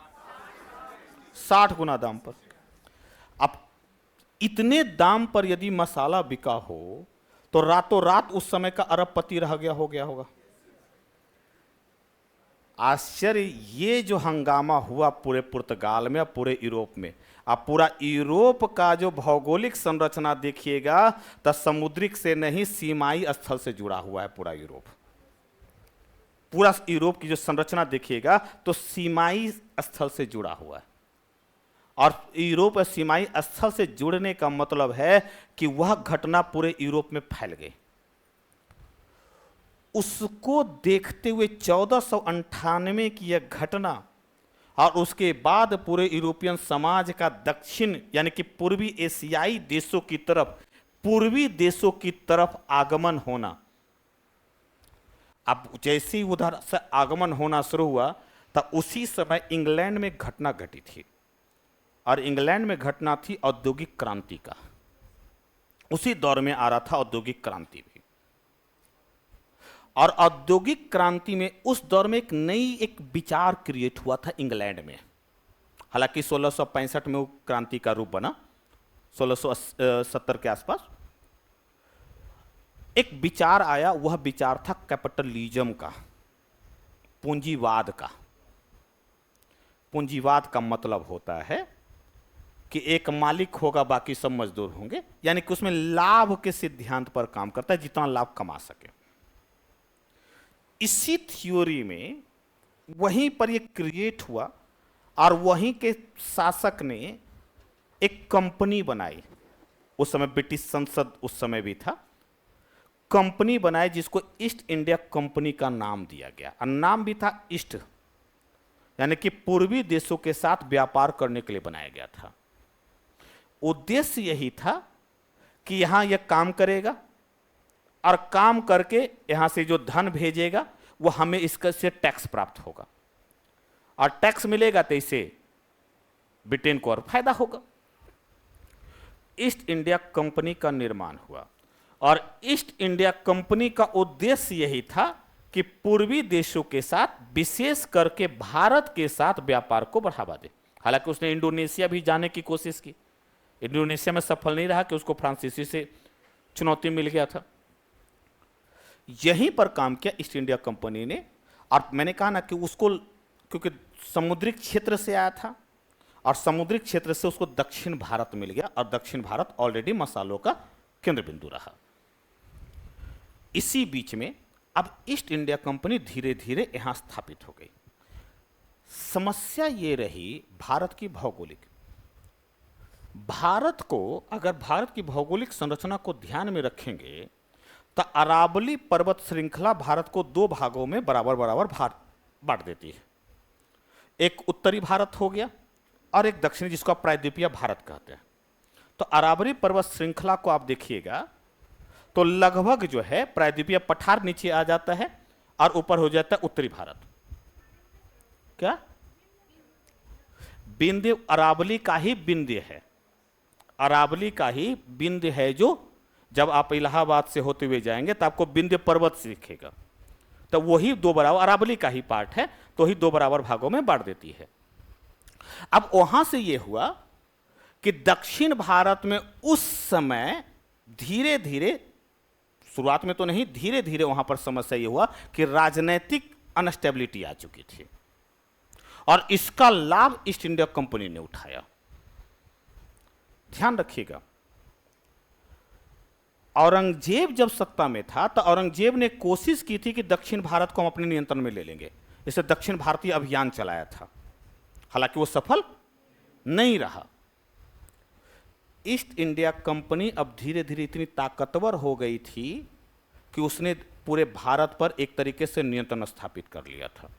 60 गुना दाम पर। अब इतने दाम पर यदि मसाला बिका हो तो रातों रात उस समय का अरबपति रह गया होगा। आश्चर्य, ये जो हंगामा हुआ पूरे पुर्तगाल में, पूरे यूरोप में, आप पूरा यूरोप का जो भौगोलिक संरचना देखिएगा तो समुद्रिक से नहीं सीमाई स्थल से जुड़ा हुआ है पूरा यूरोप। पूरा यूरोप की जो संरचना देखिएगा तो सीमाई स्थल से जुड़ा हुआ है। और यूरोप सीमाई स्थल से जुड़ने का मतलब है कि वह घटना पूरे यूरोप में फैल गई। उसको देखते हुए 1498 की यह घटना, और उसके बाद पूरे यूरोपियन समाज का दक्षिण यानी कि पूर्वी एशियाई देशों की तरफ, पूर्वी देशों की तरफ आगमन होना। अब जैसे ही उधर से आगमन होना शुरू हुआ तब उसी समय इंग्लैंड में घटना घटी थी, और इंग्लैंड में घटना थी औद्योगिक क्रांति का। उसी दौर में आ रहा था औद्योगिक क्रांति भी। और औद्योगिक क्रांति में उस दौर में एक विचार क्रिएट हुआ था इंग्लैंड में। हालांकि 1665 में वो क्रांति का रूप बना, 1670 के आसपास एक विचार आया। वह विचार था कैपिटलिज्म का, पूंजीवाद का। पूंजीवाद का मतलब होता है कि एक मालिक होगा, बाकी सब मजदूर होंगे, यानी कि उसमें लाभ के सिद्धांत पर काम करता है, जितना लाभ कमा सके। इसी थ्योरी में वहीं पर ये क्रिएट हुआ और वहीं के शासक ने एक कंपनी बनाई। उस समय ब्रिटिश संसद उस समय भी था। कंपनी बनाई जिसको ईस्ट इंडिया कंपनी का नाम दिया गया, और नाम भी था ईस्ट, यानी कि पूर्वी देशों के साथ व्यापार करने के लिए बनाया गया था। उद्देश्य यही था कि यहां यह काम करेगा और काम करके यहां से जो धन भेजेगा वो हमें इसका से टैक्स प्राप्त होगा, और टैक्स मिलेगा तो इससे ब्रिटेन को और फायदा होगा। ईस्ट इंडिया कंपनी का निर्माण हुआ, और ईस्ट इंडिया कंपनी का उद्देश्य यही था कि पूर्वी देशों के साथ, विशेष करके भारत के साथ व्यापार को बढ़ावा दे। हालांकि उसने इंडोनेशिया भी जाने की कोशिश की, इंडोनेशिया में सफल नहीं रहा कि उसको फ्रांसीसी से चुनौती मिल गया था। यहीं पर काम किया ईस्ट इंडिया कंपनी ने। और मैंने कहा ना कि उसको, क्योंकि समुद्री क्षेत्र से आया था और समुद्री क्षेत्र से उसको दक्षिण भारत मिल गया, और दक्षिण भारत ऑलरेडी मसालों का केंद्र बिंदु रहा। इसी बीच में अब ईस्ट इंडिया कंपनी धीरे धीरे यहां स्थापित हो गई। समस्या ये रही भारत की भौगोलिक। भारत को, अगर भारत की भौगोलिक संरचना को ध्यान में रखेंगे तो अरावली पर्वत श्रृंखला भारत को दो भागों में बराबर बराबर बांट देती है। एक उत्तरी भारत हो गया और एक दक्षिणी, जिसको आप प्रायद्वीपीय भारत कहते हैं। तो अरावली पर्वत श्रृंखला को आप देखिएगा तो लगभग जो है प्रायद्वीपीय पठार नीचे आ जाता है और ऊपर हो जाता है उत्तरी भारत। क्या विंध्य अरावली का ही विंध्य है, अरावली का ही विंध्य है, जो जब आप इलाहाबाद से होते हुए जाएंगे तो आपको विंध्य पर्वत से दिखेगा। तो वही दो बराबर अरावली का ही पार्ट है, तो ही दो बराबर भागों में बांट देती है। अब वहां से यह हुआ कि दक्षिण भारत में उस समय धीरे धीरे, शुरुआत में तो नहीं, धीरे धीरे वहां पर समस्या यह हुआ कि राजनीतिक अनस्टेबिलिटी आ चुकी थी, और इसका लाभ ईस्ट इंडिया कंपनी ने उठाया। ध्यान रखिएगा, औरंगजेब जब सत्ता में था तो औरंगजेब ने कोशिश की थी कि दक्षिण भारत को हम अपने नियंत्रण में ले लेंगे। इसे दक्षिण भारतीय अभियान चलाया था, हालांकि वो सफल नहीं रहा। ईस्ट इंडिया कंपनी अब धीरे धीरे इतनी ताकतवर हो गई थी कि उसने पूरे भारत पर एक तरीके से नियंत्रण स्थापित कर लिया था।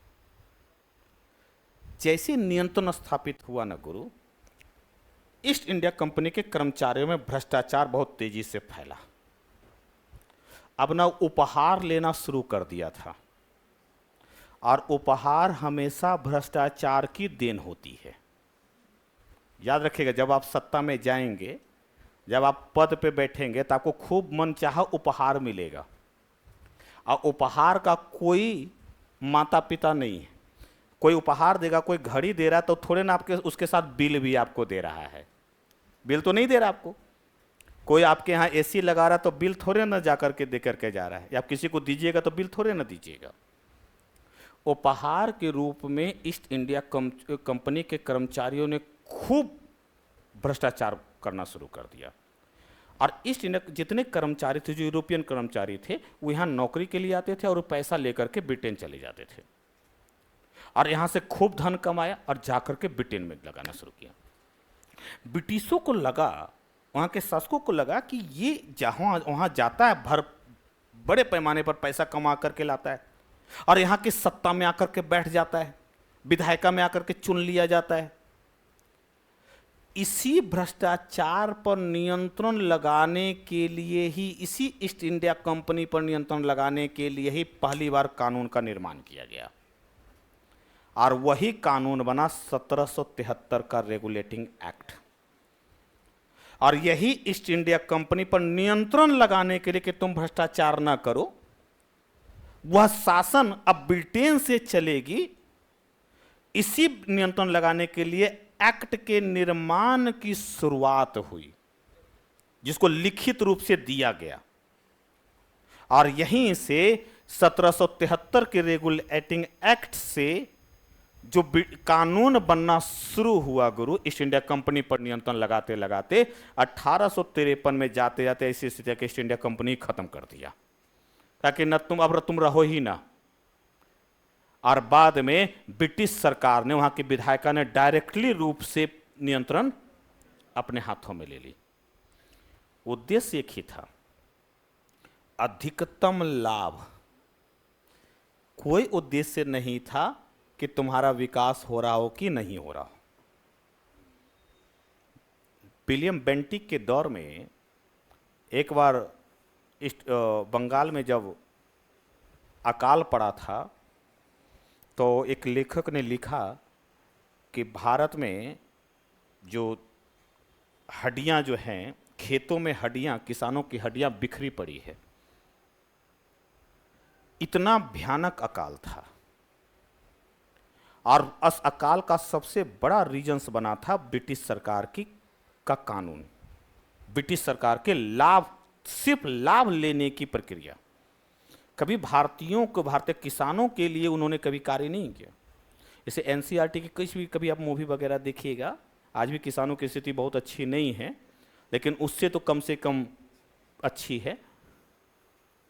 जैसे नियंत्रण स्थापित हुआ ना गुरु, ईस्ट इंडिया कंपनी के कर्मचारियों में भ्रष्टाचार बहुत तेजी से फैला। अब ना उपहार लेना शुरू कर दिया था, और उपहार हमेशा भ्रष्टाचार की देन होती है। याद रखिएगा, जब आप सत्ता में जाएंगे, जब आप पद पे बैठेंगे तो आपको खूब मनचाहा उपहार मिलेगा, और उपहार का कोई माता पिता नहीं है। कोई उपहार देगा, कोई घड़ी दे रहा है तो थोड़े ना आपके उसके साथ बिल भी आपको दे रहा है। बिल तो नहीं दे रहा आपको। कोई आपके यहाँ एसी लगा रहा है तो बिल थोड़े ना जा करके दे करके जा रहा है, या आप किसी को दीजिएगा तो बिल थोड़े ना दीजिएगा। उपहार के रूप में ईस्ट इंडिया कंपनी के कर्मचारियों ने खूब भ्रष्टाचार करना शुरू कर दिया। और ईस्ट इंडिया जितने कर्मचारी थे, जो यूरोपियन कर्मचारी थे, वो यहाँ नौकरी के लिए आते थे और वो पैसा लेकर के ब्रिटेन चले जाते थे, और यहाँ से खूब धन कमाया और जाकर के ब्रिटेन में लगाना शुरू किया। ब्रिटिशों को लगा, वहाँ के शासकों को लगा कि ये जहाँ वहाँ जाता है बड़े पैमाने पर पैसा कमा करके लाता है, और यहाँ की सत्ता में आकर के बैठ जाता है, विधायिका में आकर के चुन लिया जाता है। इसी भ्रष्टाचार पर नियंत्रण लगाने के लिए ही, इसी ईस्ट इंडिया कंपनी पर नियंत्रण लगाने के लिए ही पहली बार कानून का निर्माण किया गया, और वही कानून बना 1773 का रेगुलेटिंग एक्ट। और यही ईस्ट इंडिया कंपनी पर नियंत्रण लगाने के लिए कि तुम भ्रष्टाचार ना करो, वह शासन अब ब्रिटेन से चलेगी। इसी नियंत्रण लगाने के लिए एक्ट के निर्माण की शुरुआत हुई, जिसको लिखित रूप से दिया गया, और यहीं से 1773 के रेगुलेटिंग एक्ट से जो कानून बनना शुरू हुआ गुरु, ईस्ट इंडिया कंपनी पर नियंत्रण लगाते लगाते 1853 में जाते जाते ऐसी स्थिति कि ईस्ट इंडिया कंपनी खत्म कर दिया, ताकि न तुम रहो ही ना। और बाद में ब्रिटिश सरकार ने, वहां के विधायिका ने डायरेक्टली रूप से नियंत्रण अपने हाथों में ले ली। उद्देश्य एक ही था, अधिकतम लाभ। कोई उद्देश्य नहीं था कि तुम्हारा विकास हो रहा हो कि नहीं हो रहा हो। विलियम बेंटिक के दौर में एक बार बंगाल में जब अकाल पड़ा था, तो एक लेखक ने लिखा कि भारत में जो हड्डियां जो हैं, खेतों में हड्डियां, किसानों की हड्डियां बिखरी पड़ी है। इतना भयानक अकाल था, और उस अकाल का सबसे बड़ा रीजंस बना था ब्रिटिश सरकार का कानून, ब्रिटिश सरकार के लाभ, सिर्फ लाभ लेने की प्रक्रिया। कभी भारतीयों को, भारतीय किसानों के लिए उन्होंने कभी कार्य नहीं किया। जैसे एनसीईआरटी की किसी भी कभी आप मूवी वगैरह देखिएगा, आज भी किसानों की स्थिति बहुत अच्छी नहीं है, लेकिन उससे तो कम से कम अच्छी है।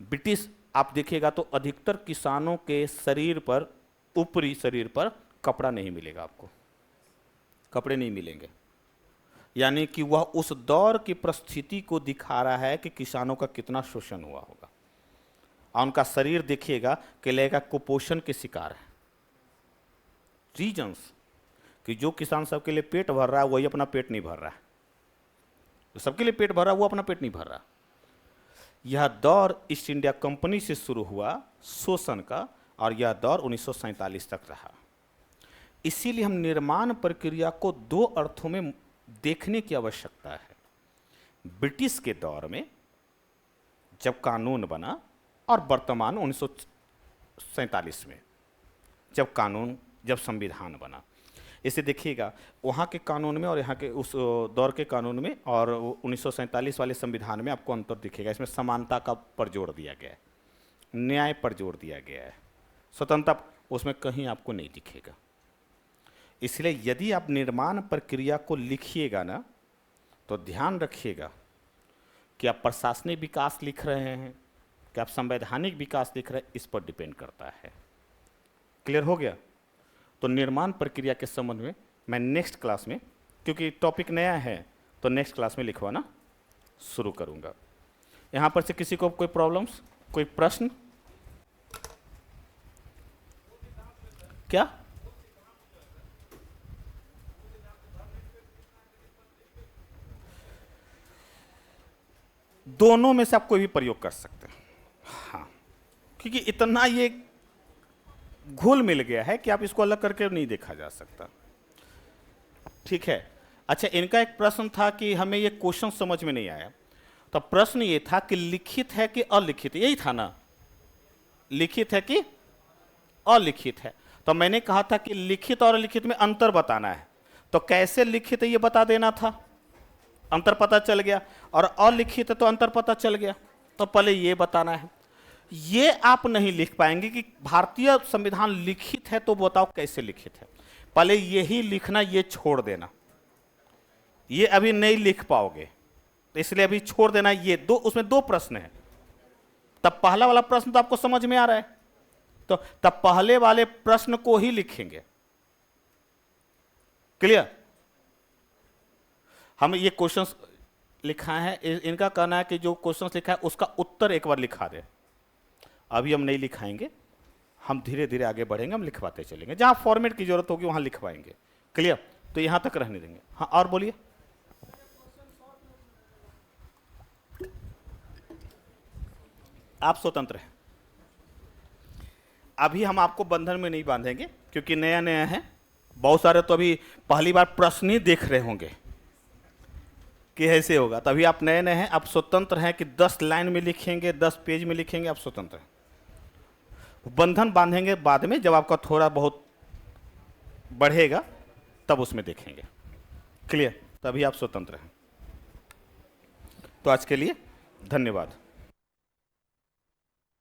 ब्रिटिश आप देखिएगा तो अधिकतर किसानों के शरीर पर, ऊपरी शरीर पर कपड़ा नहीं मिलेगा, आपको कपड़े नहीं मिलेंगे। यानी कि वह उस दौर की परिस्थिति को दिखा रहा है कि किसानों का कितना शोषण हुआ होगा। और उनका शरीर देखिएगा कि लगेगा कुपोषण के शिकार है। रीजंस कि जो किसान सबके लिए पेट भर रहा है, वही अपना पेट नहीं भर रहा है। जो सबके लिए पेट भर रहा है, वो अपना पेट नहीं भर रहा। यह दौर ईस्ट इंडिया कंपनी से शुरू हुआ शोषण का, और यह दौर 1947 तक रहा। इसीलिए हम निर्माण प्रक्रिया को दो अर्थों में देखने की आवश्यकता है। ब्रिटिश के दौर में जब कानून बना, और वर्तमान 1947 में जब संविधान बना। इसे देखिएगा, वहाँ के कानून में और यहाँ के उस दौर के कानून में और 1947 वाले संविधान में आपको अंतर दिखेगा। इसमें समानता का पर जोर दिया गया है, न्याय पर जोर दिया गया है, स्वतंत्रता उसमें कहीं आपको नहीं दिखेगा। इसलिए यदि आप निर्माण प्रक्रिया को लिखिएगा ना, तो ध्यान रखिएगा कि आप प्रशासनिक विकास लिख रहे हैं कि आप संवैधानिक विकास लिख रहे हैं, इस पर डिपेंड करता है। क्लियर हो गया? तो निर्माण प्रक्रिया के संबंध में मैं नेक्स्ट क्लास में, क्योंकि टॉपिक नया है, तो नेक्स्ट क्लास में लिखवाना शुरू करूंगा। यहां पर से किसी को कोई प्रॉब्लम्स, कोई प्रश्न? क्या दोनों में से आप कोई भी प्रयोग कर सकते हैं। हाँ, क्योंकि इतना ये घुल मिल गया है कि आप इसको अलग करके नहीं देखा जा सकता। ठीक है। अच्छा, इनका एक प्रश्न था कि हमें ये क्वेश्चन समझ में नहीं आया। तो प्रश्न ये था कि लिखित है कि अलिखित, यही था ना? लिखित है कि अलिखित है। तो मैंने कहा था कि लिखित और अलिखित में अंतर बताना है। तो कैसे लिखित है ये बता देना था, अंतर पता चल गया, और अलिखित है तो अंतर पता चल गया। तो पहले ये बताना है। ये आप नहीं लिख पाएंगे कि भारतीय संविधान लिखित है, तो बताओ कैसे लिखित है। पहले यही लिखना, ये छोड़ देना। ये अभी नहीं लिख पाओगे, तो इसलिए अभी छोड़ देना। ये दो, उसमें दो प्रश्न है। तब पहला वाला प्रश्न तो आपको समझ में आ रहा है, तो तब पहले वाले प्रश्न को ही लिखेंगे। क्लियर? हम ये क्वेश्चंस लिखा है, इनका कहना है कि जो क्वेश्चंस लिखा है उसका उत्तर एक बार लिखा दे। अभी हम नहीं लिखाएंगे, हम धीरे धीरे आगे बढ़ेंगे, हम लिखवाते चलेंगे। जहां फॉर्मेट की जरूरत होगी वहां लिखवाएंगे। क्लियर? तो यहां तक रहने देंगे। हाँ, और बोलिए। आप स्वतंत्र हैं। अभी हम आपको बंधन में नहीं बांधेंगे, क्योंकि नया नया है। बहुत सारे तो अभी पहली बार प्रश्न ही देख रहे होंगे कि ऐसे होगा। तभी आप नए नए हैं, आप स्वतंत्र हैं कि 10 लाइन में लिखेंगे, 10 पेज में लिखेंगे, आप स्वतंत्र हैं। बंधन बांधेंगे बाद में, जब आपका थोड़ा बहुत बढ़ेगा तब उसमें देखेंगे। क्लियर? तभी आप स्वतंत्र हैं। तो आज के लिए धन्यवाद।